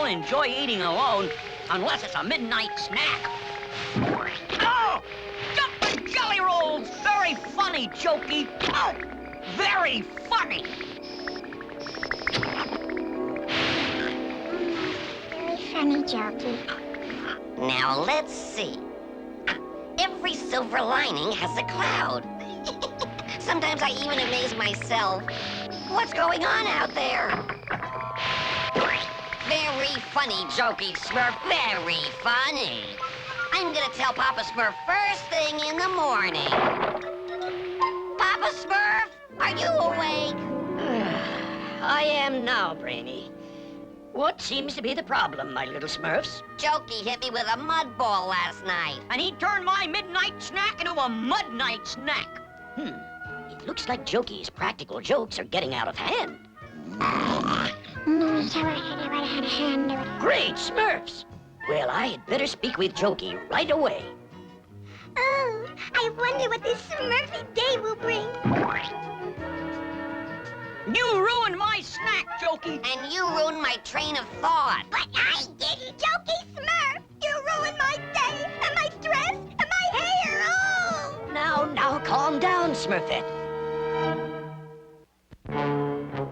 I'll enjoy eating alone, unless it's a midnight snack. Oh! Jumping jelly rolls! Very funny, Jokey. Oh! Very funny! Very funny, Jokey. Now, let's see. Every silver lining has a cloud. Sometimes I even amaze myself. What's going on out there? Very funny, Jokey Smurf. Very funny. I'm gonna tell Papa Smurf first thing in the morning. Papa Smurf, are you awake? I am now, Brainy. What seems to be the problem, my little Smurfs? Jokey hit me with a mud ball last night. And he turned my midnight snack into a mud night snack. It looks like Jokey's practical jokes are getting out of hand. Great Smurfs! Well, I had better speak with Jokey right away. Oh, I wonder what this Smurfy day will bring. You ruined my snack, Jokey! And you ruined my train of thought. But I didn't, Jokey Smurf! You ruined my day, and my dress, and my hair, oh! Now, calm down, Smurfette.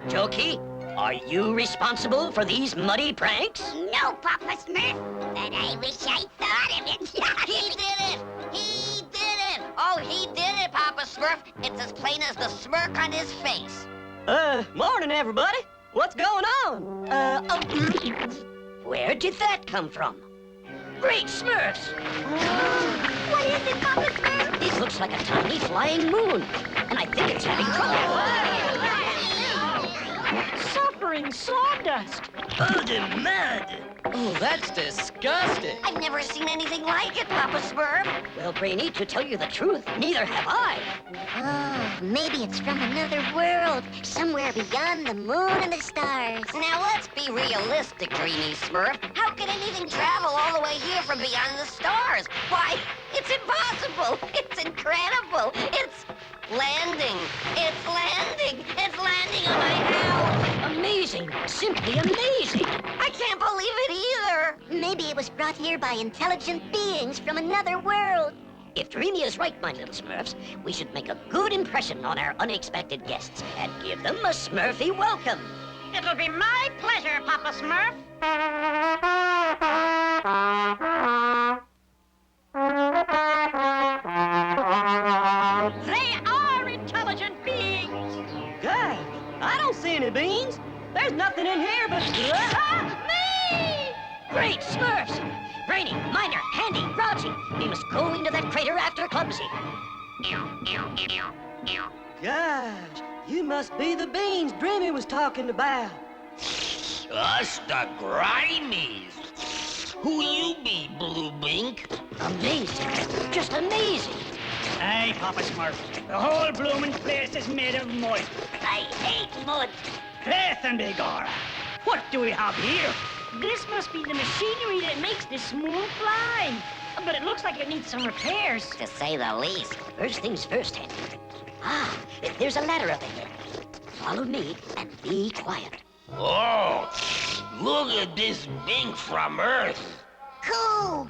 Jokey, are you responsible for these muddy pranks? No, Papa Smurf, but I wish I thought of it. He did it! He did it! Oh, he did it, Papa Smurf. It's as plain as the smirk on his face. Morning, everybody. What's going on? Where did that come from? Great Smurfs! What is it, Papa Smurf? It looks like a tiny flying moon, and I think it's having trouble. Suffering sawdust. Oh, the mud! Oh, that's disgusting. I've never seen anything like it, Papa Smurf. Well, Brainy, to tell you the truth, neither have I. Oh, maybe it's from another world, somewhere beyond the moon and the stars. Now, let's be realistic, Dreamy Smurf. How can anything travel all the way here from beyond the stars? Why, it's impossible. It's incredible. It's landing. It's landing. It's landing on my house. Amazing. Simply amazing. I can't believe it either. Maybe it was brought here by intelligent beings from another world. If Dreamy is right, my little Smurfs, we should make a good impression on our unexpected guests and give them a Smurfy welcome. It'll be my pleasure, Papa Smurf. They are intelligent beings. God, I don't see any beans. There's nothing in here but... me! Great Smurfs! Brainy, Miner, Handy, Grouchy, we must go into that crater after Clumsy. Gosh, you must be the beans Dreamy was talking about. Us the Grimies. Who you be, Blue Bink? Amazing, just amazing. Aye, Papa Smurf. The whole bloomin' place is made of mud. I hate mud. Faith and begorra. What do we have here? This must be the machinery that makes the smooth fly. But it looks like it needs some repairs. To say the least. First things first, Handy. There's a ladder up ahead. Follow me and be quiet. Oh, look at this Bink from Earth. Cool.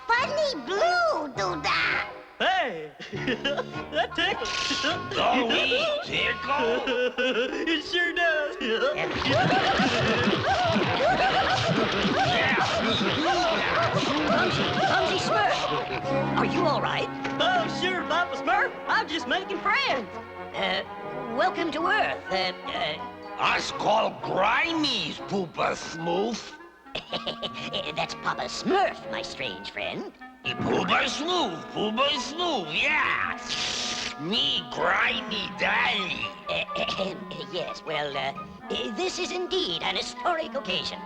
Funny blue, do-da. Hey, that tickles. Don't we tickle? It sure does. Clumsy Smurf, are you all right? Oh, sure, Papa Smurf. I'm just making friends. Welcome to Earth. Us called Grimies, Poopa Smooth. That's Papa Smurf, my strange friend. Poopa Smooth, yeah. Me, Grimy Daddy. Yes, well, this is indeed an historic occasion.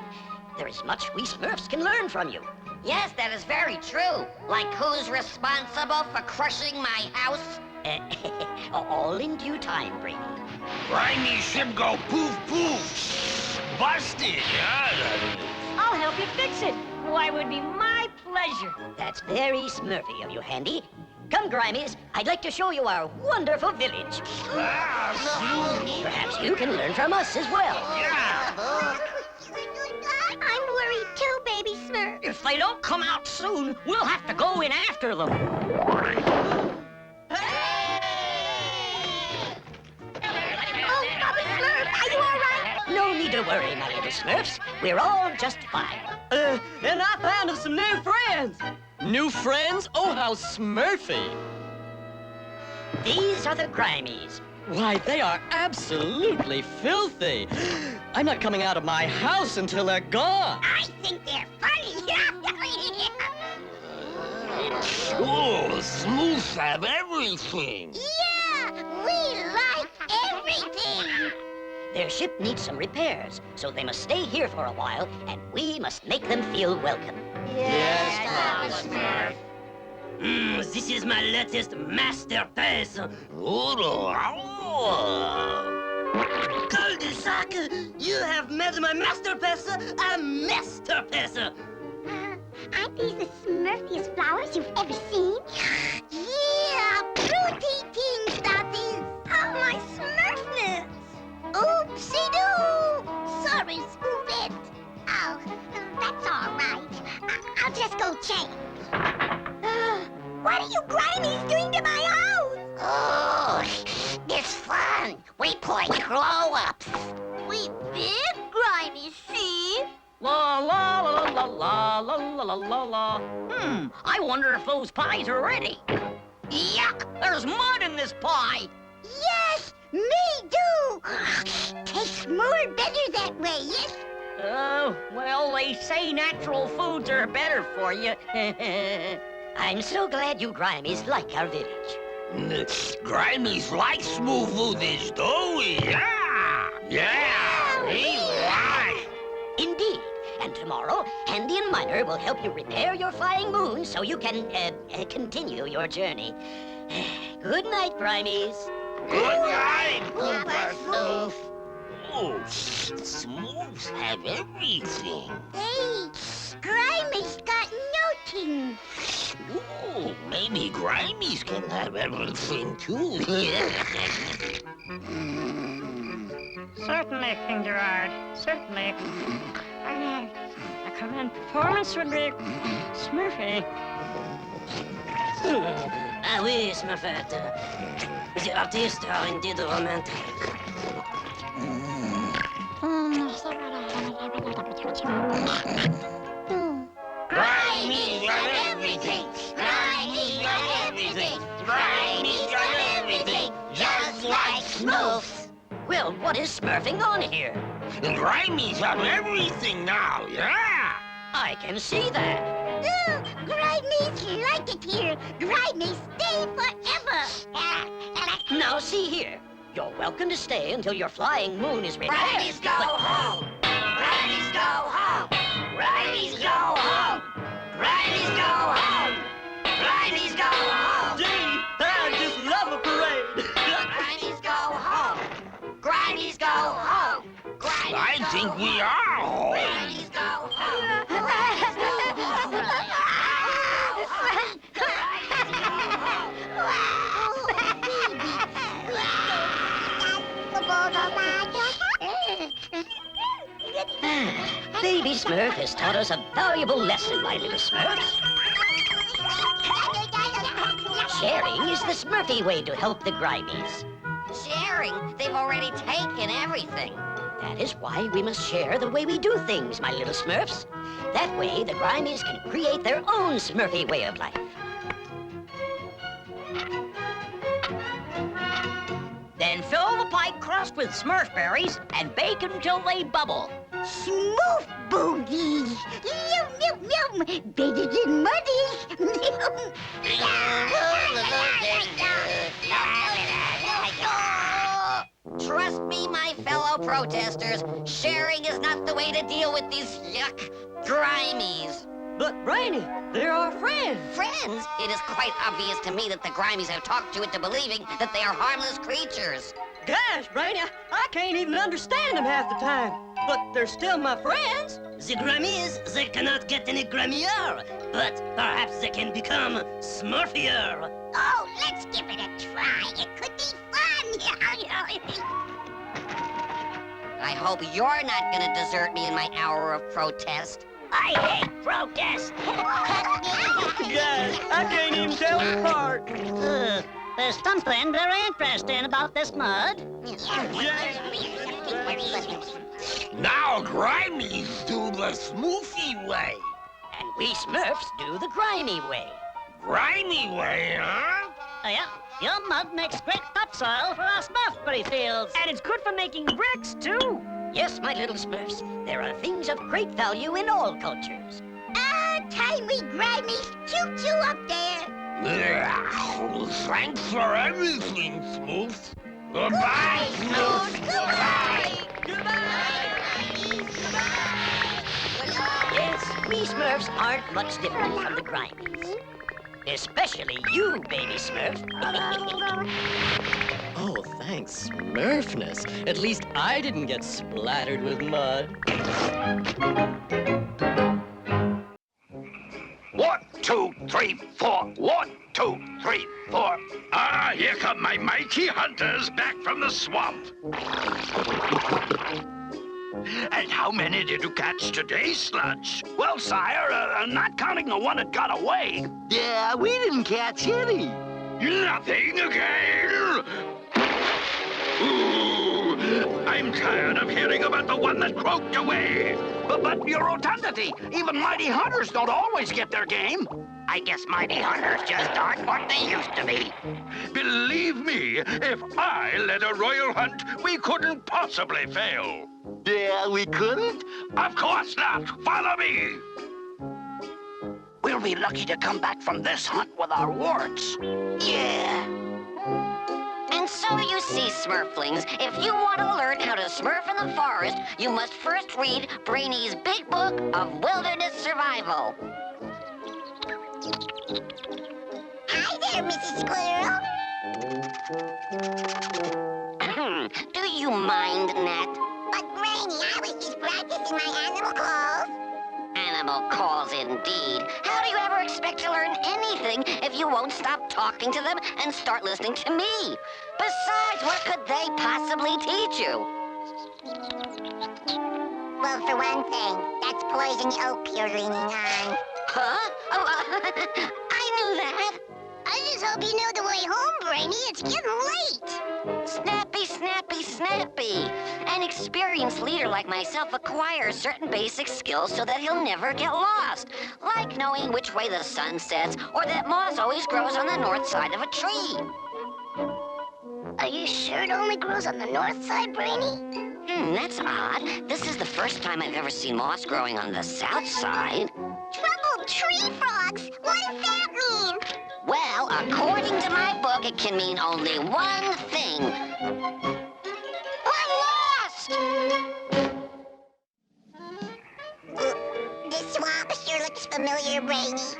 There is much we Smurfs can learn from you. Yes, that is very true. Like who's responsible for crushing my house? All in due time, Brady. Grimy should go poof poof. Busted, I'll help you fix it. Why, it would be my pleasure. That's very Smurfy of you, Handy. Come, Grimies, I'd like to show you our wonderful village. Perhaps you can learn from us as well. Yeah. I'm worried they don't come out soon, we'll have to go in after them. Oh, Papa Smurf, are you all right? No need to worry, my little Smurfs. We're all just fine. And I found us some new friends. New friends? Oh, how smurfy! These are the Grimies. Why, they are absolutely filthy. I'm not coming out of my house until they're gone. I think they're funny. Oh, Smurfs have everything. Yeah, we like everything. Their ship needs some repairs, so they must stay here for a while, and we must make them feel welcome. Yes, Papa Smurf. This is my latest masterpiece. Oh. Cul-de-sac, you have met my masterpiece, a masterpiece. Aren't these the smurfiest flowers you've ever seen? Yeah, pretty things that is. Oh, my smurfness. Oopsie-doo. Sorry, Spoofit. Oh, that's all right. I'll just go change. What are you Grimies doing to my house? Oh, it's fun. We play grow-ups. We big Grimies, see? La la la la la la la la la la. I wonder if those pies are ready. Yuck! There's mud in this pie. Yes, me too. Tastes more better that way, yes? Oh, well, they say natural foods are better for you. I'm so glad you Grimies like our village. Grimies like smooth foodish, don't we? Yeah, we like. Indeed. And tomorrow, Handy and Miner will help you repair your flying moon so you can, continue your journey. Good night, Grimies. Good night, Papa Smurf. Oh, Smurfs have everything. Hey, Grimies got nothing. Oh, maybe Grimies can have everything too. Certainly, King Gerard. Certainly. A command performance would be Smurfy. Ah oui, Smurfette. The artistes are indeed romantic. Grimies got everything. Grimies got everything. Grimies got everything. Just like Smurfs. Well, what is smurfing on here? Grimies have everything now, yeah? I can see that. Grimies like it here. Grimies stay forever. Now, see here. You're welcome to stay until your flying moon is repaired. Grimies go home. Grimies go home. Grimies go home. Grimies go home. Grimies go home. Gee, I just love a parade. Grimies go home. Grimies go home. Grimies I think we are home. Grimies go home. Baby Smurf has taught us a valuable lesson, my little Smurfs. Sharing is the Smurfy way to help the Grimies. Sharing? They've already taken everything. That is why we must share the way we do things, my little Smurfs. That way, the Grimies can create their own Smurfy way of life. Then fill the pie crust with Smurf berries and bake until they bubble. Smooth boogies. Yum, yum, yum. Better than muddies. Trust me, my fellow protesters, sharing is not the way to deal with these yuck Grimies. But, Brainy, they're our friends. Friends, it is quite obvious to me that the Grimies have talked you into believing that they are harmless creatures. Gosh, Brainy, I can't even understand them half the time. But they're still my friends. The Grimies, they cannot get any Grimier. But perhaps they can become Smurfier. Oh, let's give it a try. It could be fun. I hope you're not gonna desert me in my hour of protest. I hate protest. Guys, I can't even tell apart. There's something very interesting about this mud. Now Grimies do the Smurfy way. And we Smurfs do the grimy way. Grimy way, huh? Yeah, your mud makes great topsoil for our Smurfberry fields. And it's good for making bricks, too. Yes, my little Smurfs, there are things of great value in all cultures. Timely, grimy, choo-choo up there. Thanks for everything, Smurfs. Goodbye, Smurfs. Goodbye. Yes, we Smurfs aren't much different from the Grimies. Especially you, baby Smurf. Oh, thanks, Smurfness. At least I didn't get splattered with mud. 1, 2, 3, 4. 1, 2, 3, 4. Ah, here come my mighty hunters back from the swamp. And how many did you catch today, Sludge? Well, sire, not counting the one that got away. Yeah, we didn't catch any. Nothing again? Ooh, I'm tired of hearing about the one that croaked away. But your rotundity, even mighty hunters don't always get their game. I guess mighty hunters just aren't what they used to be. Believe me, if I led a royal hunt, we couldn't possibly fail. Yeah, we couldn't? Of course not. Follow me. We'll be lucky to come back from this hunt with our warts. Yeah. And so you see, Smurflings, if you want to learn how to Smurf in the forest, you must first read Brainy's big book of wilderness survival. Hi there, Mrs. Squirrel. Do you mind, Nat? But, Brainy, I was just practicing my animal calls. Animal calls, indeed. How do you ever expect to learn anything if you won't stop talking to them and start listening to me? Besides, what could they possibly teach you? Well, for one thing, that's poison oak you're leaning on. Huh? Oh, I knew that. I just hope you know the way home, Brainy. It's getting late. Snappy, snappy, snappy. An experienced leader like myself acquires certain basic skills so that he'll never get lost. Like knowing which way the sun sets, or that moss always grows on the north side of a tree. Are you sure it only grows on the north side, Brainy? That's odd. This is the first time I've ever seen moss growing on the south side. Troubled tree frogs? What does that mean? Well, according to my book, it can mean only one thing. We're lost! This swamp sure looks familiar, Brainy.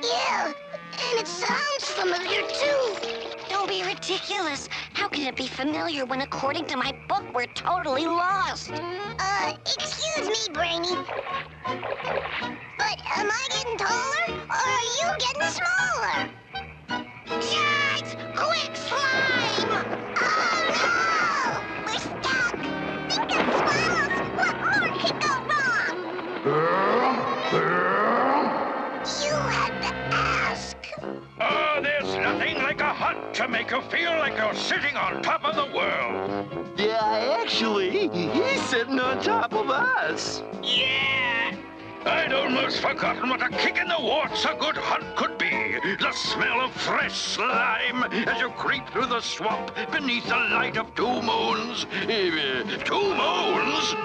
Yeah, and it sounds familiar, too. Don't be ridiculous. How can it be familiar when, according to my book, we're totally lost? Excuse me, Brainy. But am I getting taller, or are you getting smaller? Yikes! Quick, slime! Oh, no! We're stuck! Think of squirrels! What more could go wrong? You had to ask. Oh, there's nothing like a hunt to make you feel like you're sitting on top of the world. Yeah, actually, he's sitting on top of us. Yeah! I'd almost forgotten what a kick in the warts a good hunt could be. The smell of fresh slime as you creep through the swamp beneath the light of 2 moons. 2 moons?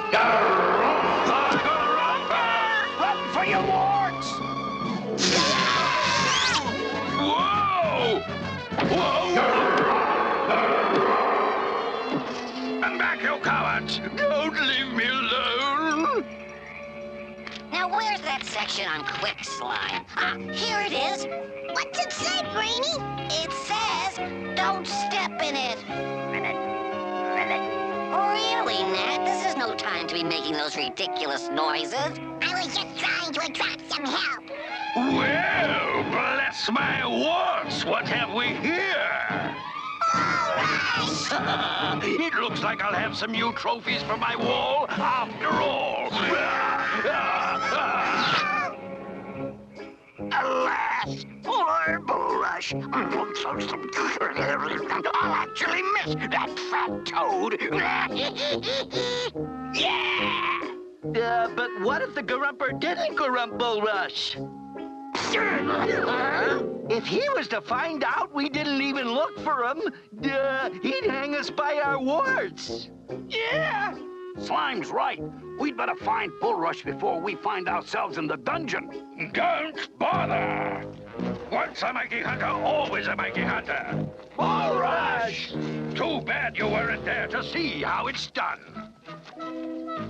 Run for your warts! Whoa! Whoa! Come back, you cowards! Don't leave me alone! Now, where's that section on quick slime? Ah, here it is. What's it say, Brainy? It says, don't step in it. Really, Nat? This is no time to be making those ridiculous noises. I was just trying to attract some help. Well, bless my warts, what have we here? Oh, It looks like I'll have some new trophies for my wall after all. Alas, poor Bulrush. I'll actually miss that fat toad. Yeah! But what if the Garumper didn't Garump Bulrush? If he was to find out we didn't even look for him, he'd hang us by our warts. Yeah! Slime's right. We'd better find Bulrush before we find ourselves in the dungeon. Don't bother! Once a mighty hunter, always a mighty hunter. Bulrush! Too bad you weren't there to see how it's done.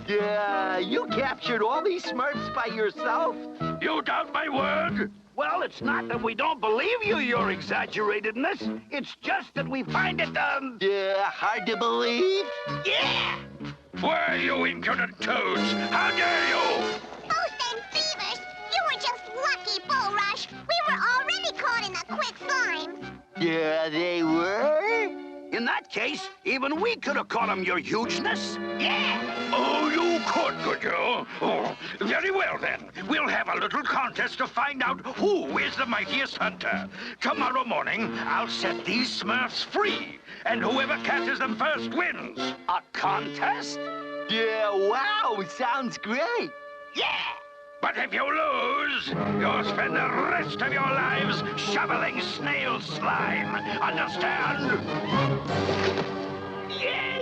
You captured all these Smurfs by yourself? You doubt my word? Well, it's not that we don't believe you, your exaggeratedness. It's just that we find it, Hard to believe? Yeah! Why, you impudent toads! How dare you! Most and Beavers, you were just lucky, Bulrush. We were already caught in the quick slime. Yeah, they were? In that case, even we could have caught him, your hugeness. Yeah! Oh, you could you? Oh, very well, then. We'll have a little contest to find out who is the mightiest hunter. Tomorrow morning, I'll set these Smurfs free, and whoever catches them first wins. A contest? Yeah, wow, sounds great. Yeah! But if you lose, you'll spend the rest of your lives shoveling snail slime. Understand? Yeah!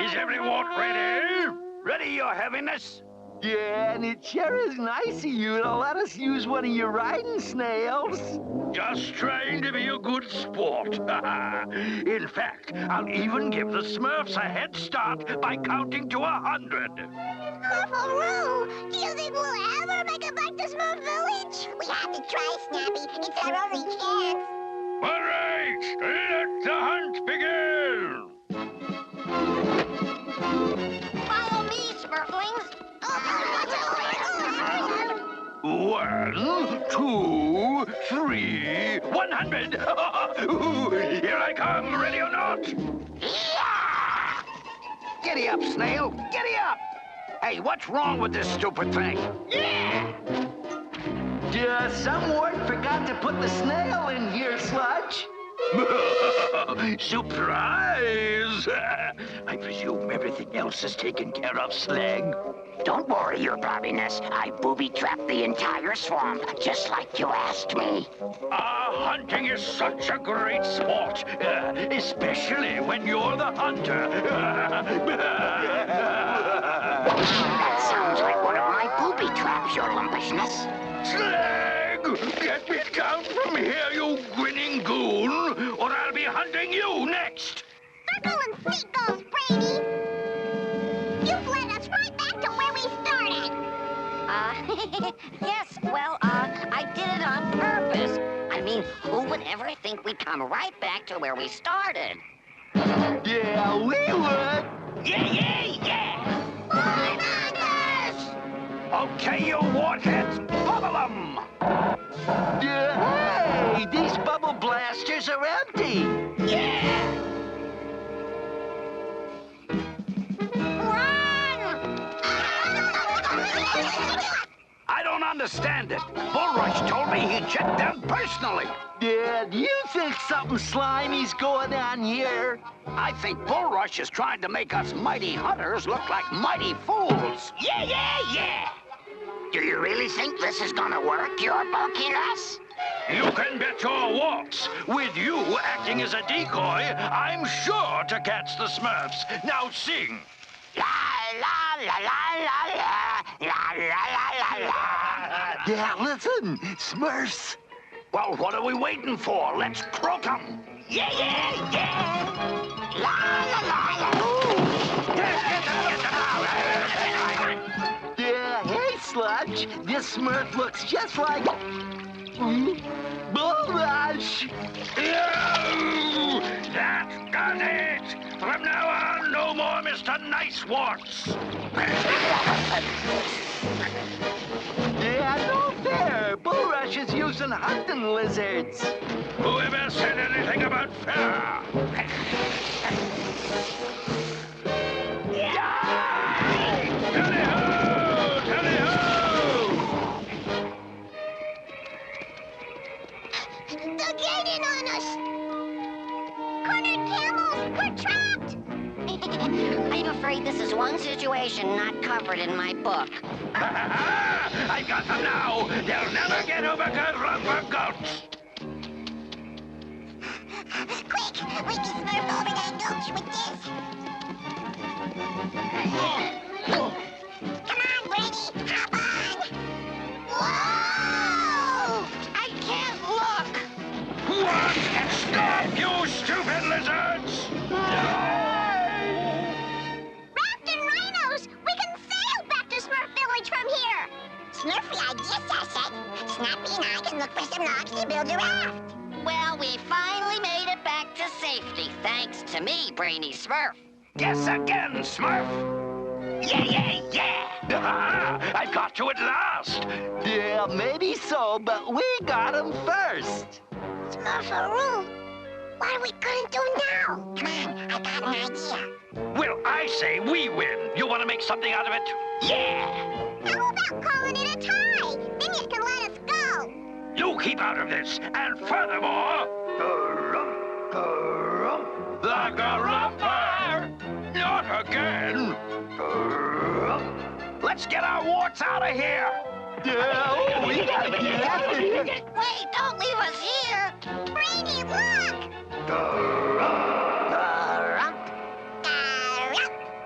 Is every wart ready? Ready, your heaviness? Yeah, and it sure is nice of you to let us use one of your riding snails. Just trying to be a good sport. In fact, I'll even give the Smurfs a head start by counting to 100. Smurfaroo! Do you think we'll ever make it back to Smurf Village? We have to try, Snappy. It's our only chance. All right, let the hunt begin. Follow me, Smurflings. 1, 2, 3, 100. Here I come, ready or not? Yeah! Giddy up, Snail. Giddy up! Hey, what's wrong with this stupid thing? Yeah! Some wart forgot to put the snail in here, Sludge. Surprise! I presume everything else is taken care of, Slag. Don't worry, your bobbiness. I booby-trapped the entire swamp, just like you asked me. Hunting is such a great sport, especially when you're the hunter. That sounds like one of my booby traps, your lumpishness. Slag! Get me down from here, you grinning goon, or I'll be hunting you next! Circle and seagulls, Brainy! You've led us right back to where we started! Yes, well, I did it on purpose. I mean, who would ever think we'd come right back to where we started? Yeah, we would. Yeah! Okay, you wartheads, bubble 'em! Hey, these bubble blasters are empty. Yeah! I don't understand it. Bulrush told me he checked them personally. Yeah, do you think something slimy's going on here? I think Bulrush is trying to make us mighty hunters look like mighty fools. Yeah! Do you really think this is gonna work, your bulkiness? You can bet your warts. With you acting as a decoy, I'm sure to catch the Smurfs. Now sing. La la la la la la la la la la. Yeah, listen, Smurfs. Well, what are we waiting for? Let's croak 'em. Yeah! La la la la. Yeah, hey, Sludge. This Smurf looks just like Bulrush. No! That does it! From now on, no more Mr. Nice Warts. Yeah, no fair. Bulrush Rush is using hunting lizards. Whoever said anything about fair? Tally-ho! Tally-ho! They're gaining on us! Cornered camels! We're trapped! I'm afraid this is one situation not covered in my book. I got them now! They'll never get over Rubber Gulch! Quick! We can smurf over that gulch with this! Come on, Brady! Hop on! Whoa! I can't look! What? Stop, you stupid lizards! Raft and rhinos! We can sail back to Smurf Village from here! Smurfy idea, Sassette. Snappy and I can look for some logs to build a raft. Well, we finally made it back to safety, thanks to me, Brainy Smurf. Guess again, Smurf! Yeah, yeah, yeah! I got you at last! Yeah, maybe so, but we got him first. Smurfaroo! What are we gonna do now? Come on, I got an idea. Well, I say we win. You want to make something out of it? Yeah! How about calling it a tie? Then you can let us go. You keep out of this, and furthermore... The Garumper! Not again! Let's get our warts out of here! Yeah, we gotta get out of here. Wait, don't leave us here! Brainy, look!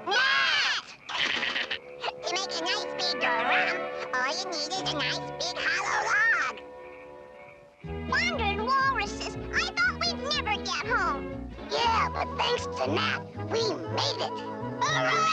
Nat! To make a nice big drum, all you need is a nice big hollow log. Wandering walruses, I thought we'd never get home. Yeah, but thanks to Nat, we made it. Hooray!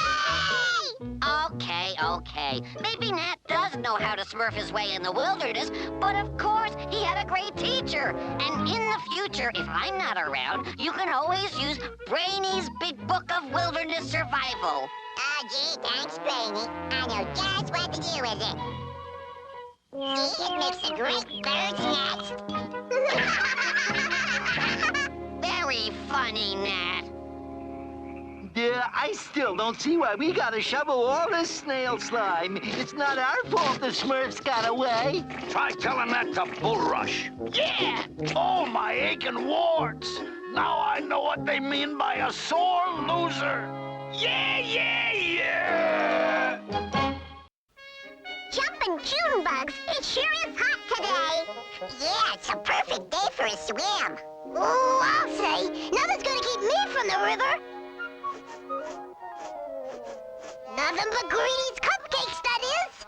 Okay. Maybe Nat does know how to smurf his way in the wilderness, but of course, he had a great teacher. And in the future, if I'm not around, you can always use Brainy's Big Book of Wilderness Survival. Oh, gee, thanks, Brainy. I know just what to do with it. See, it makes a great bird's nest. Very funny, Nat. Yeah, I still don't see why we gotta shovel all this snail slime. It's not our fault the Smurfs got away. Try telling that to Bulrush. Yeah! Oh, my aching warts! Now I know what they mean by a sore loser. Yeah! Jumping June bugs, it sure is hot today. Yeah, it's a perfect day for a swim. Ooh, I'll say, nothing's gonna keep me from the river. Nothing but Greedy's cupcakes, that is.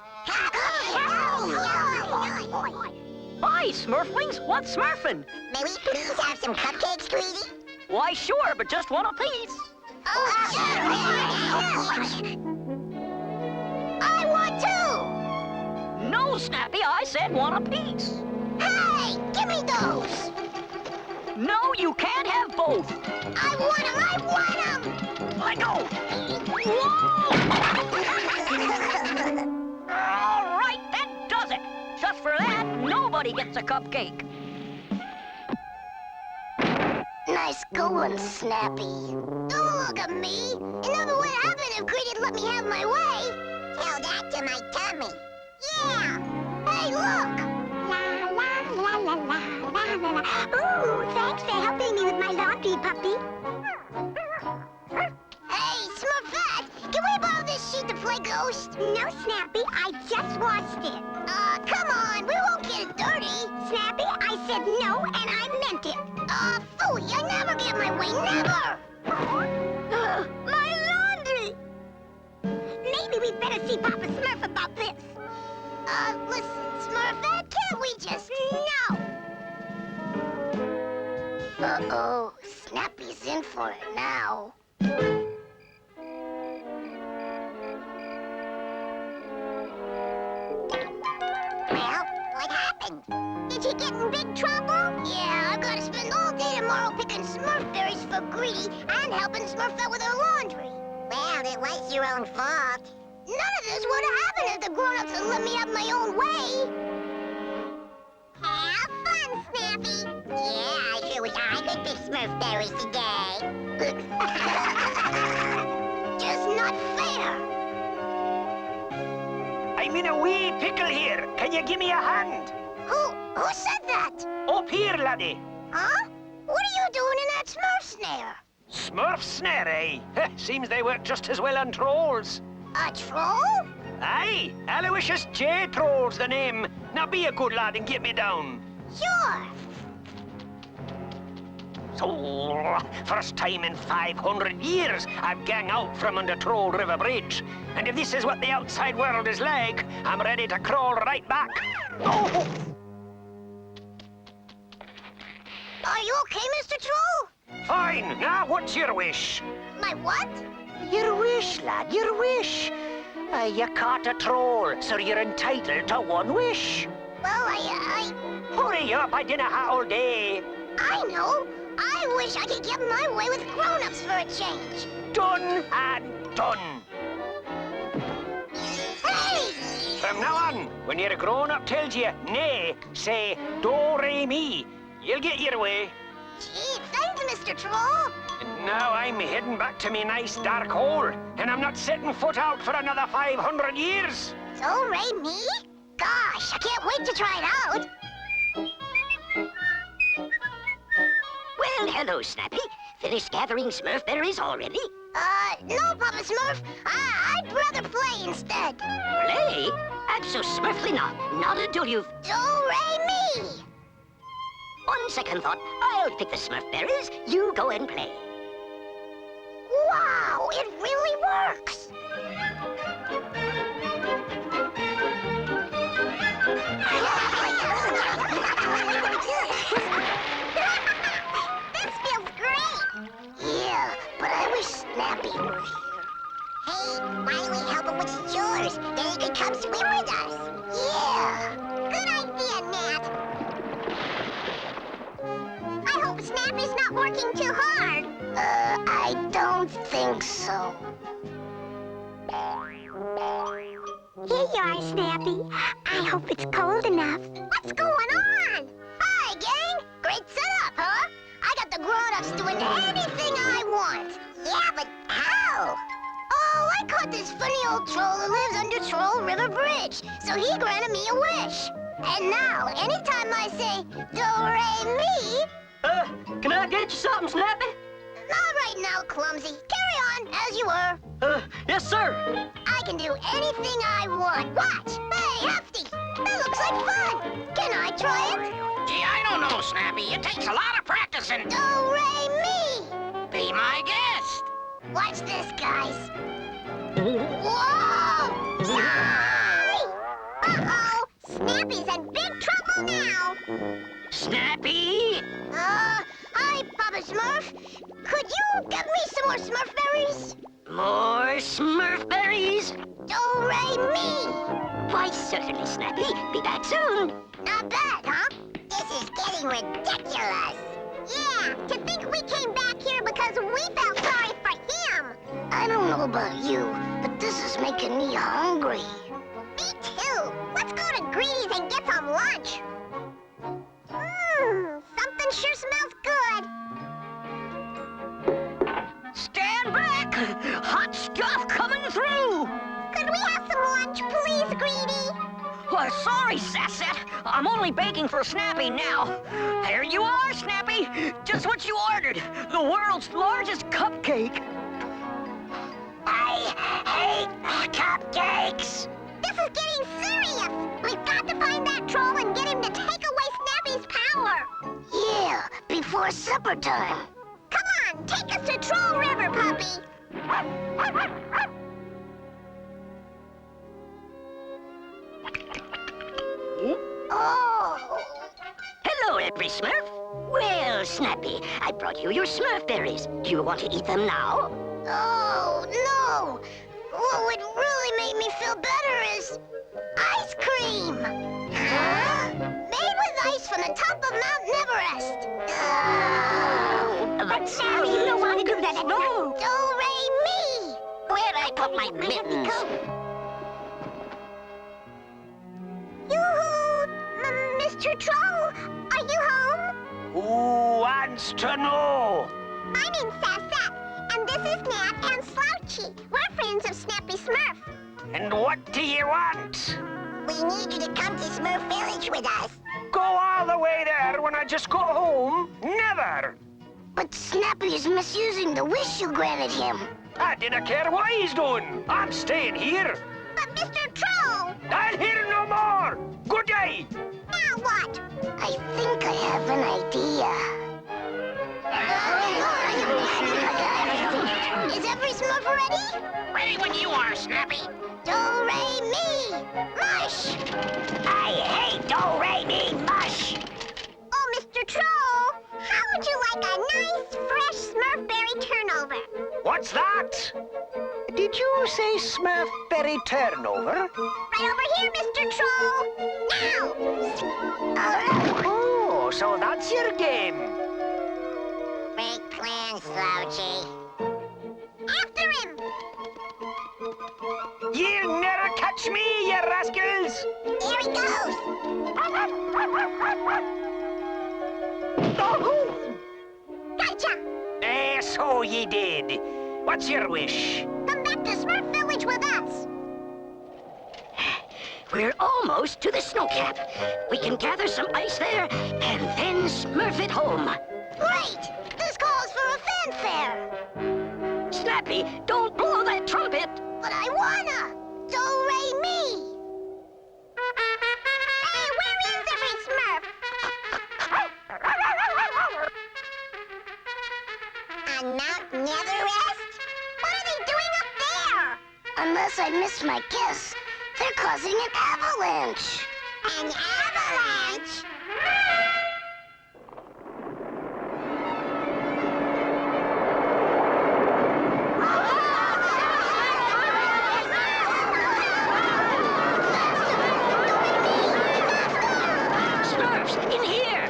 Hi, Smurflings. What's smurfing? May we please have some cupcakes, Greedy? Why, sure, but just one apiece. Oh, sure. I want two. No, Snappy, I said one apiece. Hey, give me those. No, you can't have both. I want them. Let go. Whoa! All right, that does it. Just for that, nobody gets a cupcake. Nice going, Snappy. Don't look at me. It never would happen if Greedy'd let me have my way. Tell that to my tummy. Yeah. Hey, look. La la la la la la. Ooh, thanks for helping me with my laundry, puppy. Hey, Smurfette, can we borrow this sheet to play ghost? No, Snappy, I just washed it. Come on, we won't get it dirty. Snappy, I said no, and I meant it. Fool, you'll never get my way, never! My laundry! Maybe we'd better see Papa Smurf about this. Listen, Smurfette, can't we just... No! Uh-oh, Snappy's in for it now. Well, what happened? Did you get in big trouble? Yeah, I've got to spend all day tomorrow picking Smurf berries for Greedy and helping Smurfette with her laundry. Well, it was your own fault. None of this would have happened if the grown-ups had let me have my own way. Smurf berries today. Just not fair. I'm in a wee pickle here. Can you give me a hand? Who said that? Up here, laddie. Huh? What are you doing in that Smurf snare? Smurf snare, eh? Seems they work just as well on trolls. A troll? Aye, Aloysius J. Troll's the name. Now be a good lad and get me down. Sure. So, first time in 500 years I've gang out from under Troll River Bridge. And if this is what the outside world is like, I'm ready to crawl right back. Oh! Are you okay, Mr. Troll? Fine. Now, what's your wish? My what? Your wish, lad, your wish. You caught a troll, so you're entitled to one wish. Well, Hurry up, I didn't have all day. I know. I wish I could get my way with grown-ups for a change. Done and done. Hey! From now on, when your grown-up tells you nay, say do-re-mi. You'll get your way. Gee, thanks, Mr. Troll. And now I'm heading back to me nice dark hole, and I'm not setting foot out for another 500 years. Do-re-mi? Gosh, I can't wait to try it out. Well, hello, Snappy. Finished gathering Smurf berries already? No, Papa Smurf. I'd rather play instead. Play? Abso-smurfly not. Not until you've... Do-re-mi! On second thought, I'll pick the Smurf berries. You go and play. Wow, it really works. This feels great. Yeah, but I wish Snappy were here. Hey, why don't we help him with his chores? Then he could come swim with us. Yeah, good idea, Nat. I hope Snappy's not working too hard. I don't think so. Here you are, Snappy. I hope it's cold enough. What's going on? Hi, gang. Great setup, huh? I got the grown-ups doing anything I want. Yeah, but how? Oh, I caught this funny old troll who lives under Troll River Bridge, so he granted me a wish. And now, anytime I say do-re-mi... Can I get you something, Snappy? Not right now, Clumsy. Carry on, as you were. Yes, sir. I can do anything I want. Watch! Hey, Hefty! That looks like fun! Can I try it? Gee, I don't know, Snappy. It takes a lot of practicing. Do-re-mi! Be my guest. Watch this, guys. Whoa! Yay! Uh-oh! Snappy's in big trouble now. Snappy? Hi, Papa Smurf. Could you give me some more Smurf berries? More Smurf berries? Do-re-mi! Why, certainly, Snappy. Be back soon. Not bad, huh? This is getting ridiculous. Yeah, to think we came back here because we felt sorry for him. I don't know about you, but this is making me hungry. Me too. Let's go to Greedy's and get some lunch. Something sure smells good. Stand back! Hot stuff coming through! Could we have some lunch, please, Greedy? Oh, sorry, Sassette. I'm only baking for Snappy now. Here you are, Snappy. Just what you ordered. The world's largest cupcake. I hate cupcakes. This is getting serious. We've got to find that troll and get him to take away Snappy's power. Yeah, before supper time. Come on, take us to Troll River, puppy. Oh. Hello, every Smurf. Well, Snappy, I brought you your Smurf berries. Do you want to eat them now? Oh, no. What would really make me feel better is ice cream. Huh? Made with ice from the top of Mount Everest. But Snappy, you don't want to do that. No. Do-re-mi. Where'd I put my mittens? Yoo-hoo! Mr. Troll, are you home? Who wants to know? My name's Sassette, and this is Nat and Slouchy. We're friends of Snappy Smurf. And what do you want? We need you to come to Smurf Village with us. Go all the way there when I just got home? Never! But Snappy is misusing the wish you granted him. I didn't care what he's doing. I'm staying here. But Mr. Troll! I'll hear no more. Good day. Now what? I think I have an idea. Is every Smurf ready? Ready when you are, Snappy. Do-re-mi! Mush! I hate do-re-mi mush. Oh, Mr. Troll, how would you like a nice, fresh Smurf berry turnover? What's that? Did you say Smurf berry turnover? Right over here, Mr. Troll! Now! Oh, so that's your game. Great plan, Slouchy. After him! You'll never catch me, you rascals! Here he goes! Oh! Gotcha! So ye did. What's your wish? Come back to Smurf Village with us! We're almost to the snow cap. We can gather some ice there and then Smurf it home. Great! This calls for a fanfare! Snappy, don't blow that trumpet! But I wanna! Do-re-mi! Hey, where is every Smurf? On Mount Netherest? What are they doing up there? Unless I missed my guess, they're causing an avalanche. An avalanche? Smurfs, in here!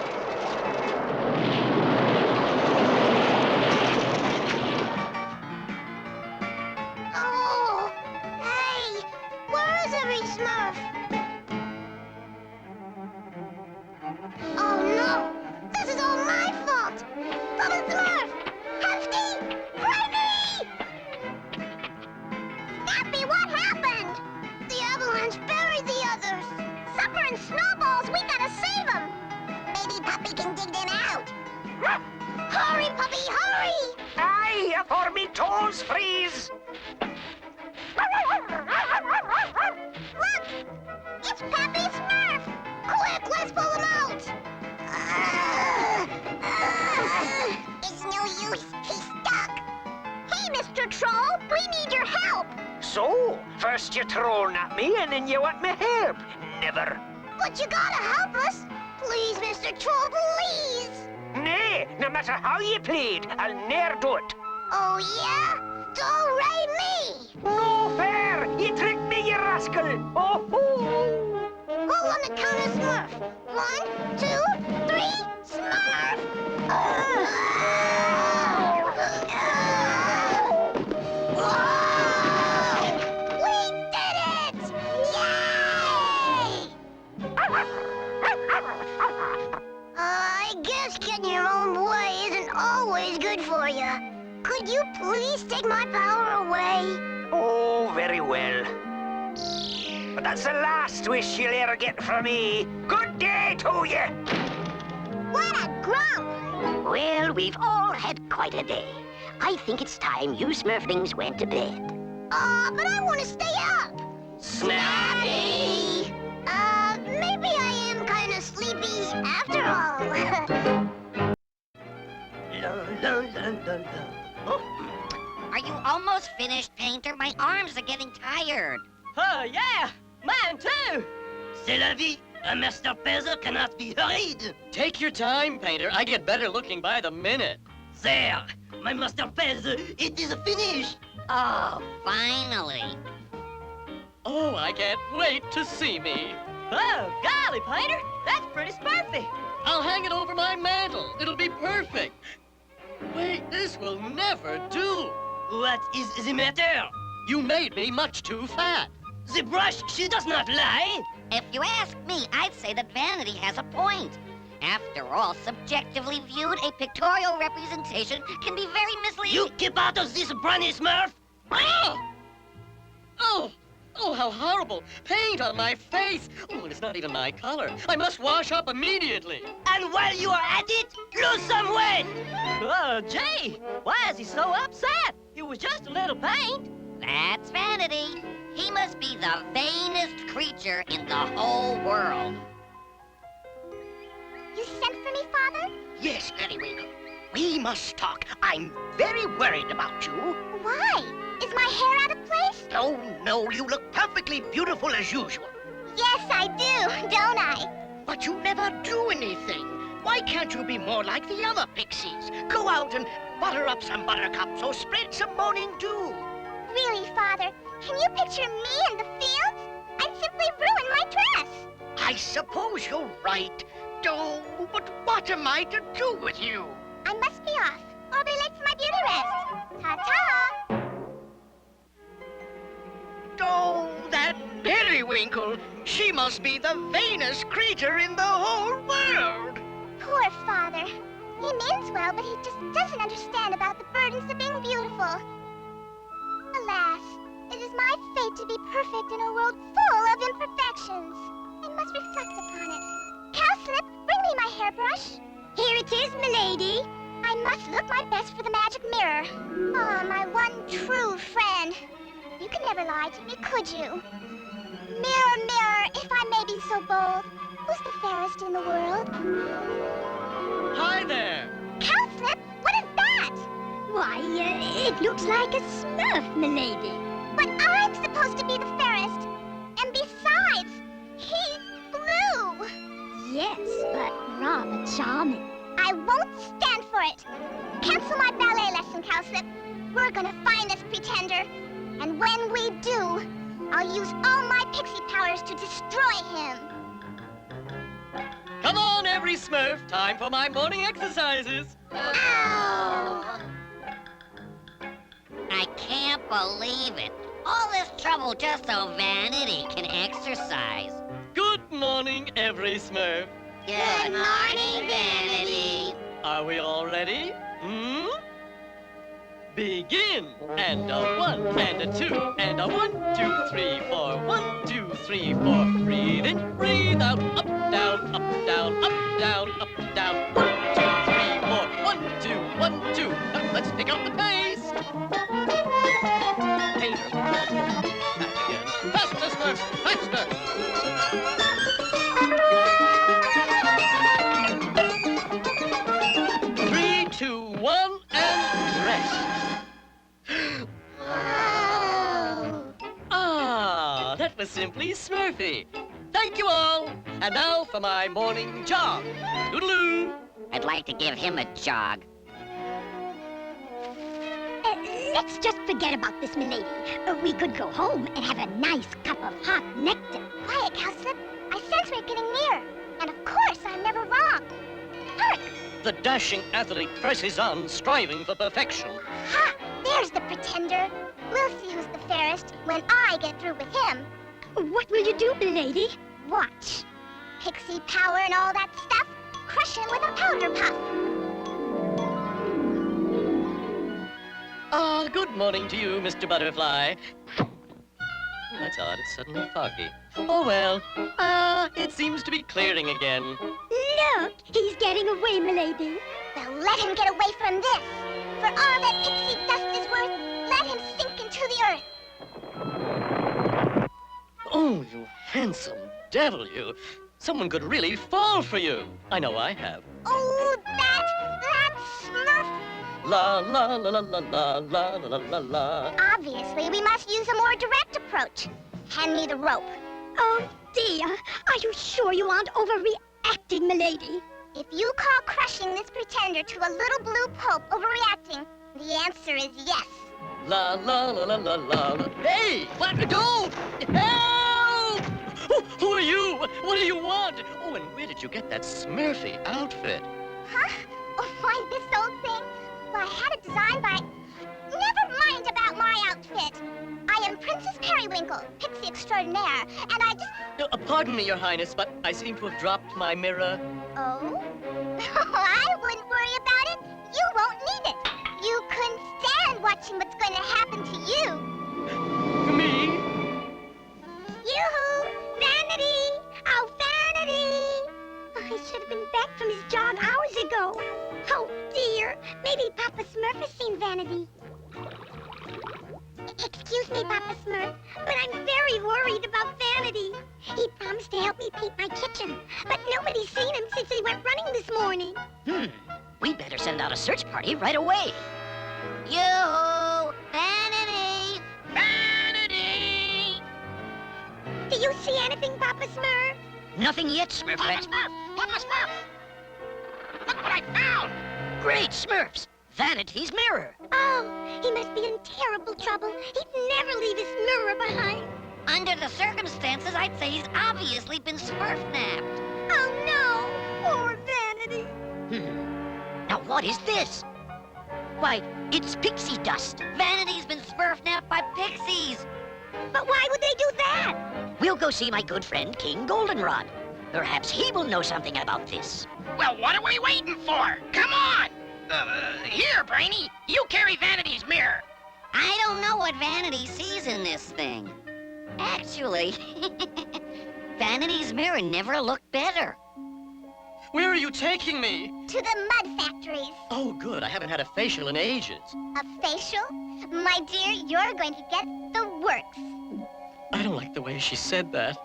Oh, hey, where is every Smurf? Oh no, this is all my fault. Papa Smurf, Hefty, Freddy! Snappy, what happened? The avalanche buried the others. Supper and snowballs, we gotta save them. Maybe Puppy can dig them out. Hurry, Puppy, hurry! Aye, afore me toes freeze! Look! It's Pappy Smurf! Quick, let's pull him out! It's no use. He's stuck. Hey, Mr. Troll, we need your help. So, first you trolling at me and then you want me help. Never. But you gotta help us. Please, Mr. Troll, please. Nay, no matter how you plead, I'll ne'er do it. Oh, yeah? Do-re-mi! No fair! You tricked me, you rascal! Oh, Who on the count of Smurf? 1, 2, 3, Smurf! We did it! Yay! I guess getting your own way isn't always good for you. Could you please take my power away? Oh, very well. But that's the last wish you'll ever get from me. Good day to you! What a grump! Well, we've all had quite a day. I think it's time you Smurflings went to bed. But I want to stay up. Snappy! Maybe I am kind of sleepy after all. Are you almost finished, Painter? My arms are getting tired. Oh, yeah! Mine too! C'est la vie! A masterpiece cannot be hurried! Take your time, Painter. I get better looking by the minute. There! My masterpiece, it is finished! Oh, finally. Oh, I can't wait to see me. Oh, golly, Painter! That's pretty Smurfy! I'll hang it over my mantle. It'll be perfect. Wait, this will never do. What is the matter? You made me much too fat. The brush, she does not lie. If you ask me, I'd say that Vanity has a point. After all, subjectively viewed, a pictorial representation can be very misleading. You keep out of this, Brownie Smurf! Oh! Oh! Oh, how horrible! Paint on my face! Oh, and it's not even my color. I must wash up immediately. And while you are at it, lose some weight! Jay, why is he so upset? It was just a little paint. That's Vanity. He must be the vainest creature in the whole world. You sent for me, Father? Yes, Periwinkle. We must talk. I'm very worried about you. Why? Is my hair out of place? Oh, no, you look perfectly beautiful as usual. Yes, I do, don't I? But you never do anything. Why can't you be more like the other pixies? Go out and butter up some buttercups or spread some morning dew. Really, Father? Can you picture me in the fields? I'd simply ruin my dress. I suppose you're right. Oh, but what am I to do with you? I must be off, or I'll be late for my beauty rest. Ta-ta! Oh, that Periwinkle. She must be the vainest creature in the whole world. Poor Father. He means well, but he just doesn't understand about the burdens of being beautiful. Alas, it is my fate to be perfect in a world full of imperfections. I must reflect upon it. Cowslip, bring me my hairbrush. Here it is, milady. I must look my best for the magic mirror. Oh, my one true friend. You could never lie to me, could you? Mirror, mirror, if I may be so bold, who's the fairest in the world? Hi there. Cowslip, what is that? Why, it looks like a Smurf, milady. But I'm supposed to be the fairest. And besides, he's blue. Yes, but rather charming. I won't stand for it. Cancel my ballet lesson, Cowslip. We're gonna find this pretender. And when we do, I'll use all my pixie powers to destroy him. Come on, every Smurf. Time for my morning exercises. Ow! I can't believe it. All this trouble just so Vanity can exercise. Good morning, every Smurf. Good morning, Vanity. Are we all ready? Begin! And a 1, and a 2, and a 1, 2, 3, 4. 1, 2, 3, 4. Breathe in, breathe out. Up, down, up, down, up, down, up, down. 1, 2, 3, 4. 1, 2, 1, 2. Let's pick up the pace. Painter. Back again. Faster, Smurfs, faster. 3, 2, 1, and rest. Ah, that was simply Smurfy. Thank you all. And now for my morning jog. Toodaloo. I'd like to give him a jog. Let's just forget about this, milady. We could go home and have a nice cup of hot nectar. Quiet, Cowslip. I sense we're getting near. And of course, I'm never wrong. Hark! The dashing athlete presses on, striving for perfection. Ha! There's the pretender. We'll see who's the fairest when I get through with him. What will you do, milady? Watch. Pixie power and all that stuff. Crush him with a powder puff. Ah, good morning to you, Mr. Butterfly. That's odd, it's suddenly foggy. Oh well. It seems to be clearing again. Look, he's getting away, milady. Well, let him get away from this. For all that pixie dust is worth, let him sink into the earth. Oh, you handsome devil, you. Someone could really fall for you. I know I have. Oh, that Smurf. La la la la la la la la la la. Obviously, we must use a more direct approach. Hand me the rope. Oh, dear. Are you sure you aren't overreacting, milady? If you call crushing this pretender to a little blue pope overreacting, the answer is yes. La la la la la la. Hey! What? Don't! Help! Who are you? What do you want? Oh, and where did you get that Smurfy outfit? Huh? Oh, why, this old thing? Well, I had it designed by... Never mind about my outfit. I am Princess Periwinkle, Pixie Extraordinaire, and I just... Pardon me, Your Highness, but I seem to have dropped my mirror. Oh? I wouldn't worry about it. You won't need it. You couldn't stand watching what's going to happen to you. Me? Yoo-hoo! Vanity! Oh, Vanity! Oh, he should have been back from his jog hours ago. Oh, dear. Maybe Papa Smurf has seen Vanity. Excuse me, Papa Smurf, but I'm very worried about Vanity. He promised to help me paint my kitchen, but nobody's seen him since he went running this morning. We better send out a search party right away. Yoo-hoo! Vanity! Vanity! Do you see anything, Papa Smurf? Nothing yet, Smurfette. Papa Smurf! Papa Smurf! Look what I found! Great Smurfs! Vanity's mirror. Oh, he must be in terrible trouble. He'd never leave his mirror behind. Under the circumstances, I'd say he's obviously been Smurf-napped. Oh, no. Poor Vanity. Now what is this? Why, it's pixie dust. Vanity's been Smurf-napped by pixies. But why would they do that? We'll go see my good friend King Goldenrod. Perhaps he will know something about this. Well, what are we waiting for? Come on! Here, Brainy, you carry Vanity's mirror. I don't know what Vanity sees in this thing. Actually, Vanity's mirror never looked better. Where are you taking me? To the mud factories. Oh, good. I haven't had a facial in ages. A facial? My dear, you're going to get the works. I don't like the way she said that.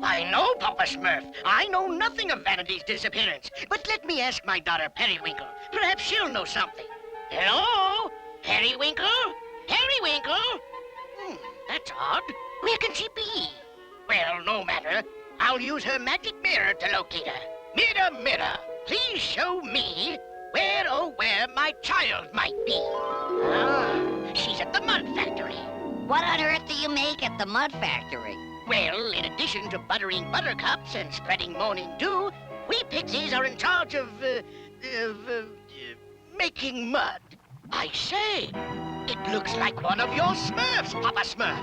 I know, Papa Smurf. I know nothing of Vanity's disappearance. But let me ask my daughter, Periwinkle. Perhaps she'll know something. Hello? Periwinkle? Periwinkle? That's odd. Where can she be? Well, no matter. I'll use her magic mirror to locate her. Mirror, mirror, please show me where, oh, where my child might be. Ah, she's at the mud factory. What on earth do you make at the mud factory? Well, in addition to buttering buttercups and spreading morning dew, we pixies are in charge of making mud. I say, it looks like one of your Smurfs, Papa Smurf.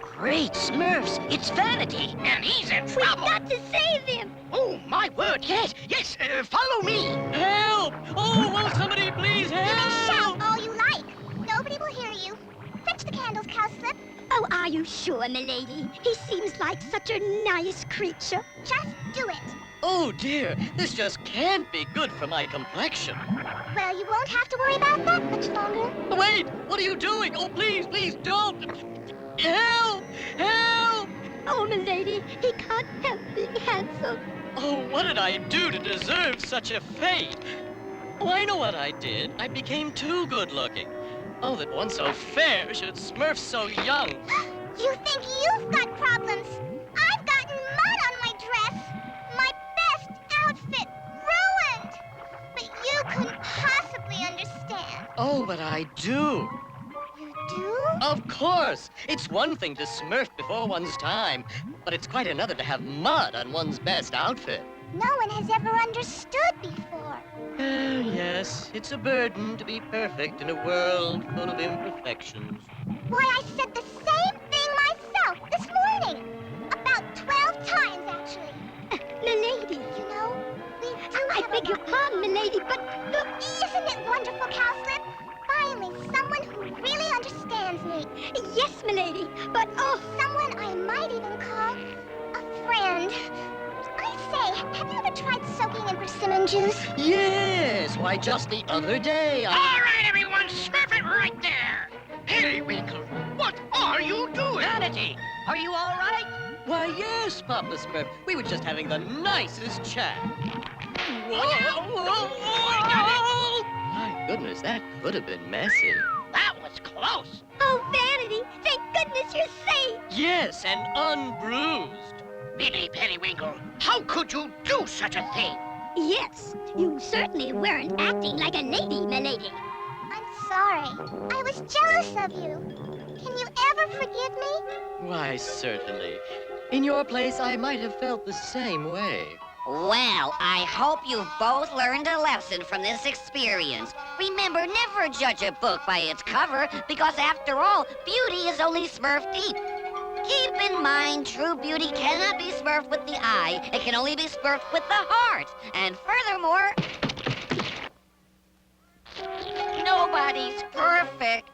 Great Smurfs! It's Vanity! And he's in We've trouble. got to save him. Oh, my word, yes, follow me. Help! Oh, will somebody please You can help? shout all you like. Nobody will hear you. Fetch the candles, Cowslip. Oh, are you sure, milady? He seems like such a nice creature. Just do it. Oh, dear. This just can't be good for my complexion. Well, you won't have to worry about that much longer. Wait! What are you doing? Oh, please, please don't! Help! Help! Oh, milady, he can't help being handsome. Oh, what did I do to deserve such a fate? Oh, I know what I did. I became too good-looking. Oh, that one so fair should Smurf so young. You think you've got problems? I've gotten mud on my dress. My best outfit ruined. But you couldn't possibly understand. Oh, but I do. You do? Of course. It's one thing to Smurf before one's time, but it's quite another to have mud on one's best outfit. No one has ever understood before. Yes, it's a burden to be perfect in a world full of imperfections. Why, I said the same thing myself this morning. About 12 times, actually. Milady. You know, we do I beg your pardon, milady, but look, isn't it wonderful, Cowslip? Finally, someone who really understands me. Yes, milady, but someone I might even call a friend. I say, have you ever tried soaking in persimmon juice? Yes, why, just the other day All right, everyone, Smurf it right there. Periwinkle, what are you doing? Vanity! Are you all right? Why, yes, Papa Smurf. We were just having the nicest chat. Whoa! My goodness, that could have been messy. That was close. Oh, Vanity, thank goodness you're safe. Yes, and unbruised. Billy Periwinkle, how could you do such a thing? Yes, you certainly weren't acting like a lady, milady. I'm sorry. I was jealous of you. Can you ever forgive me? Why, certainly. In your place, I might have felt the same way. Well, I hope you've both learned a lesson from this experience. Remember, never judge a book by its cover, because after all, beauty is only Smurf deep. Keep in mind, true beauty cannot be smurfed with the eye. It can only be smurfed with the heart. And furthermore, nobody's perfect.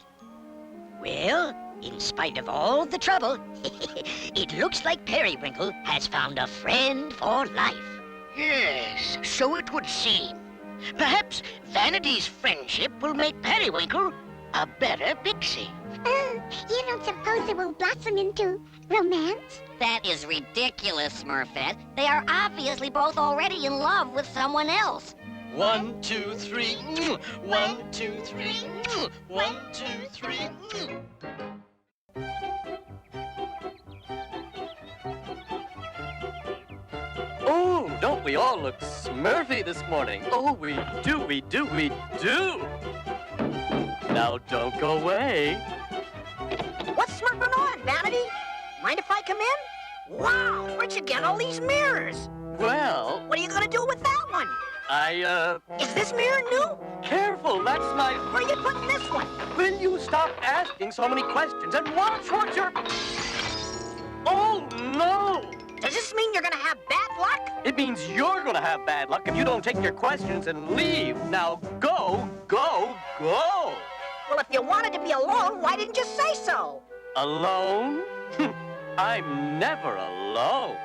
Well, in spite of all the trouble, it looks like Periwinkle has found a friend for life. Yes, so it would seem. Perhaps Vanity's friendship will make Periwinkle a better pixie. You don't suppose it will blossom into romance? That is ridiculous, Smurfette. They are obviously both already in love with someone else. 1, 2, 3. 1, 2, 3. 1, 2, 3. Oh, don't we all look smurfy this morning? Oh, we do, we do, we do. Now don't go away. What's smurfing on, Vanity? Mind if I come in? Wow, where'd you get all these mirrors? Well, What are you gonna do with that one? Is this mirror new? Careful, that's my... Where are you putting this one? Will you stop asking so many questions and watch what you're... Oh, no! Does this mean you're gonna have bad luck? It means you're gonna have bad luck if you don't take your questions and leave. Now go, go, go! Well, if you wanted to be alone, why didn't you say so? Alone? I'm never alone.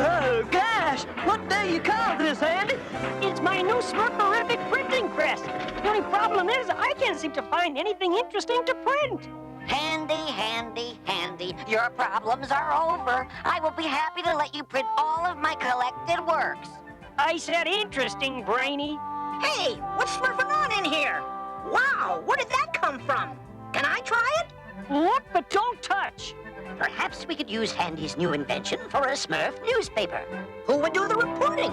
Oh, gosh! What do you call this, Andy? It's my new Smurferific printing press. The only problem is I can't seem to find anything interesting to print. Handy, handy, handy. Your problems are over. I will be happy to let you print all of my collected works. I said interesting, Brainy. Hey, what's smurfing on in here? Wow, where did that come from? Can I try it? Look, but don't touch. Perhaps we could use Handy's new invention for a Smurf newspaper. Who would do the reporting?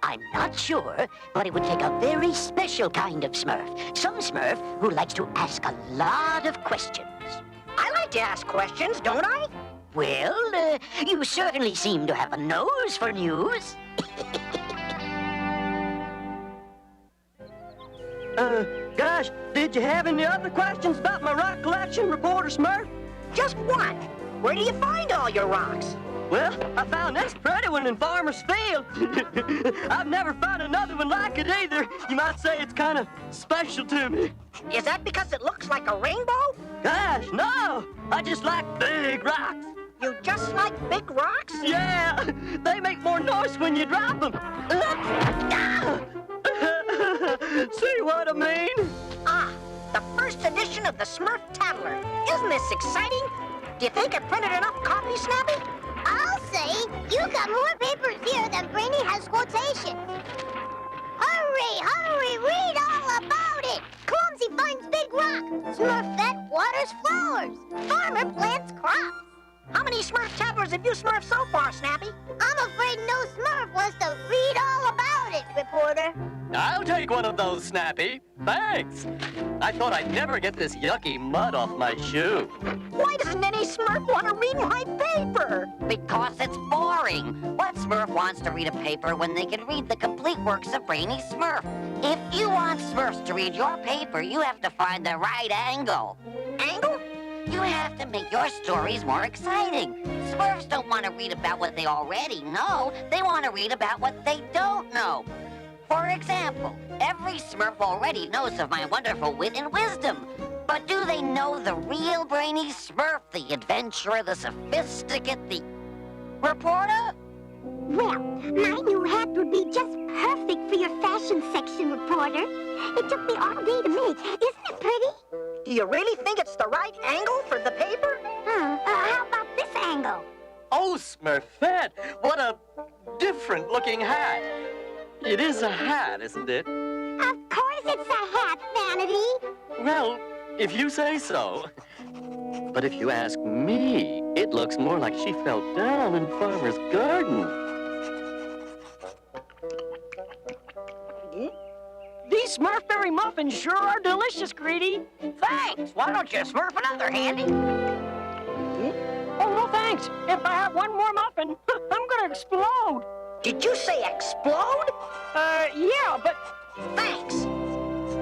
I'm not sure, but it would take a very special kind of Smurf. Some Smurf who likes to ask a lot of questions. I like to ask questions, don't I? Well, you certainly seem to have a nose for news. Gosh, did you have any other questions about my rock collection, Reporter Smurf? Just one. Where do you find all your rocks? Well, I found this pretty one in Farmer's Field. I've never found another one like it either. You might say it's kind of special to me. Is that because it looks like a rainbow? Gosh, no! I just like big rocks. You just like big rocks? Yeah, they make more noise when you drop them. See what I mean? Ah, the first edition of the Smurf Tattler. Isn't this exciting? Do you think I printed enough copies, Snappy? I'll say you got more papers here than Brainy has quotations. Hurry, hurry, read all about it. Clumsy finds big rock. Smurfette waters flowers. Farmer plants crops. How many Smurf Tattlers have you smurfed so far, Snappy? I'm afraid no Smurf wants to read all about it, reporter. I'll take one of those, Snappy. Thanks. I thought I'd never get this yucky mud off my shoe. Why doesn't any Smurf want to read my paper? Because it's boring. What Smurf wants to read a paper when they can read the complete works of Brainy Smurf? If you want Smurfs to read your paper, you have to find the right angle. Angle? You have to make your stories more exciting. Smurfs don't want to read about what they already know. They want to read about what they don't know. For example, every Smurf already knows of my wonderful wit and wisdom. But do they know the real Brainy Smurf, the adventurer, the sophisticate, the... Reporter? Well, my new hat would be just perfect for your fashion section, reporter. It took me all day to make. Isn't it pretty? Do you really think it's the right angle for the paper? How about this angle? Oh, Smurfette, what a different-looking hat. It is a hat, isn't it? Of course it's a hat, Vanity. Well, if you say so. But if you ask me, it looks more like she fell down in Farmer's garden. These Smurfberry muffins sure are delicious, Greedy. Thanks. Why don't you smurf another, Handy? Oh, no thanks. If I have one more muffin, I'm gonna explode. Did you say explode? Yeah, but thanks.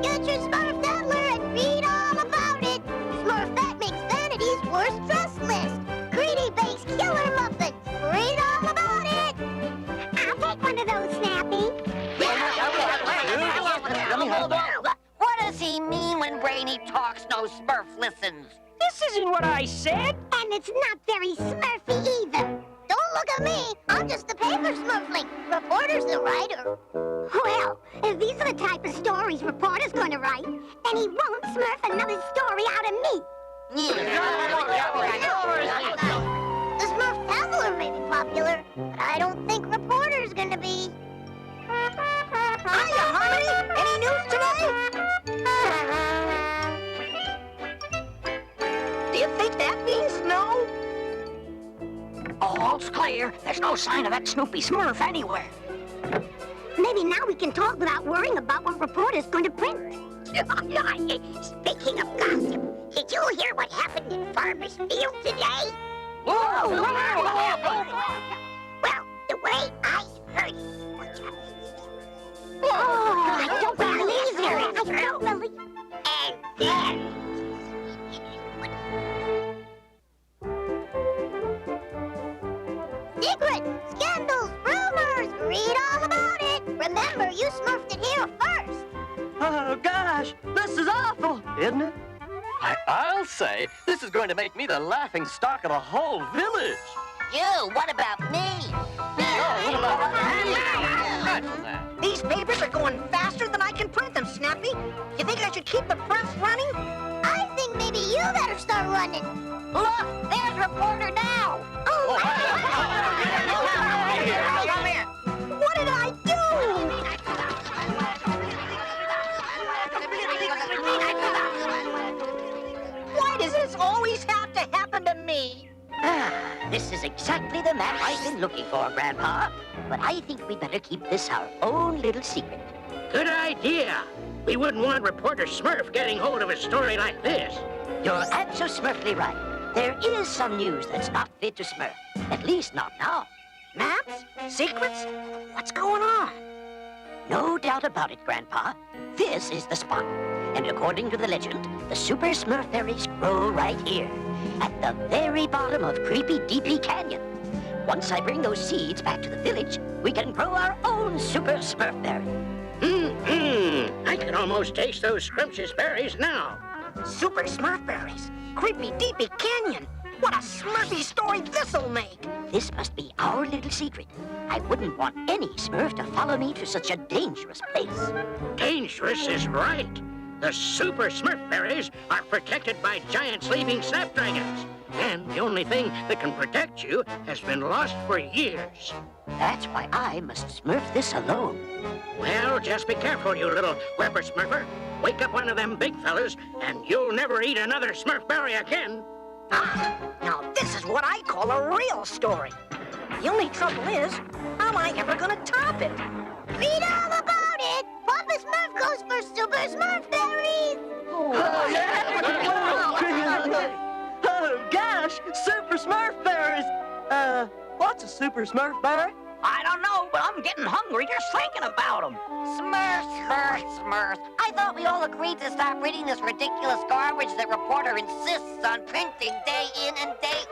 Get your Smurf Peddler and read all about it. Smurfette makes Vanity's worst dress list. Greedy bakes killer muffins. Read all about it. I'll take one of those, Snappy. What does he mean when Brainy talks no Smurf listens? This isn't what I said. And it's not very Smurfy either. Don't look at me. I'm just the paper Smurfling. Reporter's the writer. Well, if these are the type of stories reporter's going to write, then he won't Smurf another story out of me. The Smurf Peddler may be popular, but I don't think reporter's going to be. Hiya, Harmony. Any news today? Do you think that means no? All's clear. There's no sign of that Snoopy Smurf anywhere. Maybe now we can talk without worrying about what reporter's going to print. Speaking of gossip, did you hear what happened in Farmer's Field today? Whoa! Well, the way I heard it. Oh, I don't believe it. I don't believe it. And then... Secrets, scandals, rumors, read all about it. Remember, you Smurfed it here first. Oh, gosh, this is awful, isn't it? I'll say, this is going to make me the laughing stock of the whole village. You, what about me? What about These papers are going faster than I can print them, Snappy. You think I should keep the press running? I think maybe you better start running. Look, there's reporter now. Oh, Come here. what did I do? Why does this always have to happen to me? This is exactly the map I've been looking for, Grandpa. But I think we better keep this our own little secret. Good idea. We wouldn't want reporter Smurf getting hold of a story like this. You're abso-smurfly right. There is some news that's not fit to Smurf. At least not now. Maps? Secrets? What's going on? No doubt about it, Grandpa. This is the spot. And according to the legend, the super Smurf berries grow right here, at the very bottom of Creepy Deepy Canyon. Once I bring those seeds back to the village, we can grow our own super Smurf berry. I can almost taste those scrumptious berries now. Super Smurf berries. Creepy Deepy Canyon. What a Smurfy story this'll make. This must be our little secret. I wouldn't want any Smurf to follow me to such a dangerous place. Dangerous is right. The super Smurf berries are protected by giant sleeping snapdragons. And the only thing that can protect you has been lost for years. That's why I must Smurf this alone. Well, just be careful, you little whippersmurfer. Wake up one of them big fellas, and you'll never eat another Smurf berry again. Ah, now this is what I call a real story. The only trouble is, how am I ever gonna top it? Read all about it. Papa Smurf goes for super Smurf berries. Oh, gosh, super Smurf berries. What's a super Smurf berry? I don't know, but I'm getting hungry just thinking about them. Smurfs. I thought we all agreed to stop reading this ridiculous garbage that reporter insists on printing day in and day...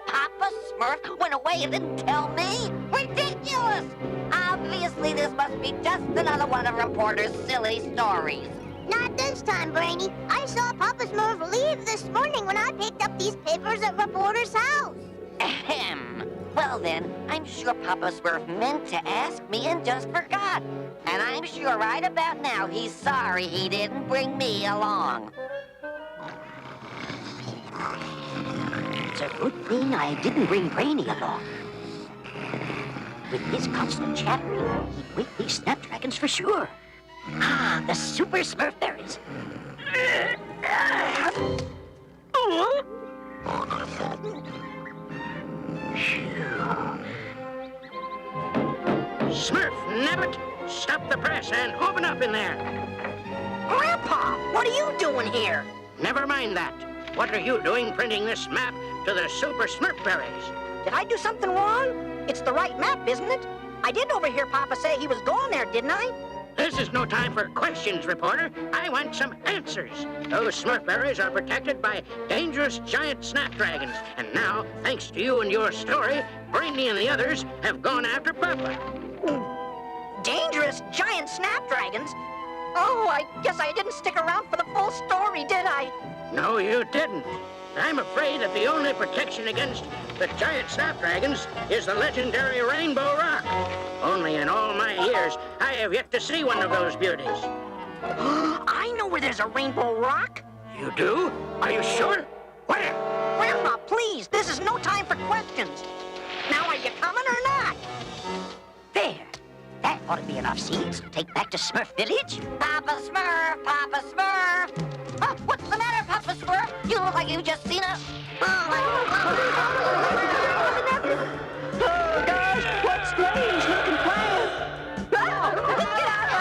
Papa Smurf went away and didn't tell me? Ridiculous! Obviously, this must be just another one of reporter's silly stories. Not this time, Brainy. I saw Papa Smurf leave this morning when I picked up these papers at reporter's house. Ahem. Well then, I'm sure Papa Smurf meant to ask me and just forgot. And I'm sure right about now he's sorry he didn't bring me along. It's a good thing I didn't bring Brainy along. With his constant chattering, he'd wake these snapdragons for sure. Ah, the super Smurf berries. Smurf, nabbit! Stop the press and open up in there. Grandpa, what are you doing here? Never mind that. What are you doing printing this map to the super Smurf berries? Did I do something wrong? It's the right map, isn't it? I did overhear Papa say he was going there, didn't I? This is no time for questions, reporter. I want some answers. Those Smurf berries are protected by dangerous giant snapdragons. And now, thanks to you and your story, Brainy and the others have gone after Papa. Dangerous giant snapdragons? Oh, I guess I didn't stick around for the full story, did I? No, you didn't. I'm afraid that the only protection against the giant snapdragons is the legendary Rainbow Rock. Only in all my years, I have yet to see one of those beauties. I know where there's a Rainbow Rock. You do? Are you sure? Where? Grandpa, please, this is no time for questions. Now, are you coming or not? There. That ought to be enough seeds to take back to Smurf Village. Papa Smurf, Papa Smurf. Oh, what's the matter, Papa Smurf? You look like you just seen a... Oh, gosh, what strange-looking plant! Get out!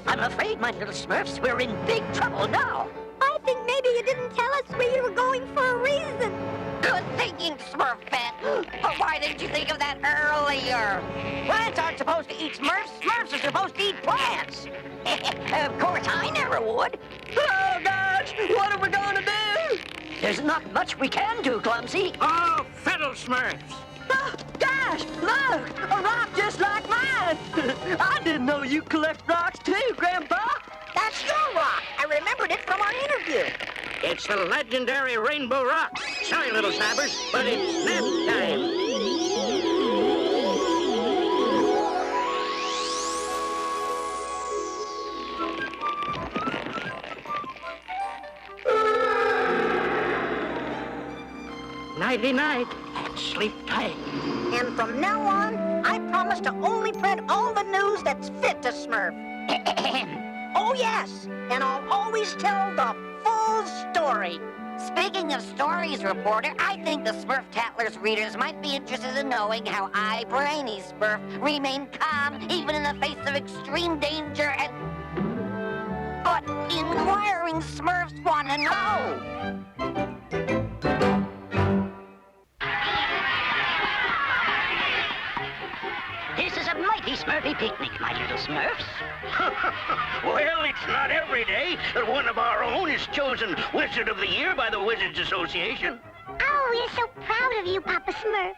I'm afraid, my little Smurfs, we're in big trouble now. I think maybe you didn't tell us where you were going for a reason. Good thinking, Smurf Pet. But why didn't you think of that earlier? Plants aren't supposed to eat Smurfs. Smurfs are supposed to eat plants. Of course, I never would. Oh, gosh, what are we going to do? There's not much we can do, Clumsy. Oh, fiddle Smurfs. Oh, gosh, look, a rock just like mine. I didn't know you collect rocks too, Grandpa. That's your rock. I remembered it from our interview. It's the legendary Rainbow Rock. Sorry, little snappers, but it's nap time. Nighty-night, and sleep tight. And from now on, I promise to only print all the news that's fit to Smurf. Oh, yes, and I'll always tell the full story. Speaking of stories, reporter, I think the Smurf Tattler's readers might be interested in knowing how I, Brainy Smurf, remain calm even in the face of extreme danger and... But inquiring Smurfs want to know. This is a mighty Smurfy picnic, my little Smurfs. Well, it's not every day that one of our own is chosen Wizard of the Year by the Wizards Association. Oh, we're so proud of you, Papa Smurf.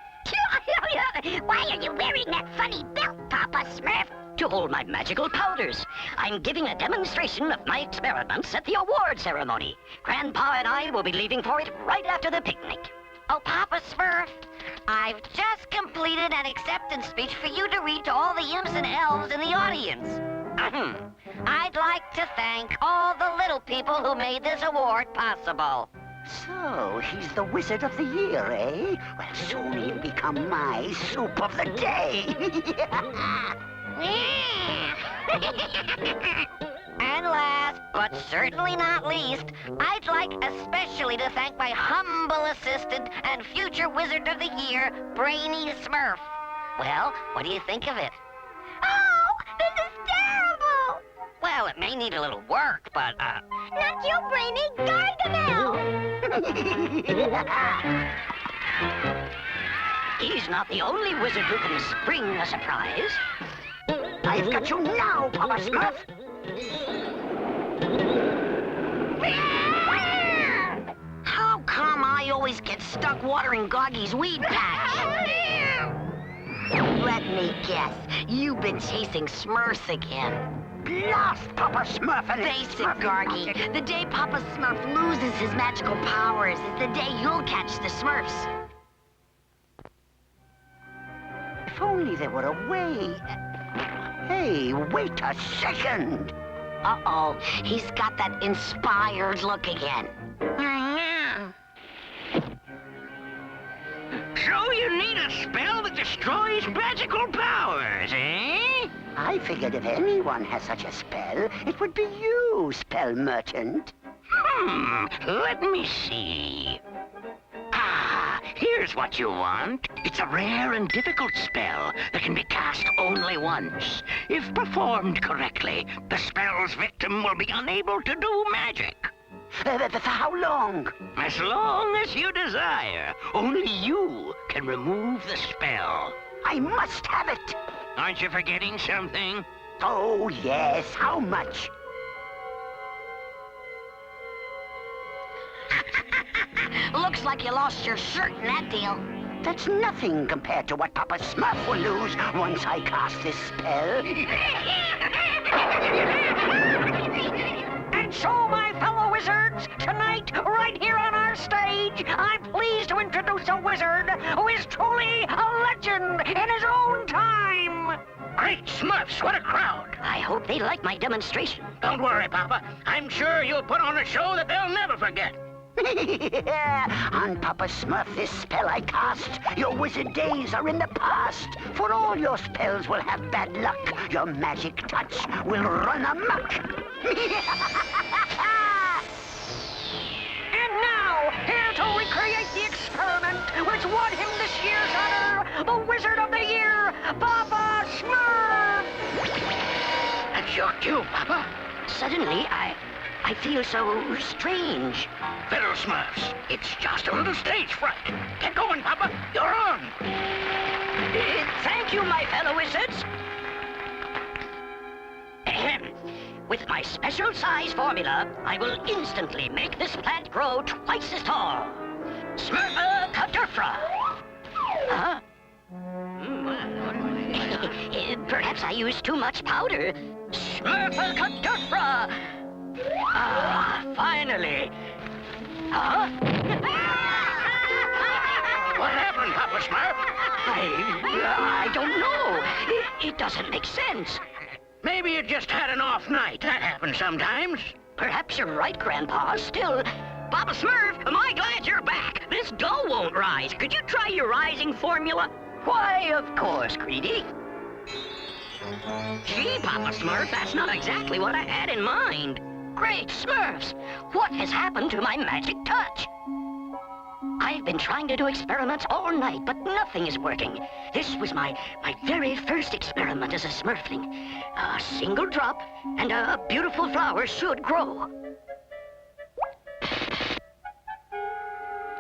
Why are you wearing that funny belt, Papa Smurf? To hold my magical powders. I'm giving a demonstration of my experiments at the award ceremony. Grandpa and I will be leaving for it right after the picnic. Oh, Papa Smurf, I've just completed an acceptance speech for you to read to all the imps and elves in the audience. I'd like to thank all the little people who made this award possible. So, he's the Wizard of the Year, eh? Well, soon he'll become my soup of the day. And last, but certainly not least, I'd like especially to thank my humble assistant and future Wizard of the Year, Brainy Smurf. Well, what do you think of it? Oh, this is terrible! Well, it may need a little work, but, Not you, Brainy, Gargamel! He's not the only wizard who can spring a surprise. I've got you now, Papa Smurf. How come I always get stuck watering Goggy's weed patch? Let me guess. You've been chasing Smurfs again. Blast, Papa Smurf and Face it, Gargy. The day Papa Smurf loses his magical powers is the day you'll catch the Smurfs. If only there were a way. Hey, wait a second. Uh-oh, he's got that inspired look again. So you need a spell that destroys magical powers, eh? I figured if anyone has such a spell, it would be you, spell merchant. Let me see. Ah, here's what you want. It's a rare and difficult spell that can be cast only once. If performed correctly, the spell's victim will be unable to do magic. For how long? As long as you desire. Only you can remove the spell. I must have it. Aren't you forgetting something? Oh, yes. How much? Looks like you lost your shirt in that deal. That's nothing compared to what Papa Smurf will lose once I cast this spell. And so, my fellow wizards, tonight, right here on our stage, I'm pleased to introduce a wizard who is truly a legend in his own time. Great Smurfs, what a crowd! I hope they like my demonstration. Don't worry, Papa. I'm sure you'll put on a show that they'll never forget. On Papa Smurf, this spell I cast, your wizard days are in the past. For all your spells will have bad luck. Your magic touch will run amok. And now, here to recreate the experiment which won him this year's honor, the Wizard of the Year, Papa Smurf! That's your cue, Papa. Suddenly, I feel so strange. Little Smurfs, it's just a little stage fright. Get going, Papa. You're on. Thank you, my fellow wizards. Ahem. With my special size formula, I will instantly make this plant grow twice as tall. Smurfing. Huh? Perhaps I used too much powder. Smurfing. Finally. Huh? What happened, Papa Smurf? I don't know. It doesn't make sense. Maybe you just had an off night. That happens sometimes. Perhaps you're right, Grandpa. Still, Papa Smurf, am I glad you're back? This dough won't rise. Could you try your rising formula? Why, of course, Greedy. Gee, Papa Smurf, that's not exactly what I had in mind. Great Smurfs! What has happened to my magic touch? I've been trying to do experiments all night, but nothing is working. This was my very first experiment as a Smurfling. A single drop, and a beautiful flower should grow.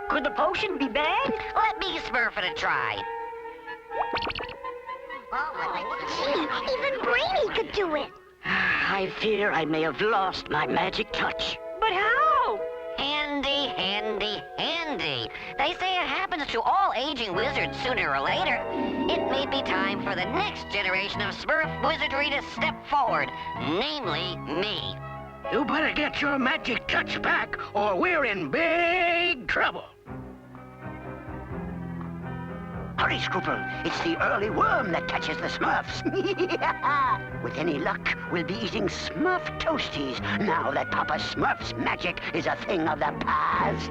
Could the potion be bad? Let me Smurf it a try. Even Brainy could do it. I fear I may have lost my magic touch. But how? Handy, handy, handy. They say it happens to all aging wizards sooner or later. It may be time for the next generation of Smurf wizardry to step forward, namely me. You better get your magic touch back, or we're in big trouble. Hurry, Scooper. It's the early worm that catches the Smurfs. With any luck, we'll be eating Smurf toasties now that Papa Smurf's magic is a thing of the past.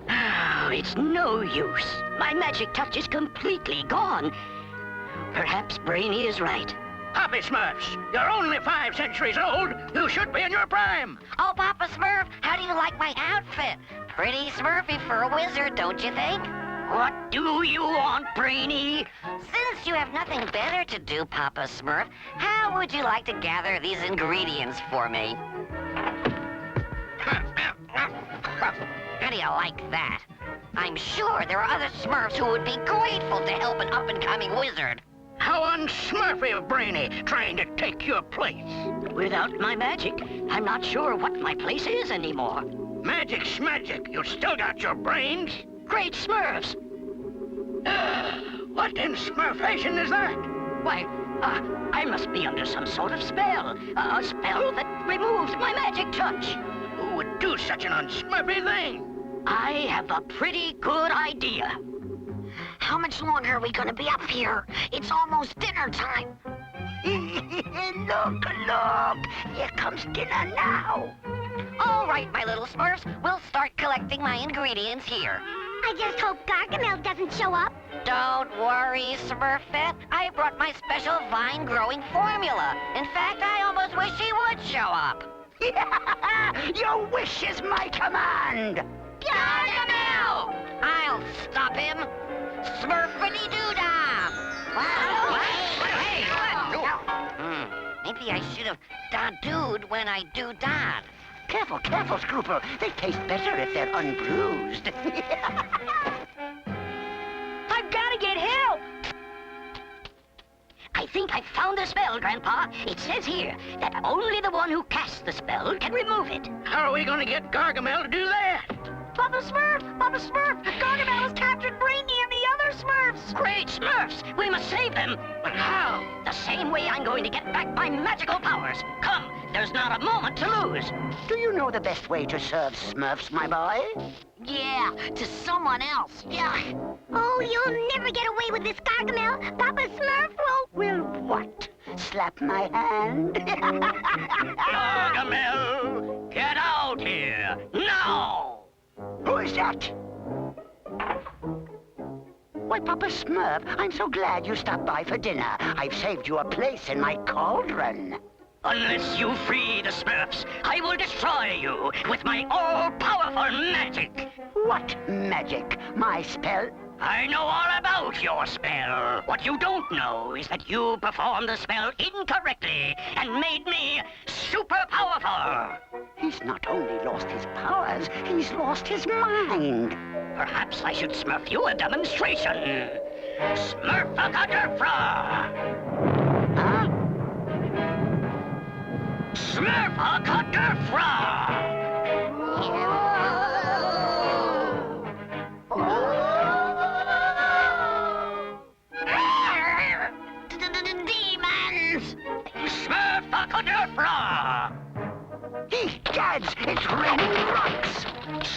Oh, it's no use. My magic touch is completely gone. Perhaps Brainy is right. Papa Smurfs, you're only 5 centuries old. You should be in your prime. Oh, Papa Smurf, how do you like my outfit? Pretty Smurfy for a wizard, don't you think? What do you want, Brainy? Since you have nothing better to do, Papa Smurf, how would you like to gather these ingredients for me? How do you like that? I'm sure there are other Smurfs who would be grateful to help an up-and-coming wizard. How unsmurfy of Brainy, trying to take your place. Without my magic, I'm not sure what my place is anymore. Magic's schmagic. You still got your brains? Great Smurfs! What in Smurfation is that? Why, I must be under some sort of spell. A spell that removes my magic touch. Who would do such an unsmurfy thing? I have a pretty good idea. How much longer are we gonna be up here? It's almost dinner time. Look, look. Here comes dinner now. All right, my little Smurfs, we'll start collecting my ingredients here. I just hope Gargamel doesn't show up. Don't worry, Smurfette. I brought my special vine-growing formula. In fact, I almost wish he would show up. Your wish is my command. Gargamel! I'll stop him. Smurfity-doo-dah! Wow! Hey, what? Maybe I should have da-dooed when I do-dad. Careful, careful, Scooper. They taste better if they're unbruised. I've got to get help! think I've found the spell, Grandpa. It says here that only the one who casts the spell can remove it. How are we going to get Gargamel to do that? Papa Smurf! Papa Smurf! Gargamel has captured Brainy and the other Smurfs! Great Smurfs! We must save them! But how? The same way I'm going to get back my magical powers. Come, there's not a moment to lose. Do you know the best way to serve Smurfs, my boy? Yeah, to someone else. Yeah. Oh, you'll never get away with this, Gargamel. Papa Smurf Will what? Slap my hand? Gargamel, get out here, now! Who is that? Why, Papa Smurf, I'm so glad you stopped by for dinner. I've saved you a place in my cauldron. Unless you free the Smurfs, I will destroy you with my all-powerful magic. What magic? My spell? I know all about your spell. What you don't know is that you performed the spell incorrectly and made me super powerful. He's not only lost his powers, he's lost his mind. Perhaps I should Smurf you a demonstration. Smurf-a-cutter-fra! Huh? Smurf-a-cutter-fra! Demons! Smurf-a-cutter-fra! Egads, it's raining rocks.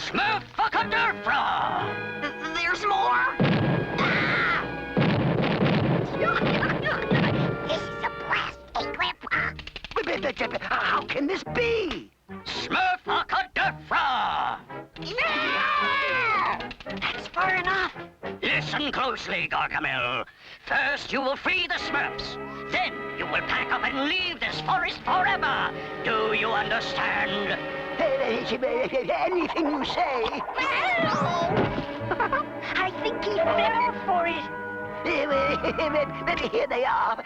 Smurf-a-cutter-fra! There's more! This is a blast, eh, Grandpa? How can this be? Smurf-a-cutter-fra! That's far enough. Listen closely, Gargamel. First, you will free the Smurfs. Then, you will pack up and leave this forest forever. Do you understand? Anything you say. I think he fell for it. Here they are,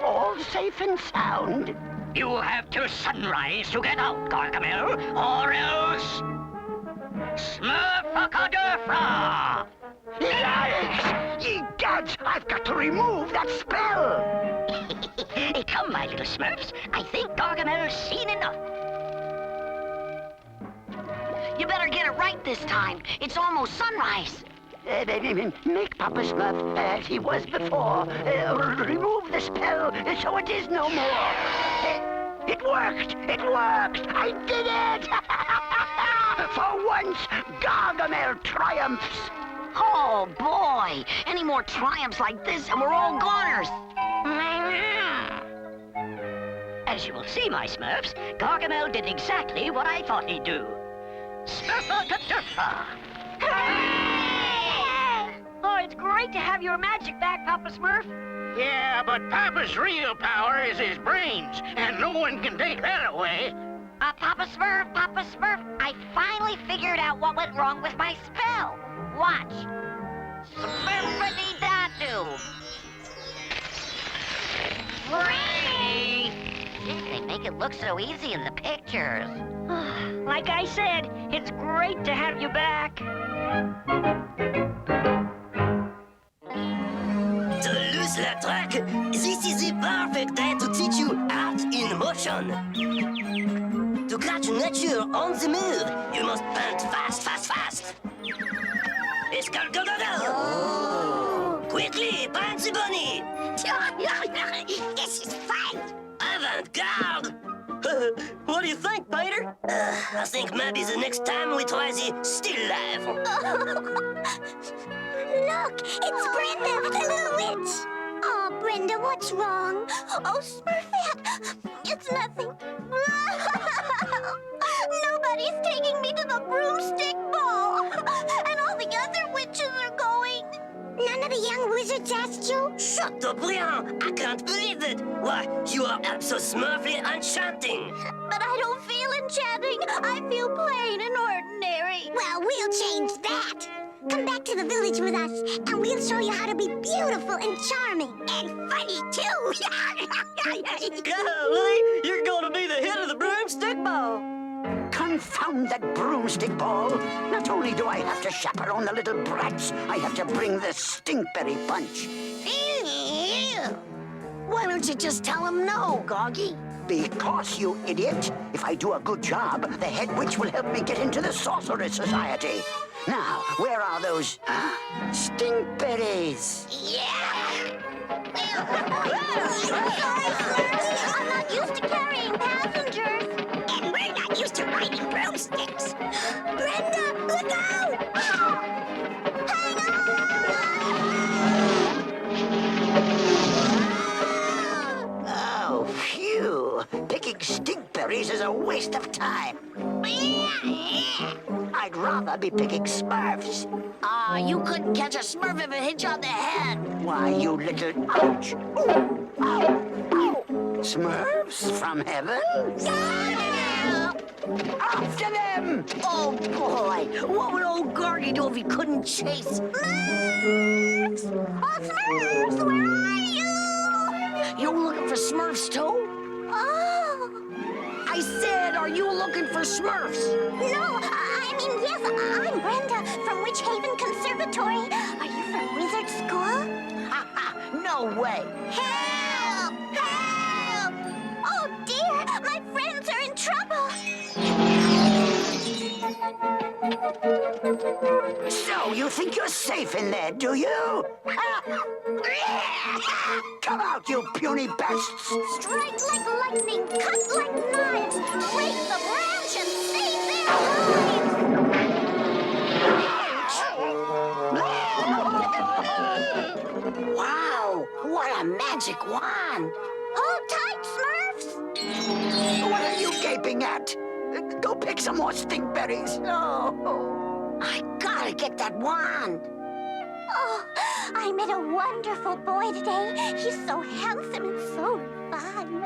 all safe and sound. You have till sunrise to get out, Gargamel, or else... Smurf-a-cutter-fra! Yikes! Egads, I've got to remove that spell. Come, my little Smurfs. I think Gargamel's seen enough. You better get it right this time. It's almost sunrise. Make Papa Smurf as he was before. Remove the spell so it is no more. It worked! It worked! I did it! For once, Gargamel triumphs. Oh, boy. Any more triumphs like this and we're all goners. As you will see, my Smurfs, Gargamel did exactly what I thought he'd do. Smurf-a-cutter-fra! Oh, it's great to have your magic back, Papa Smurf. Yeah, but Papa's real power is his brains, and no one can take that away. Papa Smurf, I finally figured out what went wrong with my spell. Watch. Smurfity-doo. Brainy! They make it look so easy in the pictures. Like I said, it's great to have you back. To lose la track, this is the perfect day to teach you art in motion. To catch nature on the move, you must paint fast, fast, fast. Escal, go, go, go! Quickly, paint the bunny! This is fun. Avant-garde! What do you think, Peter? I think maybe the next time we try the still life. Look, it's Brenda, the little witch. Oh, Brenda, what's wrong? Oh, Smurfette, it's nothing. Nobody's taking me to the broomstick ball. And all the other witches are going. None of the young wizards asked you? Shut up, Brian! I can't believe it! Why, you are absolutely enchanting! But I don't feel enchanting. I feel plain and ordinary. Well, we'll change that. Come back to the village with us, and we'll show you how to be beautiful and charming. And funny, too. Golly, you're gonna be the head of the broomstick ball! Confound that broomstick ball. Not only do I have to chaperone the little brats, I have to bring the stinkberry punch. Why don't you just tell him no, Goggy? Because, you idiot. If I do a good job, the head witch will help me get into the Sorceress Society. Now, where are those stinkberries? Yeah! I'm not used to carrying passengers. And we're not used to riding broomsticks. Brenda, look out! Hang on! Oh, phew. Picking stinkberries is a waste of time. I'd rather be picking Smurfs. You couldn't catch a Smurf if it hit you on the head. Why, you little... Ouch! Ooh. Ow! Ow! Smurfs from heaven? After them! Oh, boy. What would old Gorgy do if he couldn't chase? Smurfs! Oh, Smurfs, where are you? You're looking for Smurfs, too? Oh. I said, are you looking for Smurfs? No, I mean, yes, I'm Brenda from Witch Haven Conservatory. Are you from Wizard School? No way. Help! Help! Oh, dear, my friends are in trouble. So, you think you're safe in there, do you? Come out, you puny pests! Strike like lightning, cut like knives, break the branch and save their lives! Wow, what a magic wand. Hold tight, Smurfs! What are you gaping at? Go pick some more stinkberries. Oh. I gotta get that wand. Oh, I met a wonderful boy today. He's so handsome and so fun.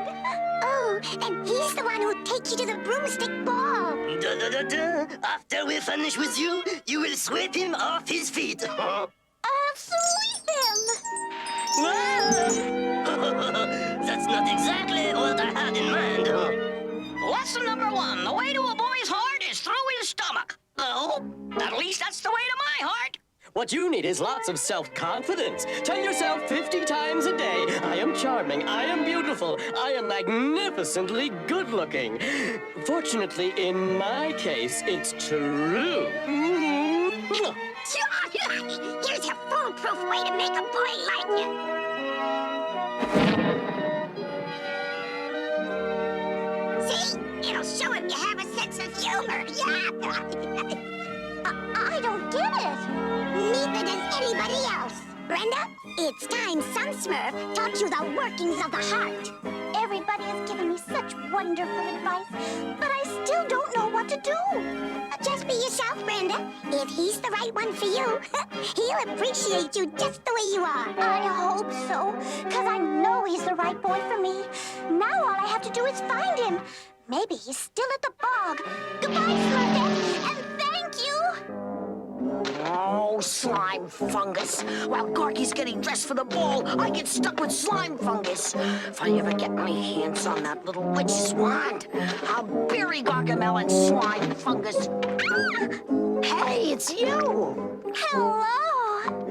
Oh, and he's the one who'll take you to the broomstick ball. After we finish with you, you will sweep him off his feet. I'll sweep him. That's not exactly what I had in mind. Lesson number 1. The way to a boy's heart is through his stomach. Oh, at least that's the way to my heart. What you need is lots of self-confidence. Tell yourself 50 times a day, I am charming, I am beautiful, I am magnificently good-looking. Fortunately, in my case, it's true. Here's a foolproof way to make a boy like you. See? It'll show him you have a sense of humor. I don't get it. Neither does anybody else. Brenda, it's time some Smurf taught you the workings of the heart. Everybody has given me such wonderful advice, but I still don't know what to do. Just be yourself, Brenda. If he's the right one for you, he'll appreciate you just the way you are. I hope so, because I know he's the right boy for me. Now all I have to do is find him. Maybe he's still at the bog. Goodbye, Smurfette, and thank you. Oh, slime fungus. While Gorky's getting dressed for the ball, I get stuck with slime fungus. If I ever get my hands on that little witch's wand, I'll bury Gargamel in slime fungus. Hey, it's you. Hello.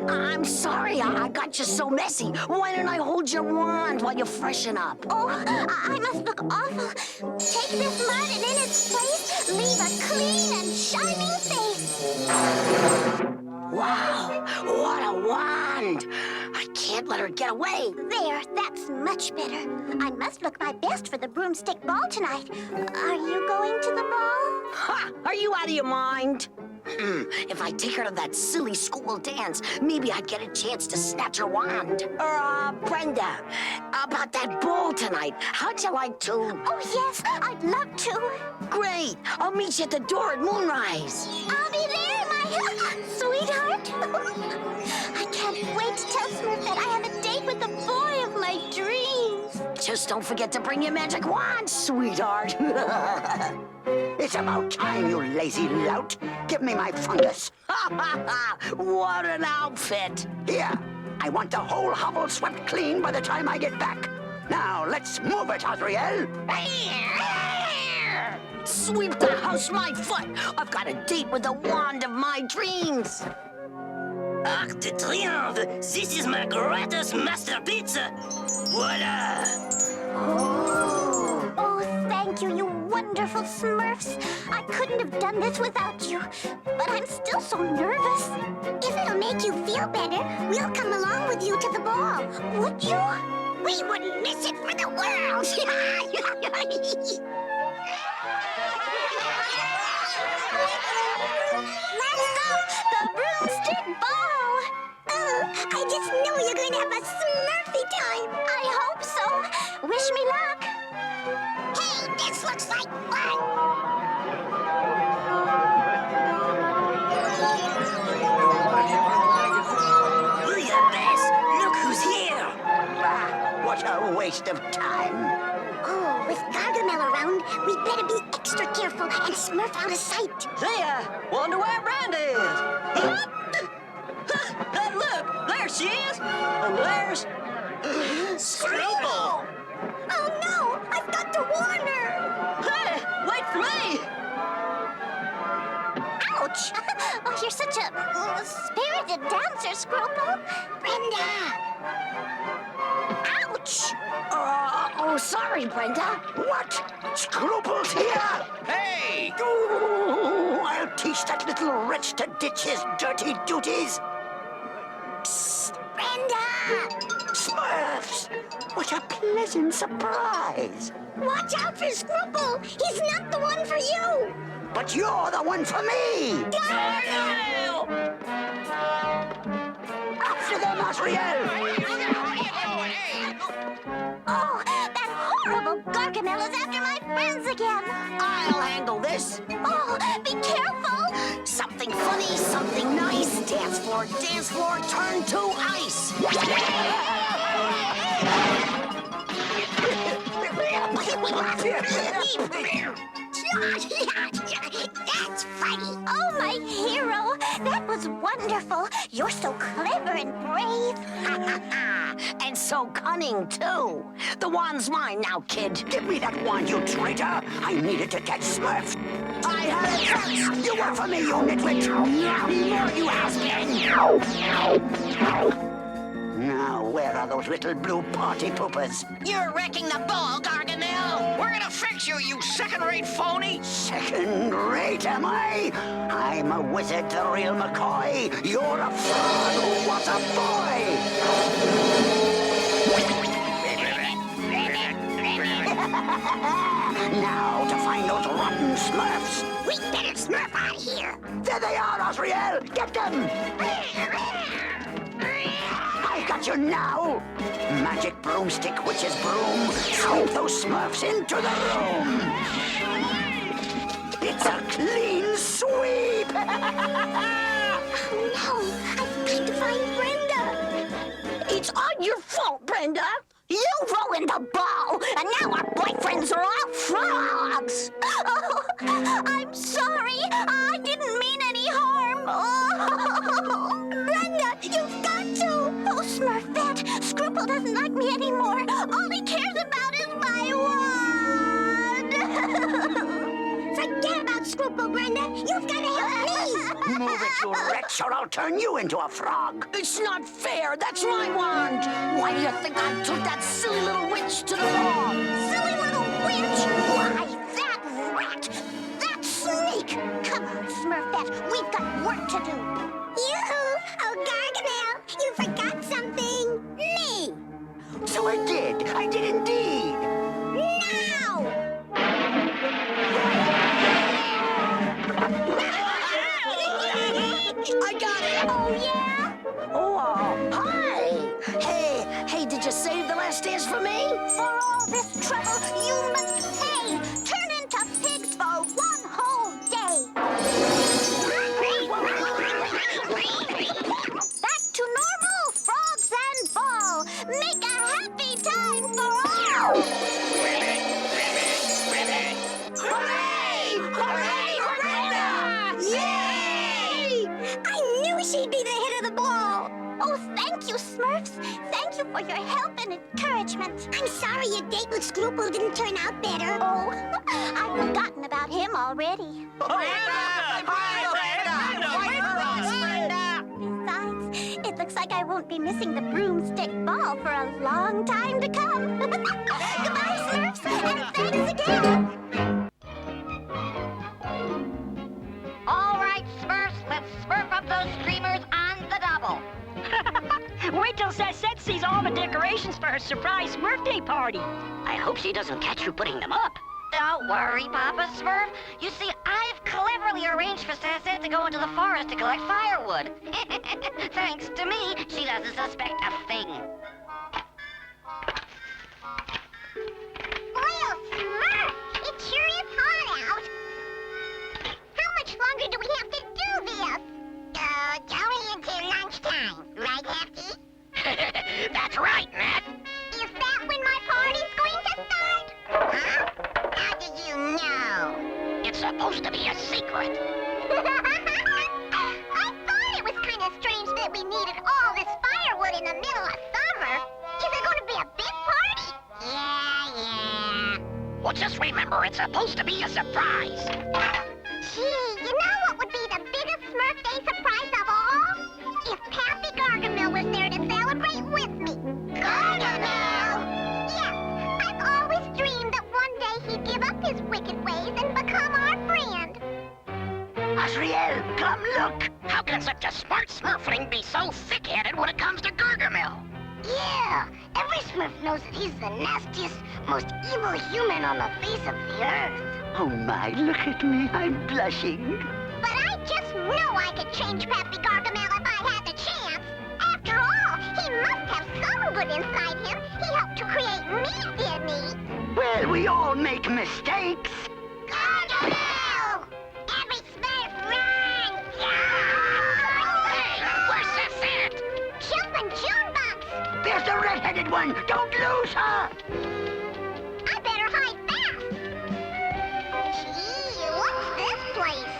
I'm sorry, I got you so messy. Why don't I hold your wand while you freshen up? Oh, I must look awful. Take this mud and in its place, leave a clean and shining face. Wow, what a wand! I can't let her get away. There, that's much better. I must look my best for the broomstick ball tonight. Are you going to the ball? Ha! Are you out of your mind? If I take her to that silly school dance, maybe I'd get a chance to snatch her wand. Brenda, about that ball tonight, how'd you like to? Oh, yes, I'd love to. Great! I'll meet you at the door at moonrise. I'll be there, my sweetheart. I can't wait to tell Smurf that I have a date with the boy of my dreams. Just don't forget to bring your magic wand, sweetheart. It's about time, you lazy lout. Give me my fungus. What an outfit. Here, I want the whole hovel swept clean by the time I get back. Now, let's move it, Azrael. Sweep the house my foot. I've got a date with the wand of my dreams. Arc de Triomphe! This is my greatest masterpiece! voila! Oh, thank you, you wonderful Smurfs. I couldn't have done this without you, but I'm still so nervous. If it'll make you feel better, we'll come along with you to the ball. Would you? We wouldn't miss it for the world. Let's go, the broomstick ball. I just know you're going to have a Smurfy time. I hope so. Wish me luck. Hey, this looks like fun. Bouillabaisse! Look who's here! Ah, what a waste of time. Oh, with Gargamel around, we'd better be extra careful and Smurf out of sight. See ya! Wonder where Brenda is! Look! There she is! And there's... Screwball! Oh no! I've got to warn her! Hey! Wait for me! Ouch! Oh, you're such a spirited dancer, Screwball. Brenda! Ouch! Oh, sorry, Brenda. What? Scruples here? Hey! Oh, I'll teach that little wretch to ditch his dirty duties. Brenda! Smurfs! What a pleasant surprise. Watch out for Screwball! He's not the one for you! But you're the one for me! Gargamel! After them, Asriel! Oh, that horrible Gargamel is after my friends again! I'll handle this. Oh, be careful! Something funny, something nice. Dance floor, turn to ice. That's funny! Oh, my hero! That was wonderful! You're so clever and brave! And so cunning, too. The wand's mine now, kid. Give me that wand, you traitor. I needed to catch Smurf. I had it first. You were for me, you nitwit. Now more, you has-been. Now, where are those little blue party poopers? You're wrecking the ball, Gargamel! We're gonna fix you, you second-rate phony! Second rate, am I? I'm a wizard, the real McCoy. You're a fraud who was a boy. Now to find those rotten Smurfs. We better Smurf out of here! There they are, Asriel. Get them. I've got you now. Magic broomstick, witch's broom. Sweep those Smurfs into the room. It's a clean sweep. Oh no! I've got to find Brenda! It's all your fault, Brenda. You ruined the ball, and now our boyfriends are all frogs. Oh, I'm sorry! I didn't mean any harm! Oh, Brenda, you've got to! Oh, Smurfette, Scruple doesn't like me anymore. All he cares about is my wand! Forget about Scruple, Brenda. You've got to help me! Move it, you wretch, or I'll turn you into a frog. It's not fair. That's my wand. Why do you think I took that silly little witch to the ball? Silly little witch! Why, that rat! That snake! Come on, Smurfette, we've got work to do. Yoo-hoo! Oh, Gargamel, you forgot something. Me! So I did. I did indeed. Now! I got it. Oh, yeah? Oh, hi. Hey, did you save the last dance for me? For all this trouble, you must pay. Turn into pigs for one whole day. Back to normal, frogs and ball. Make a happy time for all. Hooray! Hooray, Brenda! Yay! I knew she'd be the hit of the ball. Oh, thank you, Smurfs. Thank you for your help and encouragement. I'm sorry your date with Scruple didn't turn out better. Oh, I've forgotten about him already. Brenda! Besides, it looks like I won't be missing the broomstick ball for a long time to come. Goodbye, Smurfs, and thanks again. All right, Smurfs, let's smurf up those streamers on the double. Wait till Sasette sees all the decorations for her surprise Smurf Day party. I hope she doesn't catch you putting them up. Don't worry, Papa Smurf. You see, I've cleverly arranged for Sassette to go into the forest to collect firewood. Thanks to me, she doesn't suspect a thing. Well, Smurf, it sure is hot out. How much longer do we have to do this? Only until lunchtime, right, Hefty? That's right, Nat. Is that when my party's going to start? Huh? How did you know? It's supposed to be a secret. I thought it was kind of strange that we needed all this firewood in the middle of summer. Is it going to be a big party? Yeah. Well, just remember, it's supposed to be a surprise. Gee, you know what would be the biggest Smurf Day surprise of all? If Pappy Gargamel was there to celebrate with me. Gargamel? Yes, I've always dreamed that one day he'd give up his wicked ways and become our friend. Azriel, come look. How can such a smart Smurfling be so thick-headed when it comes to Gargamel? Yeah, every Smurf knows that he's the nastiest, most evil human on the face of the earth. Oh my, look at me, I'm blushing. But I just know I could change Pappy Gargamel if I had the chance. After all, he must have some good inside him. He helped to create me, didn't he? Well, we all make mistakes. Gargamel! Every Smurf run! Hey, where's Sassette? Jumpin' June Box! There's the red-headed one. Don't lose her. I better hide fast. Gee, what's this place?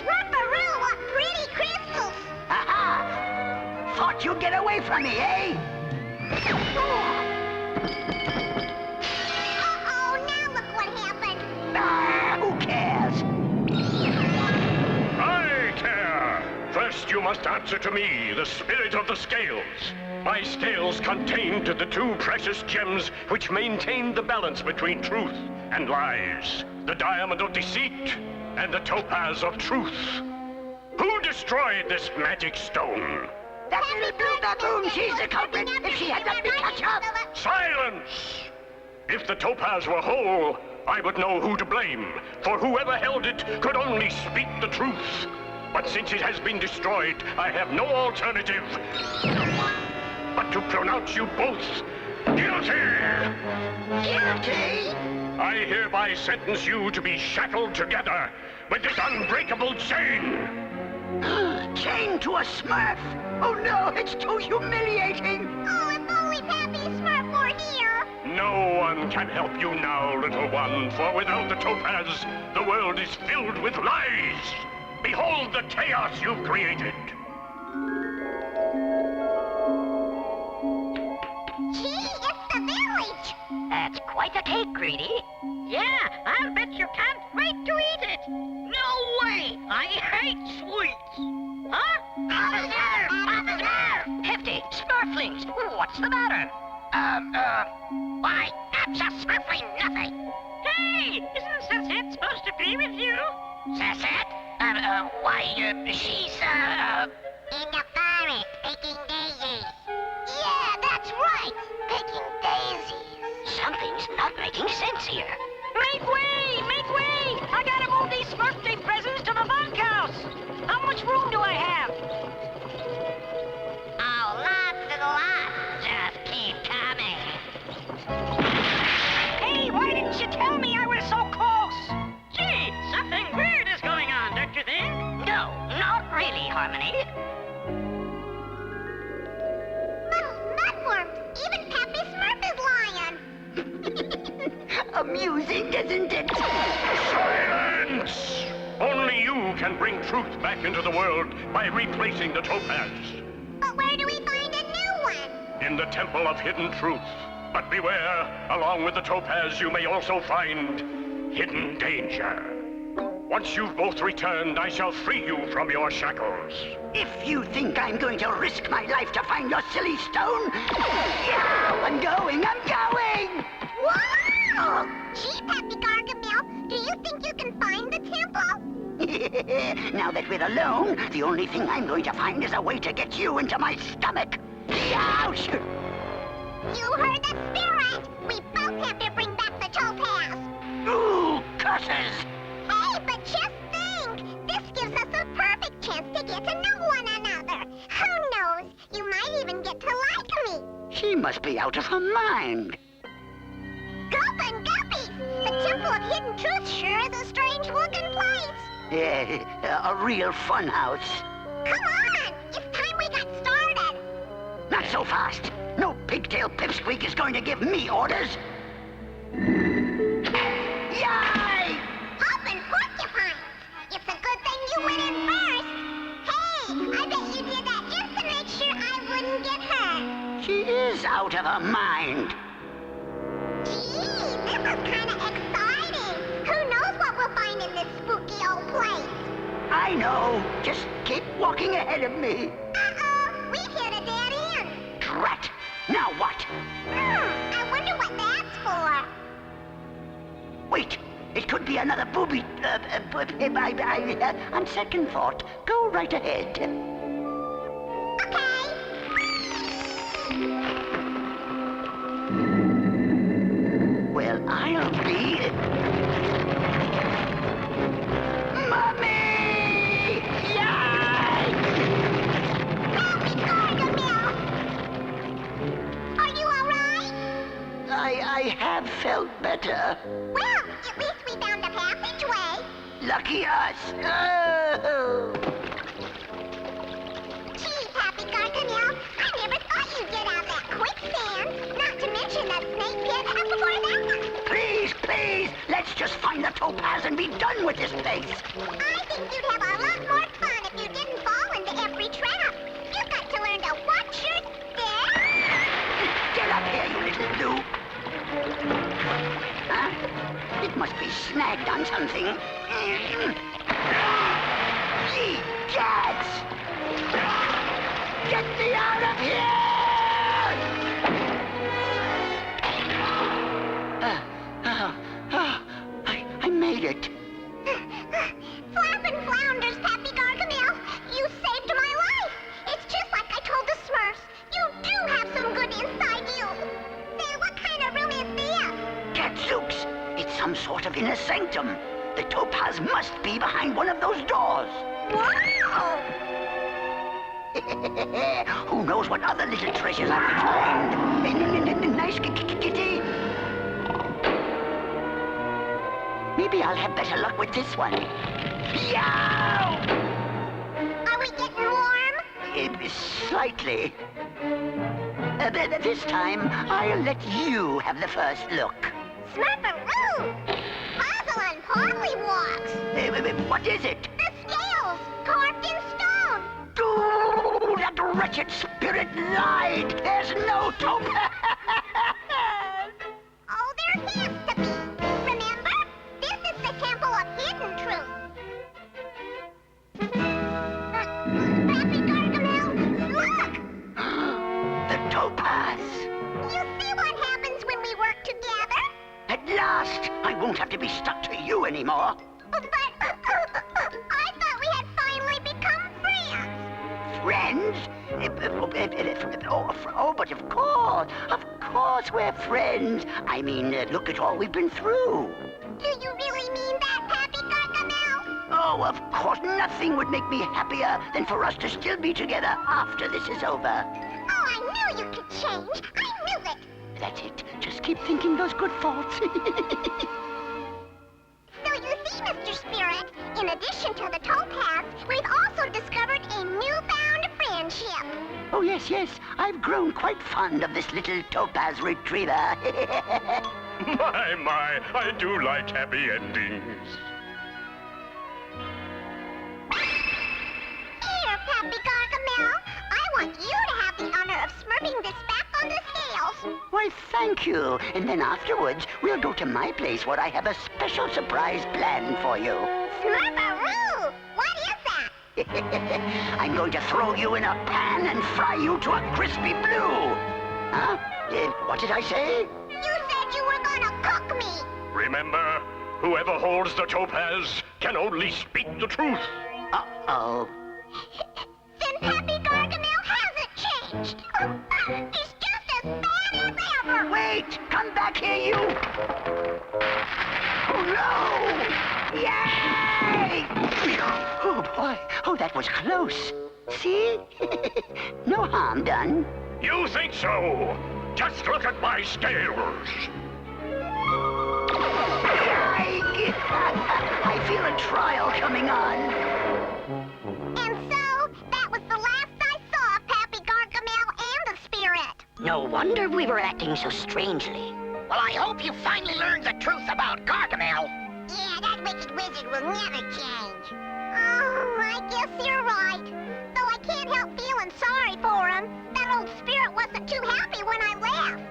Smurfaroo, what pretty crystals! Aha! Thought you'd get away from me, eh? Uh-oh, now look what happened. Ah, who cares? I care! First, you must answer to me, the spirit of the scales. My scales contained the two precious gems which maintain the balance between truth and lies. The diamond of deceit and the topaz of truth. Who destroyed this magic stone? That little blue baboon, she's the culprit. If she had let me catch up. Silence! If the topaz were whole, I would know who to blame, for whoever held it could only speak the truth. But since it has been destroyed, I have no alternative but to pronounce you both guilty! Guilty? I hereby sentence you to be shackled together with this unbreakable chain! Chained to a Smurf? Oh no, it's too humiliating! Oh, if only Pappy Smurf were here! No one can help you now, little one, for without the topaz, the world is filled with lies! Behold the chaos you've created! Gee, it's the village! That's quite a cake, Greedy. Yeah, I'll bet you can't wait to eat it. No way! I hate sweets! Huh? Hefty, Smurflings, what's the matter? Why, that's a Smurfling nothing! Hey, isn't Sasette supposed to be with you? Sassette? She's, In the forest, picking daisies. Yeah, that's right, picking daisies. Something's not making sense here. Make way! Make way! I gotta move these Smurf Day presents to the bunkhouse. How much room do I have? Oh, lots and lots. Just keep coming. Hey, why didn't you tell me I was so close? Gee, something weird is going on, don't you think? No, not really, Harmony. Little mudworms, even Pappy Smurf is lying. Amusing, isn't it? Silence! Only you can bring truth back into the world by replacing the topaz. But where do we find a new one? In the Temple of Hidden Truth. But beware, along with the topaz you may also find hidden danger. Once you've both returned, I shall free you from your shackles. If you think I'm going to risk my life to find your silly stone, yeah, I'm going! Wow! Gee, Pappy Gargamel, do you think you can find the temple? Now that we're alone, the only thing I'm going to find is a way to get you into my stomach. Ouch! You heard the spirit! We both have to bring back the topaz! Ooh, curses! Hey, but just think! This gives us a perfect chance to get to know one another! Who knows? You might even get to like me! She must be out of her mind. Gulpin' Guppies! The Temple of Hidden Truth sure is a strange-looking place! Yeah, a real fun house. Come on! It's time we got started! Not so fast! No pigtail pipsqueak is going to give me orders! Yay! Open porcupines! It's a good thing you went in first! Hey, I bet you did that just to make sure I wouldn't get hurt! She is out of her mind. Gee, this is kinda exciting! Who knows what we'll find in this spooky old place? I know. Just keep walking ahead of me. Uh-oh, we hit a dead end! Drat! Now what? I wonder what that's for. Wait, it could be another booby. On second thought, go right ahead. Okay. Well, I'll be... Mommy! Yay! Pappy Gargamel! Are you all right? I have felt better. Well, at least we found a passageway. Lucky us. Oh. Gee, Pappy Gargamel, I never thought you'd get out of that quicksand. Not to mention that snake pit up before that. Please, please, let's just find the topaz and be done with this place. I think you'd have a lot more fun if you didn't fall into every trap. You've got to learn to watch your step. Get up here, you little blue. Huh? It must be snagged on something. Egads! Get me out of here! I made it. Flappin' flounders, Pappy Gargamel. You saved my life. It's just like I told the Smurfs. You do have some good inside you. Say, what kind of room is this? Gadzooks! It's some sort of inner sanctum. The topaz must be behind one of those doors. Wow! Who knows what other little treasures I may find? Nice kitty. Maybe I'll have better luck with this one. Yow! Are we getting warm? Slightly. This time, I'll let you have the first look. Smurfaroo! Puzzle and Pollywalks! What is it? The scales, carved in stone! Oh, that wretched spirit lied! There's no topaz! Oh, there has to be! Remember? This is the Temple of Hidden Truth! Pappy Gargamel, look! The topaz! You see what happens when we work together? At last, I won't have to be stuck to you anymore. But I thought we had finally become friends. Friends? Oh, but of course we're friends. I mean, look at all we've been through. Do you really mean that, Pappy Gargamel? Oh, of course, nothing would make me happier than for us to still be together after this is over. Oh, I knew you could change. I knew it. That's it. Just keep thinking those good thoughts. So you see, Mr. Spirit, in addition to the topaz, we've also discovered a newfound friendship. Oh, yes. I've grown quite fond of this little topaz retriever. My, I do like happy endings. Here, Pappy Gargamel, I want you to have the honor of smurfing this back on the scales. Why, thank you. And then afterwards, we'll go to my place where I have a special surprise planned for you. Smurfaroo! What is that? I'm going to throw you in a pan and fry you to a crispy blue. Huh? What did I say? You said you were gonna cook me. Remember, whoever holds the topaz can only speak the truth. Uh-oh. Then Pappy Gargamel hasn't changed. He's just as bad as ever. Wait! Come back here, you! Oh, no! Yay! Oh, boy. Oh, that was close. See? No harm done. You think so? Just look at my scales. I feel a trial coming on. And so, that was the last I saw of Pappy Gargamel and the spirit. No wonder we were acting so strangely. Well, I hope you finally learned the truth about Gargamel. Yeah, that wicked wizard will never change. Oh, I guess you're right. Though I can't help feeling sorry for him. That old spirit wasn't too happy when I left.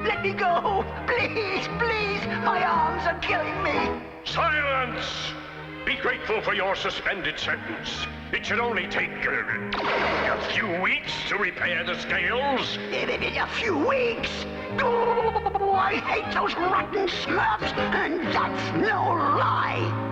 Let me go! Please, please! My arms are killing me! Silence! Be grateful for your suspended sentence. It should only take a few weeks to repair the scales. A few weeks? Oh, I hate those rotten Smurfs, and that's no lie!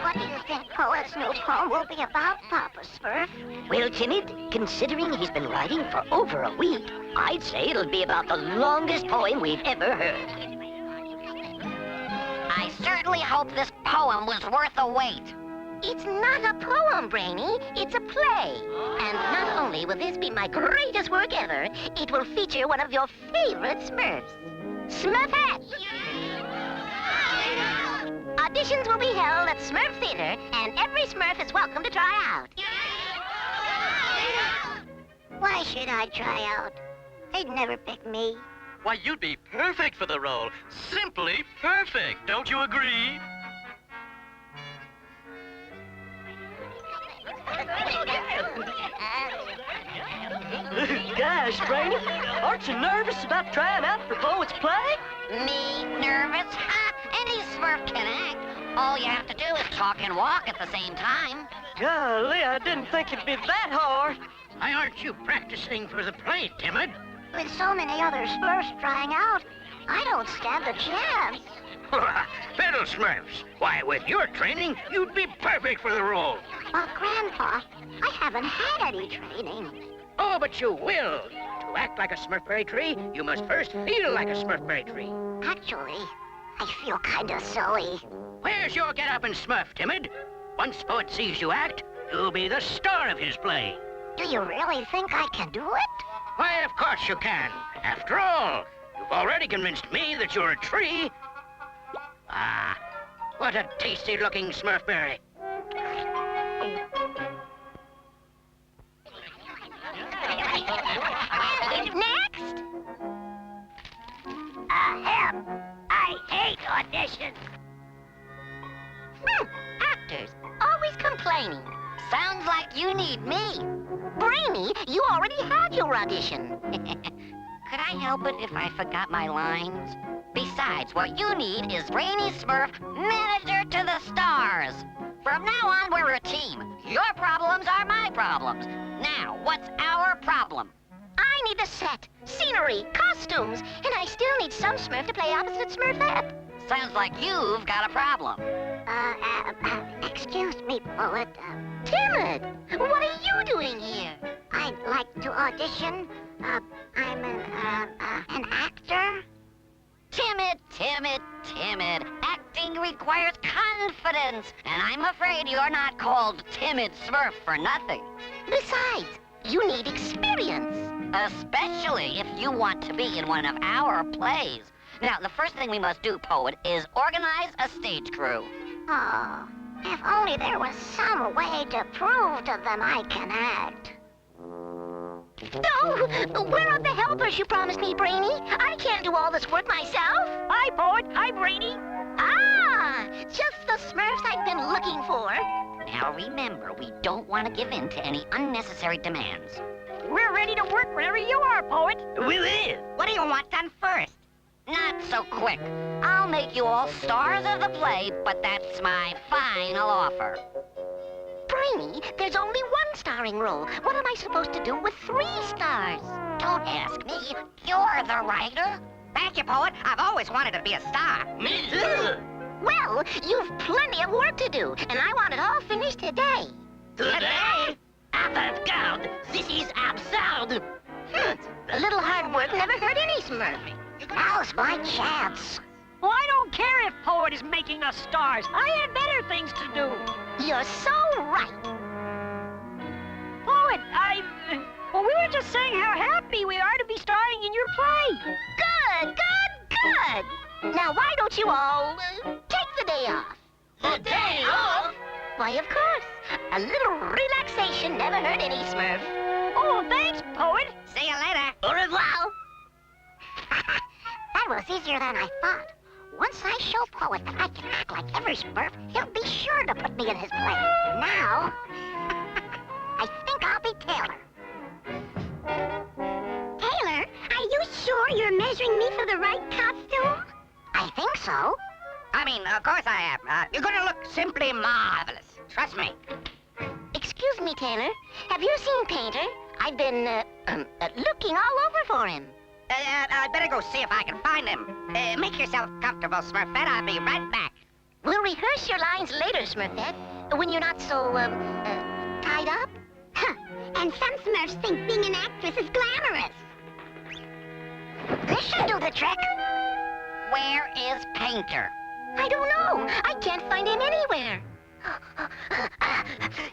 What do you think Poet's new poem will be about, Papa Smurf? Well, Timid, considering he's been writing for over a week, I'd say it'll be about the longest poem we've ever heard. I certainly hope this poem was worth the wait. It's not a poem, Brainy. It's a play. And not only will this be my greatest work ever, it will feature one of your favorite Smurfs. Smurfette! Auditions will be held at Smurf Theater, and every Smurf is welcome to try out. Why should I try out? They'd never pick me. Why, you'd be perfect for the role. Simply perfect. Don't you agree? Gosh, Brainy, aren't you nervous about trying out for Poet's play? Me nervous? Ha! Any Smurf can act. All you have to do is talk and walk at the same time. Golly, I didn't think it'd be that hard. Why aren't you practicing for the play, Timid? With so many other Smurfs trying out, I don't stand a chance. Fiddle Smurfs. Why, with your training, you'd be perfect for the role. But, Grandpa, I haven't had any training. Oh, but you will. To act like a Smurfberry tree, you must first feel like a Smurfberry tree. Actually, I feel kinda silly. Where's your get-up and Smurf, Timid? Once Poet sees you act, you'll be the star of his play. Do you really think I can do it? Why, of course you can. After all, you've already convinced me that you're a tree. Ah, what a tasty-looking Smurfberry. Next! Ahem. I hate auditions. Actors, always complaining. Sounds like you need me. Brainy, you already had your audition. Could I help it if I forgot my lines? Besides, what you need is Brainy Smurf, manager to the stars. From now on, we're a team. Your problems are my problems. Now, what's our problem? I need a set, scenery, costumes, and I still need some Smurf to play opposite Smurfette. Sounds like you've got a problem. Excuse me, Poet. Timid, what are you doing here? I'd like to audition. I'm an actor. Timid, timid, timid. Acting requires confidence, and I'm afraid you're not called Timid Smurf for nothing. Besides, you need experience. Especially if you want to be in one of our plays. Now, the first thing we must do, Poet, is organize a stage crew. Oh, if only there was some way to prove to them I can act. No! Where are the helpers you promised me, Brainy? I can't do all this work myself. Hi, Poet. Hi, Brainy. Ah! Just the Smurfs I've been looking for. Now, remember, we don't want to give in to any unnecessary demands. We're ready to work whenever you are, Poet. We will. What do you want done first? Not so quick. I'll make you all stars of the play, but that's my final offer. Brainy, there's only one starring role. What am I supposed to do with 3 stars? Don't ask me. You're the writer. Thank you, poet. I've always wanted to be a star. Me too. Well, you've plenty of work to do, and I want it all finished today. Today? Avant-garde. This is absurd. A little hard work never hurt any Smurf. Now's my chance. Well, I don't care if Poet is making us stars. I had better things to do. You're so right. Poet, well, we were just saying how happy we are to be starring in your play. Good, good, good. Now, why don't you all take the day off? The day off? Why, of course. A little relaxation never hurt any Smurf. Oh, thanks, Poet. See you later. Au revoir. That was easier than I thought. Once I show Poet that I can act like every Smurf, he'll be sure to put me in his place. Now, I think I'll be Taylor. Taylor, are you sure you're measuring me for the right costume? I think so. I mean, of course I am. You're gonna look simply marvelous. Trust me. Excuse me, Taylor. Have you seen Painter? I've been, looking all over for him. I'd better go see if I can find him. Make yourself comfortable, Smurfette. I'll be right back. We'll rehearse your lines later, Smurfette, when you're not so, tied up. Huh. And some Smurfs think being an actress is glamorous. This should do the trick. Where is Painter? I don't know. I can't find him anywhere.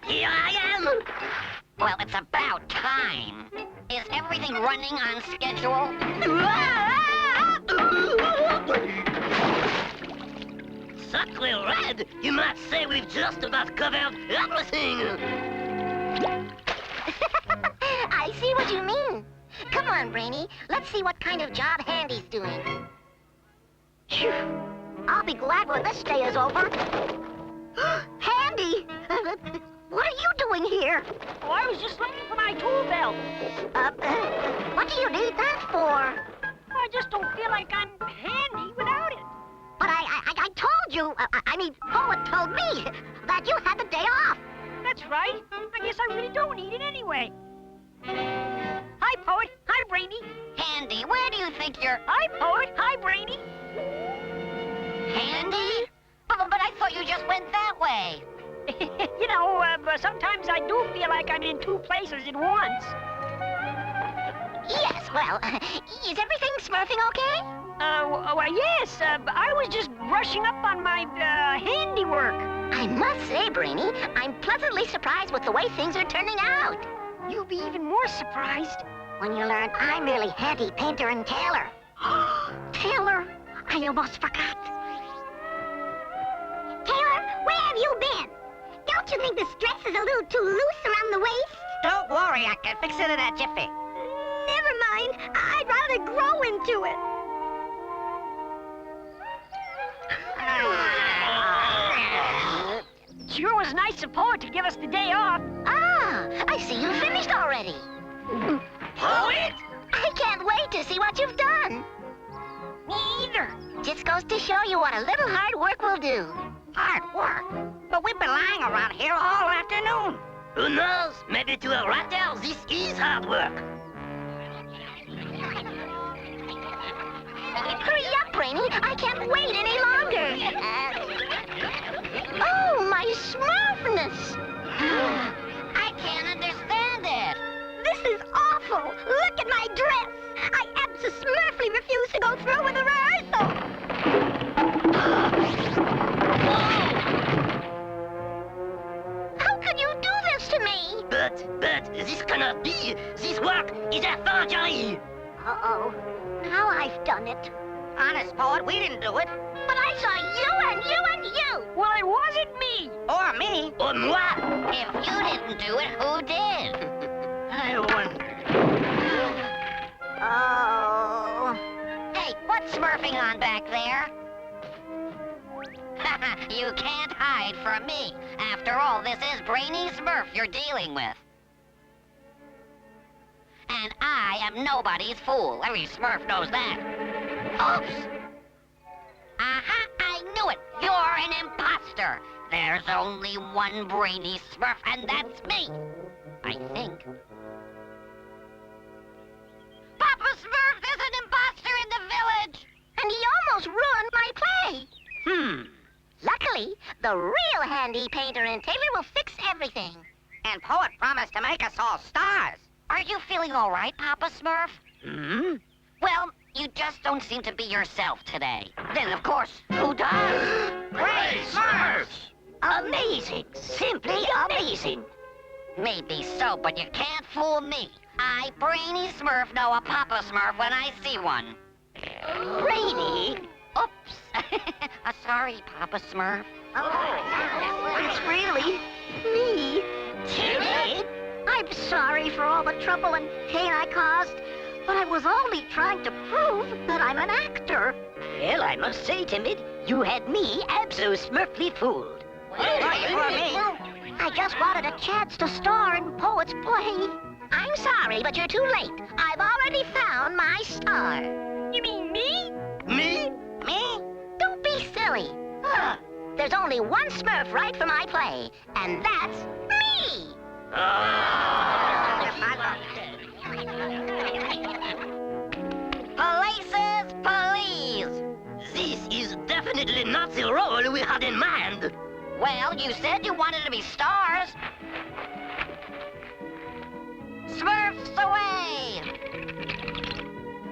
Here I am. Well, it's about time. Is everything running on schedule? Sacré Red, you might say we've just about covered everything. I see what you mean. Come on, Brainy. Let's see what kind of job Handy's doing. Phew. I'll be glad when this day is over. Handy! What are you doing here? Oh, I was just looking for my tool belt. What do you need that for? I just don't feel like I'm handy without it. But I told you, Poet told me that you had the day off. That's right. I guess I really don't need it anyway. Hi, Poet. Hi, Brainy. Handy, where do you think you're... Hi, Poet. Hi, Brainy. Handy? But I thought you just went that way. You know, sometimes I do feel like I'm in 2 places at once. Yes, well, is everything Smurfing okay? Well, yes, I was just brushing up on my, handiwork. I must say, Brainy, I'm pleasantly surprised with the way things are turning out. You'll be even more surprised when you learn I'm really Handy, Painter, and Taylor. Taylor, I almost forgot. Taylor, where have you been? Don't you think this dress is a little too loose around the waist? Don't worry, I can fix it in a jiffy. Never mind. I'd rather grow into it. Sure was nice of Poet to give us the day off. Ah, I see you finished already. Poet? I can't wait to see what you've done. Me either. Just goes to show you what a little hard work will do. Hard work? But we've been lying around here all afternoon. Who knows? Maybe to a writer, this is hard work. Hurry up, Brainy. I can't wait any longer. Oh, my Smurfness. I can't understand it. This is awful. Look at my dress. I abso-smurfly refuse to go through with the rehearsal. How could you do this to me? But, this cannot be. This work is a forgery. Uh-oh. Now I've done it. Honest, Poet, we didn't do it. But I saw you and you and you. Well, it wasn't me. Or me. Or moi. If you didn't do it, who did? I wonder. Oh. Hey, what's smurfing on back there? You can't hide from me. After all, this is Brainy Smurf you're dealing with. And I am nobody's fool. Every Smurf knows that. Oops! Aha! I knew it! You're an imposter! There's only one brainy Smurf, and that's me! I think. Papa Smurf, there's an imposter in the village! And he almost ruined my play. Luckily, the real handy painter and tailor will fix everything. And Poet promised to make us all stars. Are you feeling all right, Papa Smurf? Well, you just don't seem to be yourself today. Then, of course, who does? Great Smurfs! Amazing. Simply amazing. Maybe so, but you can't fool me. I, Brainy Smurf, know a Papa Smurf when I see one. Brainy? Oops. Sorry, Papa Smurf. It's really me. Timid? I'm sorry for all the trouble and pain I caused, but I was only trying to prove that I'm an actor. Well, I must say, Timid, you had me abso-smurfly fooled. I just wanted a chance to star in Poet's play. I'm sorry, but you're too late. I've already found my star. You mean me? Me? Me? Don't be silly. There's only one Smurf right for my play, and that's me. Places, please. This is definitely not the role we had in mind. Well, you said you wanted to be stars. Smurfs away!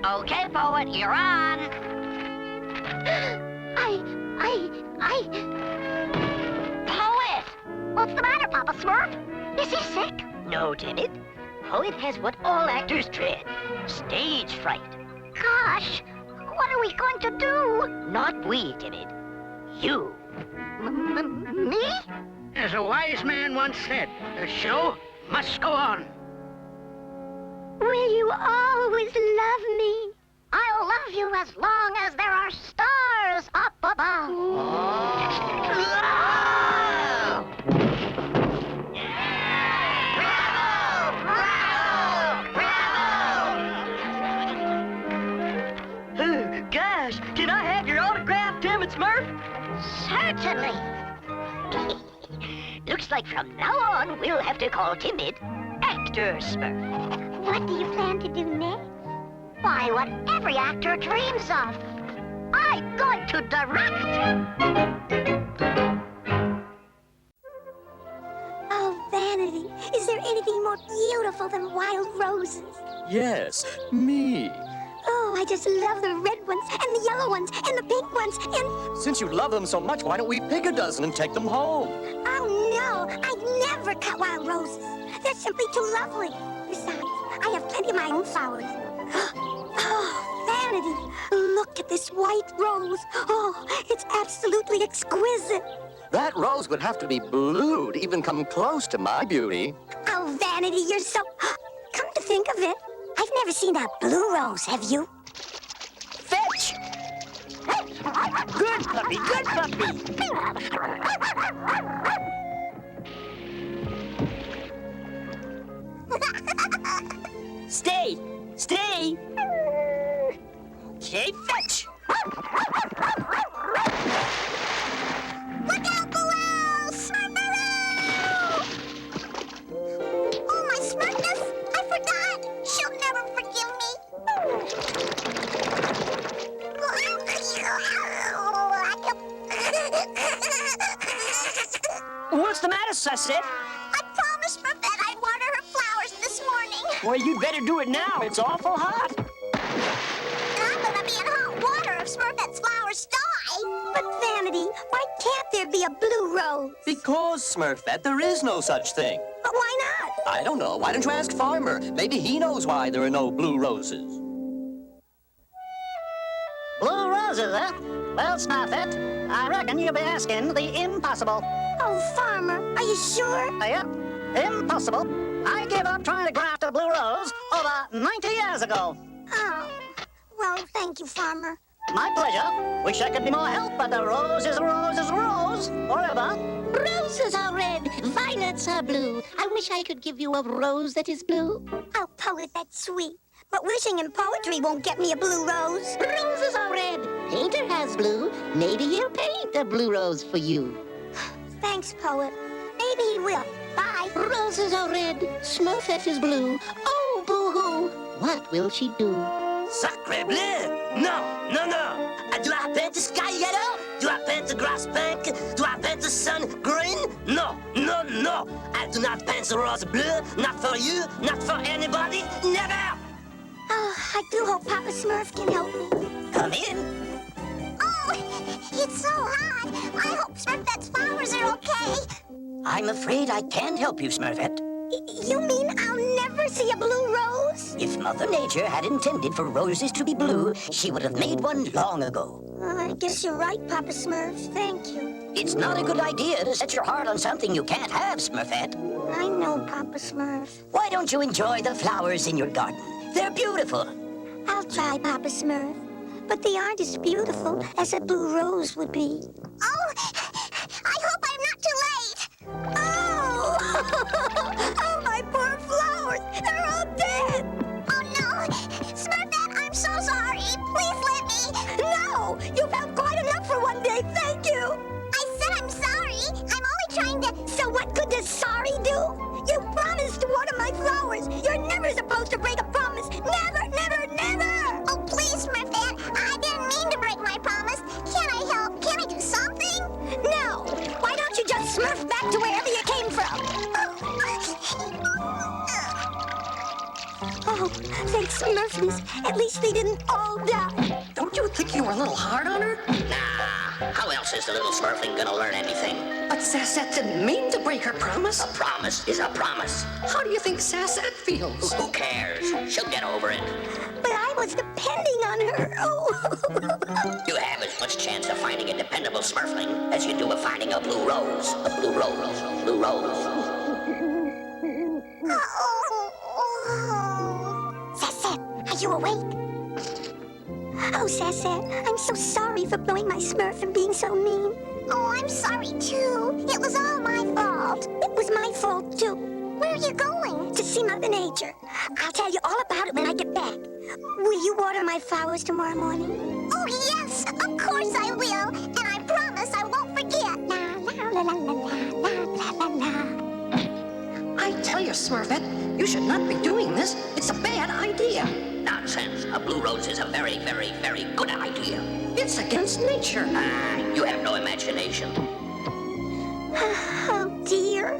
Okay, Poet, you're on. Poet! What's the matter, Papa Smurf? Is he sick? No, Timid. Poet has what all actors dread. Stage fright. Gosh, what are we going to do? Not we, Timid. You. Me? As a wise man once said, the show must go on. Will you always love me? I'll love you as long as there are stars up above. Gosh, can I have your autograph, Timid Smurf? Certainly. Looks like from now on, we'll have to call Timid Actor Smurf. What do you plan to do next? Why, what every actor dreams of. I'm going to direct. Oh, Vanity, is there anything more beautiful than wild roses? Yes, me. Oh, I just love the red ones, and the yellow ones, and the pink ones, and... Since you love them so much, why don't we pick a dozen and take them home? Oh, no, I'd never cut wild roses. They're simply too lovely. Besides, I have plenty of my own flowers. Oh, Vanity, look at this white rose. Oh, it's absolutely exquisite. That rose would have to be blue to even come close to my beauty. Oh, Vanity, you're so... Come to think of it, I've never seen a blue rose, have you? Fetch! Good puppy, good puppy. Stay, stay. Okay, fetch. Look out below! Smurfaroo! Oh, my smartness! I forgot! She'll never forgive me! What's the matter, Susset? I promised Smurfette I'd water her flowers this morning. Well, you'd better do it now. It's awful hot. I'm gonna be in hot water if Smurfette's flowers die. But Vanity, why can't there be a blue rose? Because, Smurfette, there is no such thing. But why not? I don't know. Why don't you ask Farmer? Maybe he knows why there are no blue roses. Blue roses, eh? Well, Smurfette, I reckon you'll be asking the impossible. Oh, Farmer, are you sure? Yep, impossible. I gave up trying to graft a blue rose over 90 years ago. Oh, well, thank you, Farmer. My pleasure. Wish I could be more help, but the rose is a rose is a rose forever. Roses are red, violets are blue. I wish I could give you a rose that is blue. Oh, Poet, that's sweet. But wishing and poetry won't get me a blue rose. Roses are red. Painter has blue. Maybe he'll paint a blue rose for you. Thanks, poet. Maybe he will. Bye. Roses are red. Smurfette is blue. Oh, boo-hoo. What will she do? Sacre bleu! Non, non, non! Do I paint the sky yellow? Do I paint the grass pink? Do I paint the sun green? No, no, no! I do not paint the rose blue. Not for you, not for anybody, never! Oh, I do hope Papa Smurf can help me. Come in. Oh, it's so hot. I hope Smurfette's flowers are okay. I'm afraid I can't help you, Smurfette. You mean I'll never see a blue rose? If Mother Nature had intended for roses to be blue, she would have made one long ago. I guess you're right, Papa Smurf. Thank you. It's not a good idea to set your heart on something you can't have, Smurfette. I know, Papa Smurf. Why don't you enjoy the flowers in your garden? They're beautiful. I'll try, Papa Smurf. But they aren't as beautiful as a blue rose would be. Oh, I hope I'm not too late. Oh! Oh, my poor flowers! They're all dead! Oh, no! Smurfette, I'm so sorry. Please let me. No! You've had quite enough for one day. Thank you. I said I'm sorry. I'm only trying to... So what good does sorry do? You promised to water my flowers. You're never supposed to break a promise. Never, never, never! Oh, please, Smurfette. I didn't mean to break my promise. Can I help? Can I do something? No. Why don't you just smurf back to wherever you came from? Oh, thanks, Smurfs. At least they didn't all die. Don't you think you were a little hard on her? Nah, how else is the little Smurfling gonna learn anything? But Sassette didn't mean to break her promise. A promise is a promise. How do you think Sassette feels? Who cares? She'll get over it. But I was depending on her. Oh. You have as much chance of finding a dependable Smurfling as you do of finding a blue rose. A blue rose. Blue rose. Sassette, are you awake? Oh, Sassette, I'm so sorry for blowing my Smurf and being so mean. Oh, I'm sorry, too. It was all my fault. It was my fault, too. Where are you going? To see Mother Nature. I'll tell you all about it when I get back. Will you water my flowers tomorrow morning? Oh, yes, of course I will. And I promise I won't forget. La, la, la, la, la, la, la, la, la. I tell you, Smurfette, you should not be doing this. It's a bad idea. Nonsense. A blue rose is a very, very, very good idea. It's against nature. You have no imagination. Oh, dear.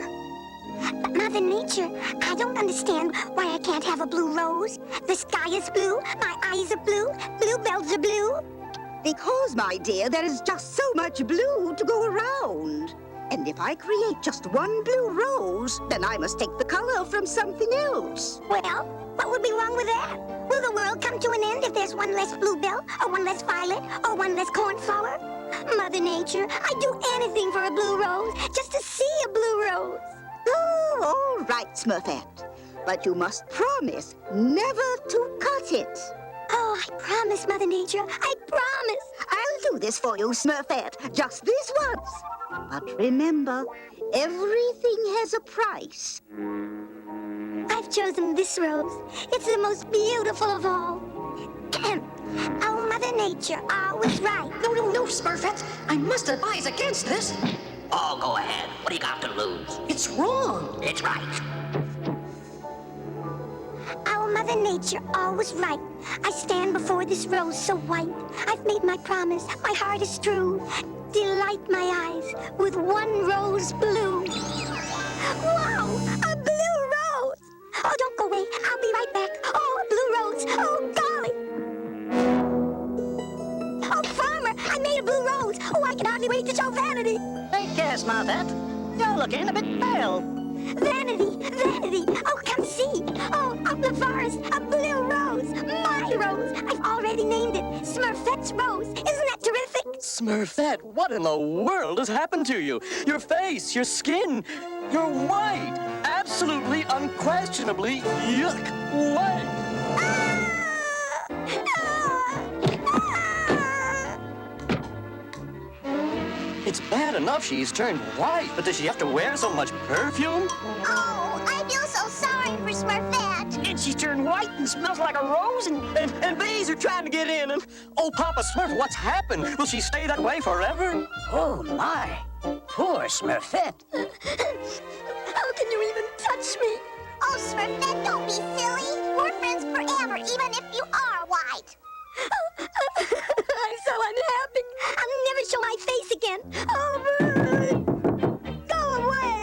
But Mother Nature, I don't understand why I can't have a blue rose. The sky is blue, my eyes are blue, bluebells are blue. Because, my dear, there is just so much blue to go around. And if I create just one blue rose, then I must take the color from something else. Well, what would be wrong with that? Will the world come to an end if there's one less bluebell, or one less violet, or one less cornflower? Mother Nature, I'd do anything for a blue rose, just to see a blue rose. Oh, all right, Smurfette. But you must promise never to cut it. Oh, I promise, Mother Nature. I promise. I'll do this for you, Smurfette, just this once. But remember, everything has a price. I've chosen this rose. It's the most beautiful of all. Oh, Mother Nature, I was right. No, Smurfette. I must advise against this. Oh, go ahead. What do you got to lose? It's wrong. It's right. Oh, Mother Nature, always right. I stand before this rose so white. I've made my promise. My heart is true. Delight my eyes with one rose blue. Wow, a blue rose! Oh, don't go away. I'll be right back. Oh, a blue rose. Oh, golly. Oh, Farmer, I made a blue rose. Oh, I can hardly wait to show Vanity. Take care, Smurfette. You're looking a bit pale. Vanity, oh, come see. Oh, up the forest, a blue rose. My rose. I've already named it Smurfette's Rose. Isn't that terrific? Smurfette, what in the world has happened to you? Your face, your skin, you're white. Absolutely, unquestionably, yuck, white. It's bad enough she's turned white, but does she have to wear so much perfume? Oh, I feel so sorry for Smurfette. And she turned white and smells like a rose, and bees are trying to get in. And oh, Papa Smurf, what's happened? Will she stay that way forever? Oh, my. Poor Smurfette. How can you even touch me? Oh, Smurfette, don't be silly. We're friends forever, even if you are white. I'm so unhappy. I'll never show my face again. Oh, go away.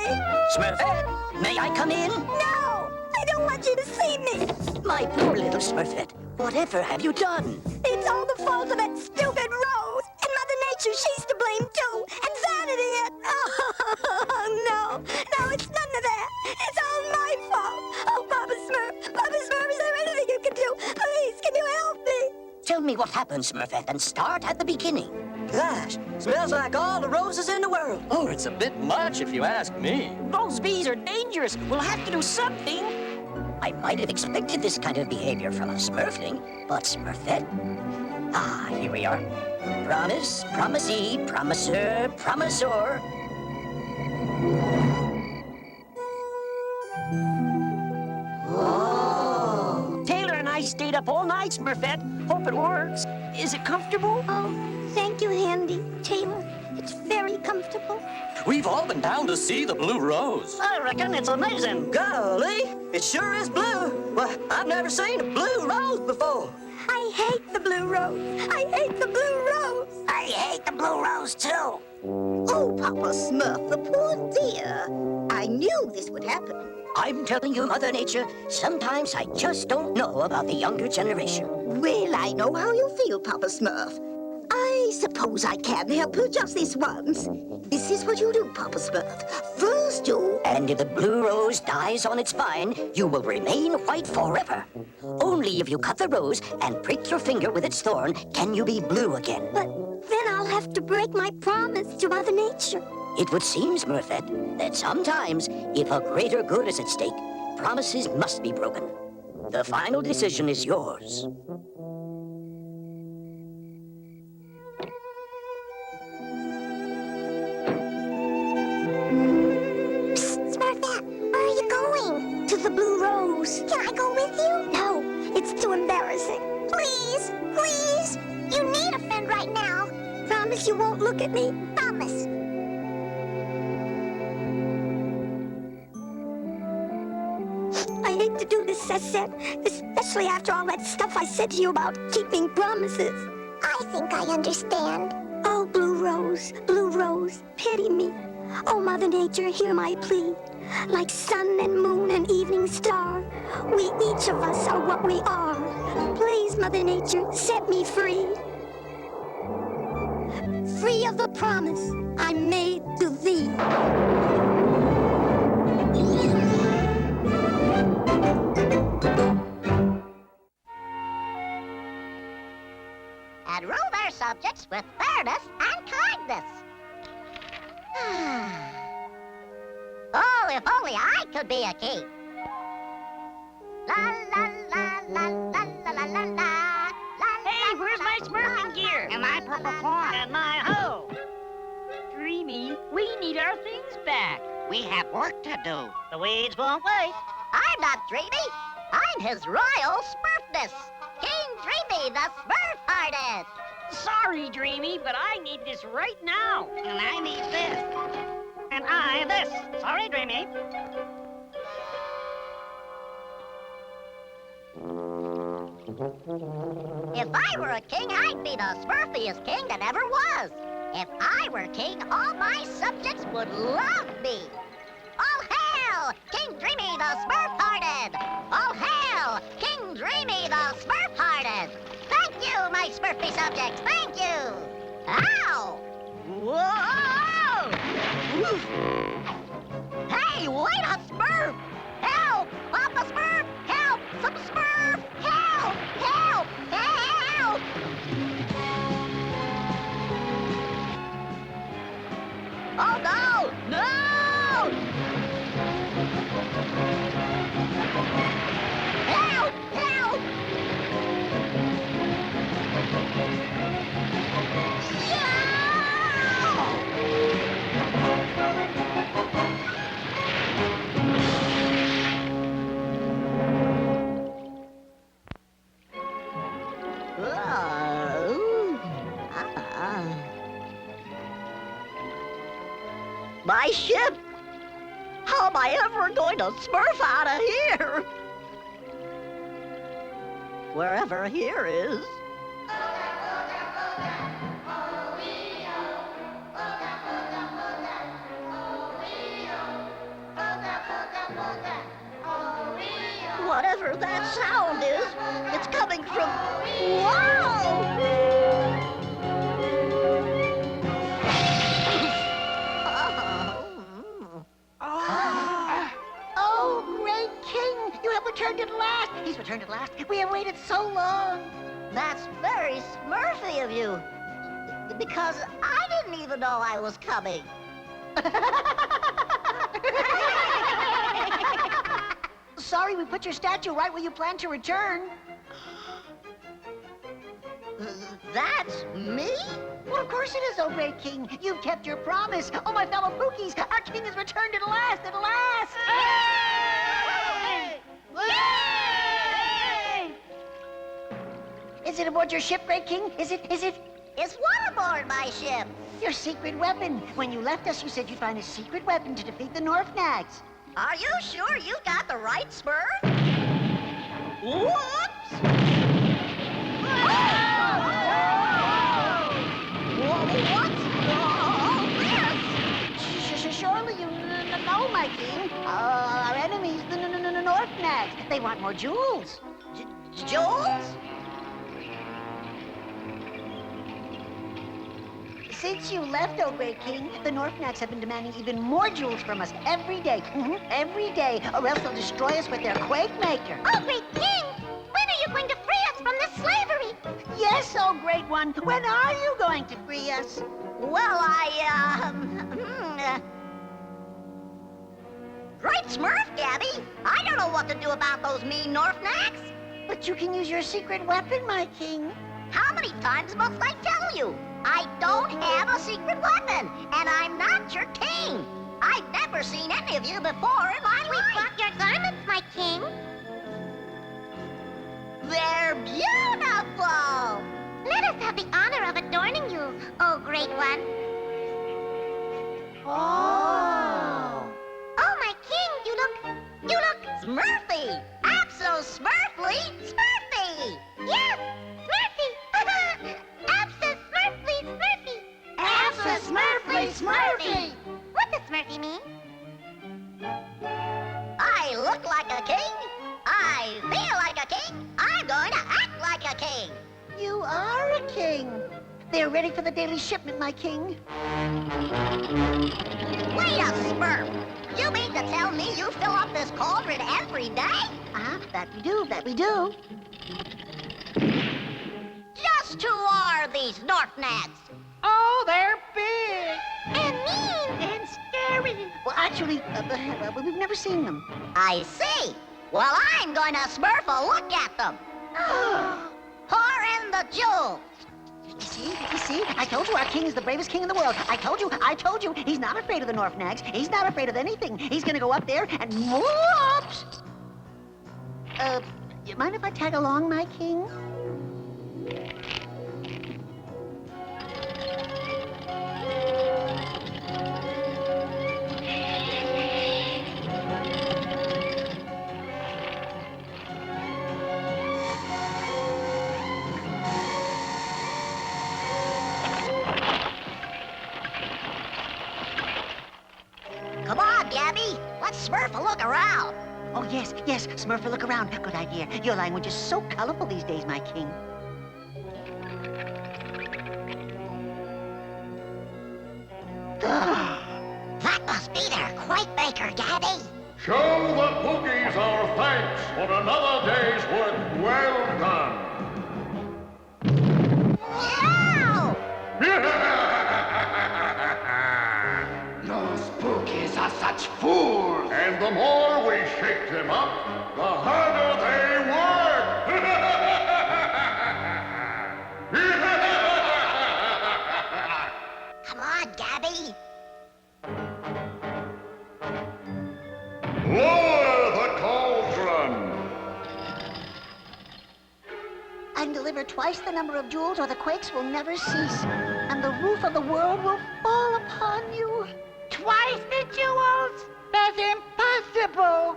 Smurfette, may I come in? No, I don't want you to see me. My poor little Smurfette, whatever have you done? It's all the fault of that stupid Rose. And Mother Nature, she's to blame too. And Vanity it. Oh, no. No, it's none of that. It's all my fault. Oh, Papa Smurf, is there anything you can do? Please, can you help me? Tell me what happened, Smurfette, and start at the beginning. Gosh, smells like all the roses in the world. Oh, it's a bit much if you ask me. Those bees are dangerous. We'll have to do something. I might have expected this kind of behavior from a Smurfling, but Smurfette? Ah, here we are. Promise, promisee, promisor, promisor. Taylor and I stayed up all night, Smurfette. Hope it works. Is it comfortable? Oh, thank you, Handy. Taylor, it's very comfortable. We've all been down to see the blue rose. I reckon it's amazing. Golly, it sure is blue. Well, I've never seen a blue rose before. I hate the blue rose. I hate the blue rose. I hate the blue rose, too. Oh, Papa Smurf, the poor dear. I knew this would happen. I'm telling you, Mother Nature, sometimes I just don't know about the younger generation. Well, I know how you feel, Papa Smurf. I suppose I can help you just this once. This is what you do, Papa Smurf. First you... And if the blue rose dies on its vine, you will remain white forever. Only if you cut the rose and prick your finger with its thorn can you be blue again. But then I'll have to break my promise to Mother Nature. It would seem, Smurfette, that sometimes, if a greater good is at stake, promises must be broken. The final decision is yours. Smurfette, where are you going? To the blue rose. Can I go with you? No, it's too embarrassing. Please, please. You need a friend right now. Promise you won't look at me. Promise. I hate to do this, Cecette, especially after all that stuff I said to you about keeping promises. I think I understand. Oh, Blue Rose, pity me. Oh, Mother Nature, hear my plea. Like sun and moon and evening star, we each of us are what we are. Please, Mother Nature, set me free. Free of the promise I made to thee. And rule their subjects with fairness and kindness. Oh, if only I could be a king. La la la la la la la la la. Hey, where's my smurfing gear? And my purple corn. And my hoe? Dreamy, we need our things back. We have work to do. The weeds won't wait. I'm not Dreamy. I'm his royal Smurfness. King Dreamy, the Smurf artist. Sorry, Dreamy, but I need this right now. And I need this. And I this. Sorry, Dreamy. If I were a king, I'd be the Smurfiest king that ever was. If I were king, all my subjects would love me. All hail, King Dreamy the Smurf-hearted! All hail, King Dreamy the Smurf-hearted! Thank you, my Smurfy subjects, thank you! Ow! Whoa! Hey, wait a Smurf! Help! Papa Smurf! Help! Some Smurf! Help! Help! Help! Oh, no! No! Help! Help! My ship? How am I ever going to Smurf out of here? Wherever here is. Whatever that sound is, it's coming from... Wow! Oh, great king! You have returned at last! He's returned at last! We have waited so long! That's very Smurfy of you. Because I didn't even know I was coming. Sorry, we put your statue right where you plan to return. That's me? Well, of course it is, oh great king. You've kept your promise. Oh, my fellow Pookies, our king has returned at last, at last! Yay! Yay! Is it aboard your ship, great king? Is it? It's what aboard my ship? Your secret weapon. When you left us, you said you'd find a secret weapon to defeat the Norfnags. Are you sure you got the right Smurf? Whoops! What's all this? Surely you know, my king. Our enemies, the Norfnags. They want more jewels. Jewels? Since you left, oh great king, the Norfnags have been demanding even more jewels from us every day. Every day, or else they'll destroy us with their quake maker. Oh, great king! When are you going to free us from this slavery? Yes, oh great one. When are you going to free us? Well, Great Smurf, Gabby. I don't know what to do about those mean Norfnags. But you can use your secret weapon, my king. How many times must I tell you? I don't have a secret weapon, and I'm not your king. I've never seen any of you before in my We life. brought your garments, my king. They're beautiful. Let us have the honor of adorning you, oh great one. Oh. Oh, my king, you look Smurfy. Abso-Smurfly Smurfy. Yes, Smurfy. Abso-Smurfly Smurfy. Abso-Smurfly Smurfy. What does Smurfy mean? I look like a king. I feel like a king. I'm going to act like a king. You are a king. They're ready for the daily shipment, my king. Wait a Smurf. You mean to tell me you fill up this cauldron every day? That we do. Just who are these Norfnags? Oh, they're big. And mean. And scary. Well, actually, we've never seen them. I see. Well, I'm going to Smurf a look at them. Pour in the jewels. You see? I told you our king is the bravest king in the world. I told you. He's not afraid of the Norfnags. He's not afraid of anything. He's gonna go up there and whoops! You mind if I tag along, my king? Come on, Gabby. Let's Smurf a look around. Oh, yes, Smurf, look around. Good idea. Your language is so colorful these days, my king. That must be their quake maker, Gabby. Show the Pookies our thanks for another day's work well done. Wow! Those Pookies are such fools. And the more we shake them up, the harder they work. Come on, Gabby. Lower the cauldron. And deliver twice the number of jewels or the quakes will never cease. And the roof of the world will fall upon you. twice the jewels? That's impossible.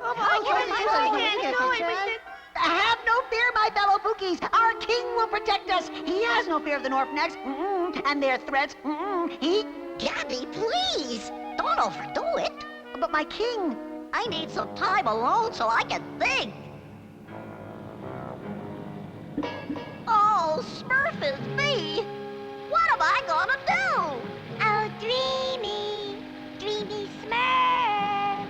Have no fear, my fellow Pookies. Our king will protect us. He has no fear of the Norfnags and their threats. Gabby, please! Don't overdo it. But my king... I need some time alone so I can think. Oh, Smurf is me. What am I gonna do? Oh, Dreamy. Dreamy Smurf.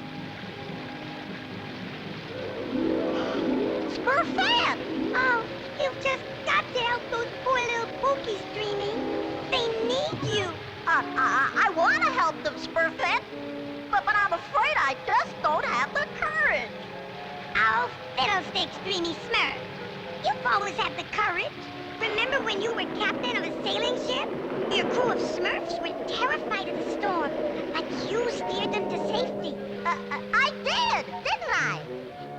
Smurfette! Oh, you've just got to help those poor little Pookies, Dreamy. They need you. I want to help them, Smurfette. But I'm afraid I just don't have the courage. Oh, fiddlesticks, Dreamy Smurf. You've always had the courage. Remember when you were captain of a sailing ship? Your crew of Smurfs were terrified of the storm, but you steered them to safety. I did, didn't I?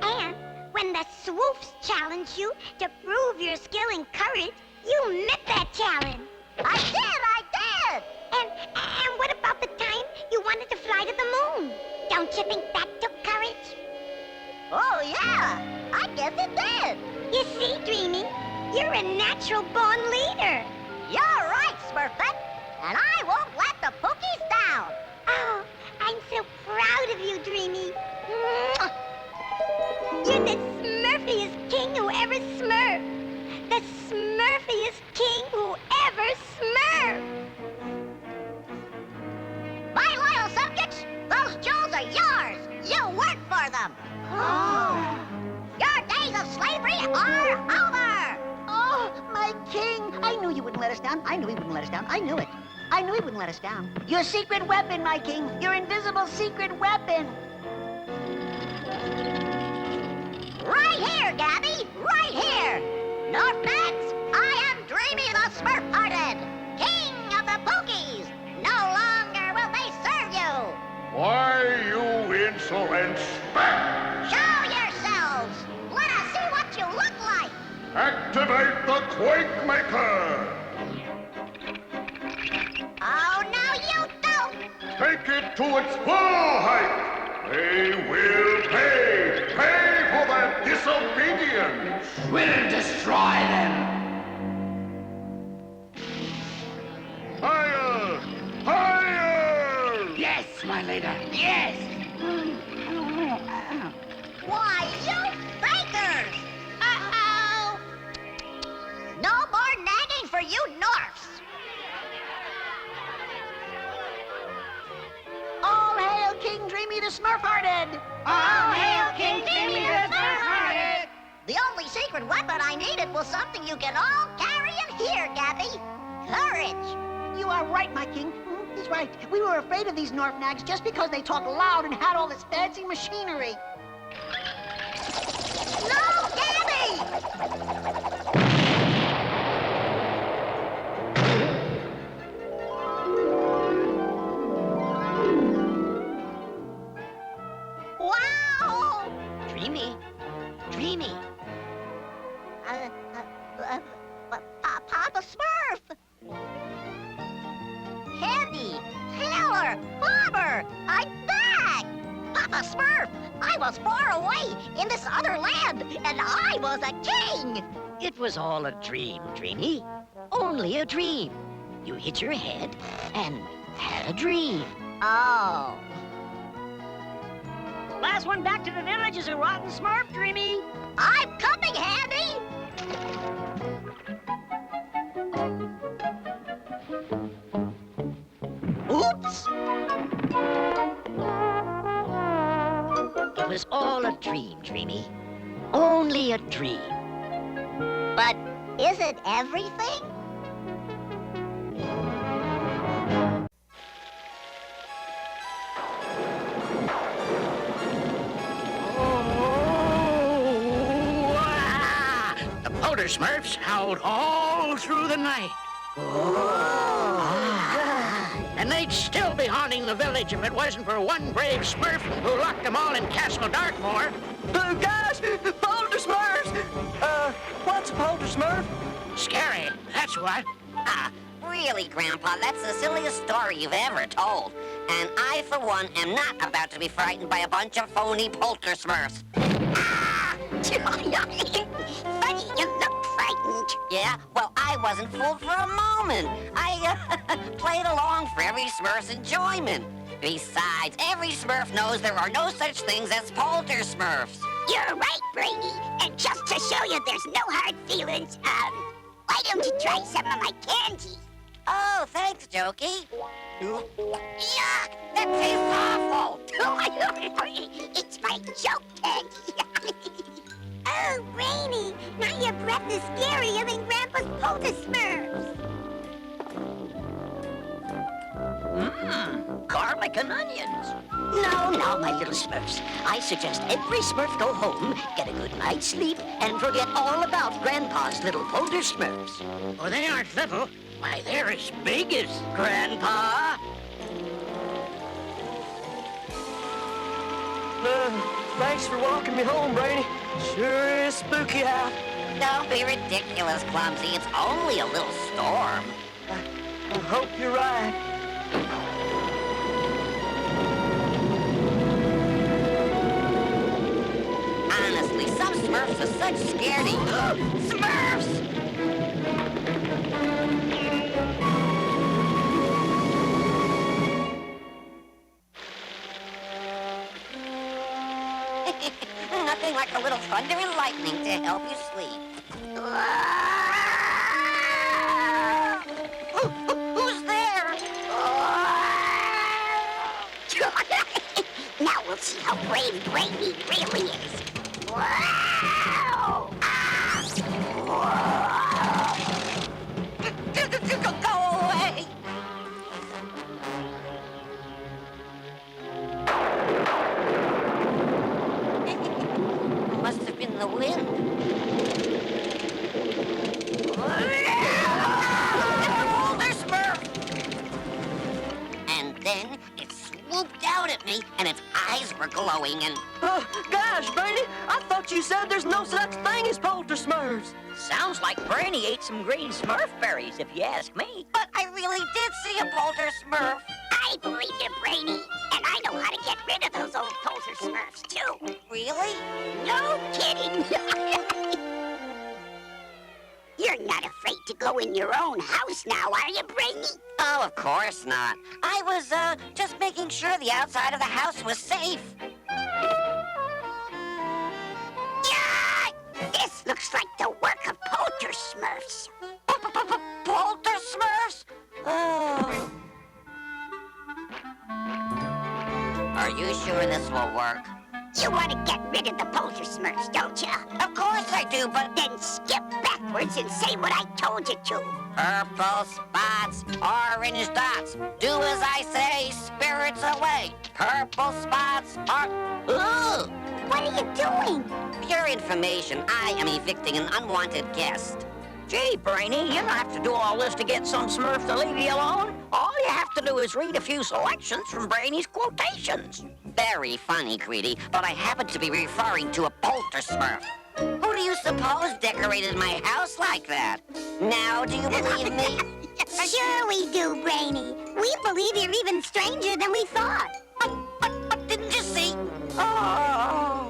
And when the Swoofs challenged you to prove your skill and courage, you met that challenge. I did! And what about the time you wanted to fly to the moon? Don't you think that took courage? Oh, yeah, I guess it did. You see, Dreamy, you're a natural-born leader. You're right, Smurfette, and I won't let the Pookies down. Oh, I'm so proud of you, Dreamy. You're the Smurfiest king who ever smurfed. The Smurfiest king who ever smurfed. My loyal subjects, those jewels are yours. You worked for them. Oh. Your days of slavery are over. Oh, my king. I knew you wouldn't let us down. I knew he wouldn't let us down. I knew it. I knew he wouldn't let us down. Your secret weapon, my king. Your invisible secret weapon. Right here, Gabby. Right here. Norfnags, I am Dreamy the Smurf-Hearted, king of the Pookies. No longer will they serve you. Why, you insolent spat! Show yourselves. Let us see what you look like. Activate the Quake Maker! Oh, no, you don't. Take it to its full height! They will pay! Pay for their disobedience! We'll destroy them! Higher! Higher! Yes, my leader, yes! Why, you fakers! Uh-oh! No more nagging for you Norfs! All hail King Dreamy the Smurf-Hearted! All hail King Dreamy the Smurf-Hearted! The only secret weapon I needed was something you can all carry in here, Gabby. Courage. You are right, my king. He's right. We were afraid of these Norfnags just because they talk loud and had all this fancy machinery. No, Gabby! Wow! Dreamy. Dreamy. Papa Smurf! Candy! Taylor! Bobber! I'm back! Papa Smurf! I was far away in this other land, and I was a king! It was all a dream, Dreamy. Only a dream. You hit your head and had a dream. Oh. Last one back to the village is a rotten Smurf, Dreamy. I'm coming, Handy! Oops! It was all a dream, Dreamy. Only a dream. But is it everything? The Polder Smurfs howled all through the night. And they'd still be haunting the village if it wasn't for one brave Smurf who locked them all in Castle Darkmoor. Gosh! Polder Smurfs! What's a Polder Smurf? Scary, that's what. Really, Grandpa, that's the silliest story you've ever told. And I, for one, am not about to be frightened by a bunch of phony polter Smurfs. Funny, you look frightened. Yeah? Well, I wasn't fooled for a moment. I played along for every Smurf's enjoyment. Besides, every Smurf knows there are no such things as polter Smurfs. You're right, Brainy. And just to show you there's no hard feelings, why don't you try some of my candy? Oh, thanks, Jokey. Yuck! That tastes awful! It's my joke candy. Oh, Brainy, now your breath is scarier than Grandpa's polter Smurfs. Garlic and onions. No, my little Smurfs. I suggest every Smurf go home, get a good night's sleep, and forget all about Grandpa's little polter Smurfs. Oh, they aren't little. Why, they're as big as Grandpa? Thanks for walking me home, Brainy. Sure is spooky out. Don't be ridiculous, Clumsy. It's only a little storm. I hope you're right. Honestly, some Smurfs are such scaredy. Smurfs! Nothing like a little thunder and lightning to help you sleep. Who's there? Now we'll see how brave Brainy really is. Wow! Go away! Must have been the wind. It's a Smurf! And then it swooped out at me, and its eyes were glowing, and... Oh, gosh, Brainy, I thought you said there's no such thing as polter Smurfs. Sounds like Brainy ate some green Smurf berries, if you ask me. But I really did see a polter Smurf. I believe you, Brainy. And I know how to get rid of those old polter Smurfs, too. Really? No kidding. You're not afraid to go in your own house now, are you, Brainy? Oh, of course not. I was, just making sure the outside of the house was safe. Yeah! This looks like the work of polter Smurfs. Polter Smurfs? Oh. Are you sure this will work? You want to get rid of the polter Smurfs, don't you? Of course I do, but... Then skip backwards and say what I told you to. Purple spots, orange dots. Do as I say, spirits away. Purple spots are... Ugh! What are you doing? For your information, I am evicting an unwanted guest. Gee, Brainy, you don't have to do all this to get some Smurf to leave you alone. All you have to do is read a few selections from Brainy's quotations. Very funny, Greedy, but I happen to be referring to a polter Smurf. Who do you suppose decorated my house like that? Now, do you believe me? Sure we do, Brainy. We believe you're even stranger than we thought. But didn't you see? Oh!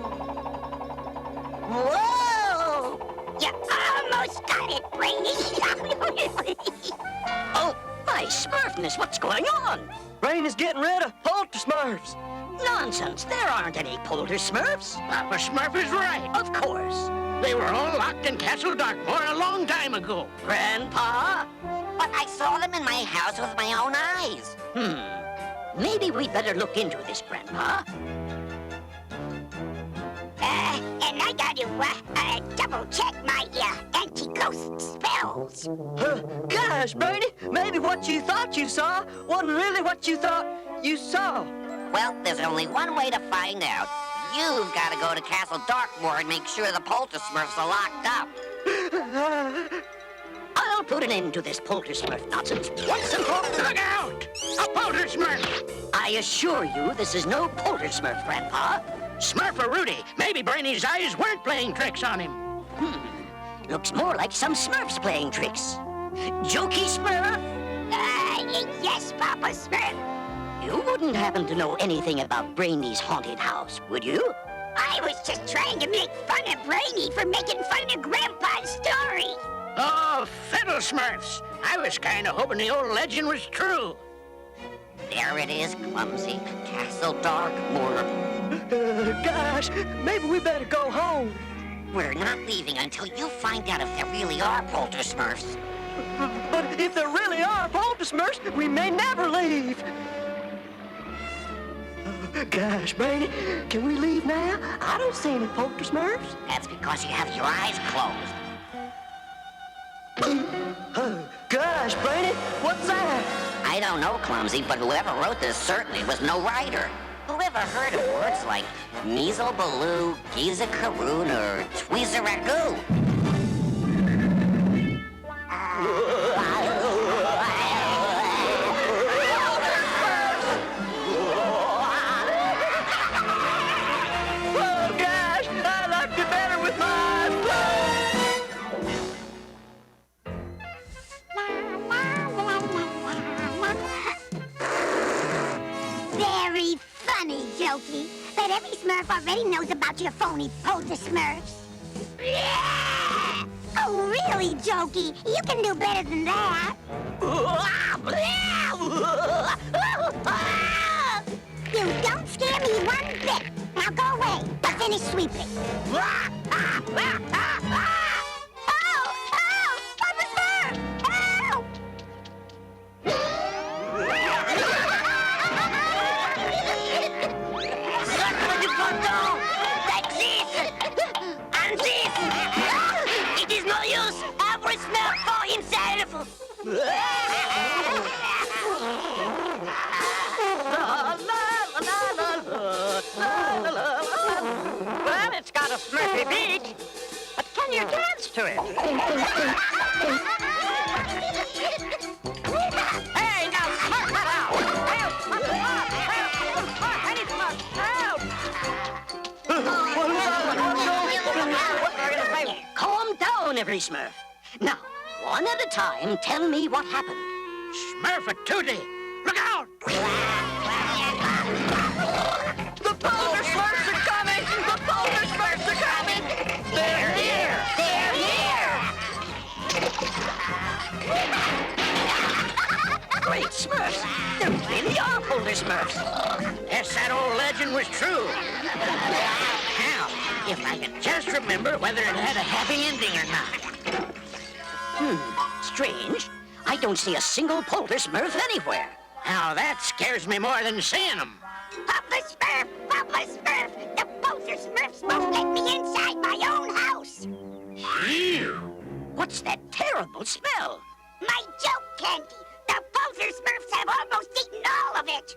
Whoa! You almost got it, Brainy. Oh, my Smurfness, what's going on? Brainy's getting rid of polter Smurfs. Nonsense, there aren't any polter Smurfs. Papa Smurf is right. Of course. They were all locked in Castle Darkmoor a long time ago. Grandpa? But I saw them in my house with my own eyes. Maybe we better look into this, Grandpa. And I got to double-check my anti-ghost spells. Gosh, Brainy, maybe what you thought you saw wasn't really what you thought you saw. Well, there's only one way to find out. You've got to go to Castle Darkmoor and make sure the polter Smurfs are locked up. I'll put an end to this polter Smurf nonsense once and for all. Look out! A polter Smurf! I assure you this is no polter Smurf, Grandpa. Smurf-a-Rudy. Maybe Brainy's eyes weren't playing tricks on him. Looks more like some Smurfs playing tricks. Jokey Smurf? Yes, Papa Smurf. You wouldn't happen to know anything about Brainy's haunted house, would you? I was just trying to make fun of Brainy for making fun of Grandpa's story. Oh, fiddle Smurfs! I was kind of hoping the old legend was true. There it is, clumsy. Castle Darkmoor. Gosh, maybe we better go home. We're not leaving until you find out if there really are Polter Smurfs. But if there really are Polter Smurfs, we may never leave. Gosh, Brainy, can we leave now? I don't see any Polter Smurfs. That's because you have your eyes closed. Oh, gosh, Brainy, what's that? I don't know, clumsy, but whoever wrote this certainly was no writer. Whoever heard of words like Measle-Baloo, Giza-Karoon, or Tweezeragoo? Oh, gosh, I liked it better with my eyes Very funny, Jokey. But every Smurf already knows about your phony Polter Smurfs. Oh, really, Jokey? You can do better than that. You don't scare me one bit. Now go away. I'll finish sweeping. Oh! Papa Smurf! Help! Like this! And this! It is no use! Every Smurf for himself! Well, it's got a Smurfy beat, but can you dance to it? Hey, now Smurf that out! Help! Smurf it up! Help! Smurf! Any Smurf! Help! Calm down, every Smurf. Now, one at a time, tell me what happened. Smurf-a-tootie! Look out! The Polter Smurfs are coming! The Polter Smurfs are coming! They're here! They're here! Great Smurfs! There really are Polter Smurfs! Yes, that old legend was true. Now, if I can just remember whether it had a happy ending or not. Strange. I don't see a single Polter Smurf anywhere. Now, that scares me more than seeing them. Papa Smurf! Papa Smurf! The Polter Smurfs won't let me inside my own house! Ew! What's that terrible smell? My joke candy! The Polter Smurfs have almost eaten all of it!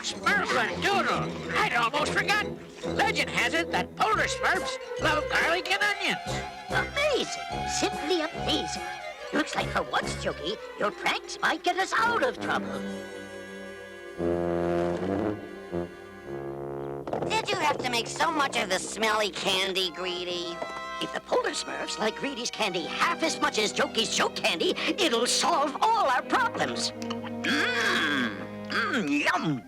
Smurf-a-doodle! I'd almost forgotten. Legend has it that Polter Smurfs love garlic and onions. Amazing! Simply amazing! Looks like for once, Jokey, your pranks might get us out of trouble. Did you have to make so much of the smelly candy, Greedy? If the Polter Smurfs like Greedy's candy half as much as Jokey's joke candy, it'll solve all our problems. Yum!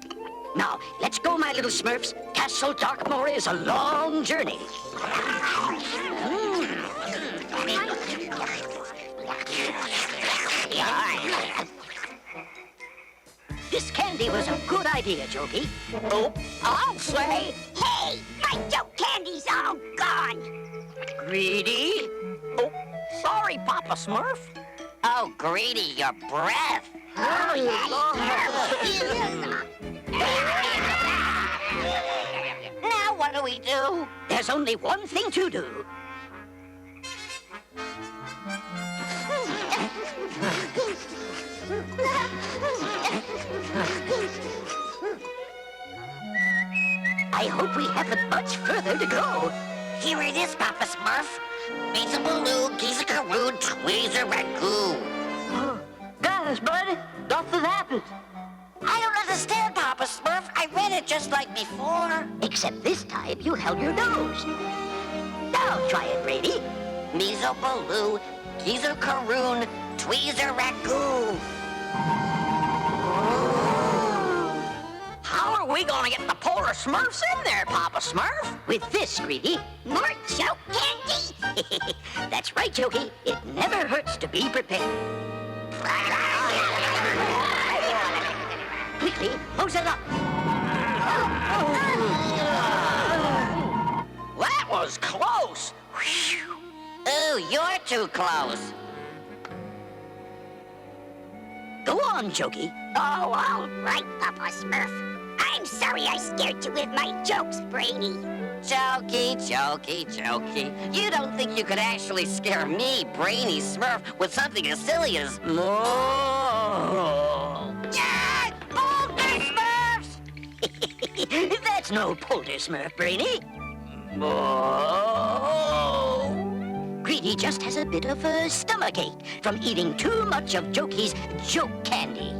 Now, let's go, my little Smurfs. Castle Darkmoor is a long journey. This candy was a good idea, Jokey. Oh, I'll say. Hey! My joke candy's all gone! Greedy? Oh, sorry, Papa Smurf. Oh, Greedy, your breath. Now what do we do? There's only one thing to do. I hope we haven't much further to go. Here it is, Papa Smurf. Measle-Baloo, Giza-Karoon, Tweezeragoo. Gosh, buddy, nothing happened. I don't understand, Papa Smurf. I read it just like before. Except this time you held your nose. Now try it, Brady. Measle-Baloo, Geezer-Karoon, Tweezer-Ragoo. How are we gonna get the polar Smurfs in there, Papa Smurf? With this, Greedy, more joke candy. That's right, Jokey. It never hurts to be prepared. Quickly, hose it up. That was close. Ooh, you're too close. Go on, Jokey. Oh, all right, Papa Smurf. I'm sorry I scared you with my jokes, Brainy. Jokey, jokey, jokey. You don't think you could actually scare me, Brainy Smurf, with something as silly as... Yeah! Polder Smurfs! That's no Polder Smurf, Brainy. Greedy just has a bit of a stomachache from eating too much of Jokey's joke candy.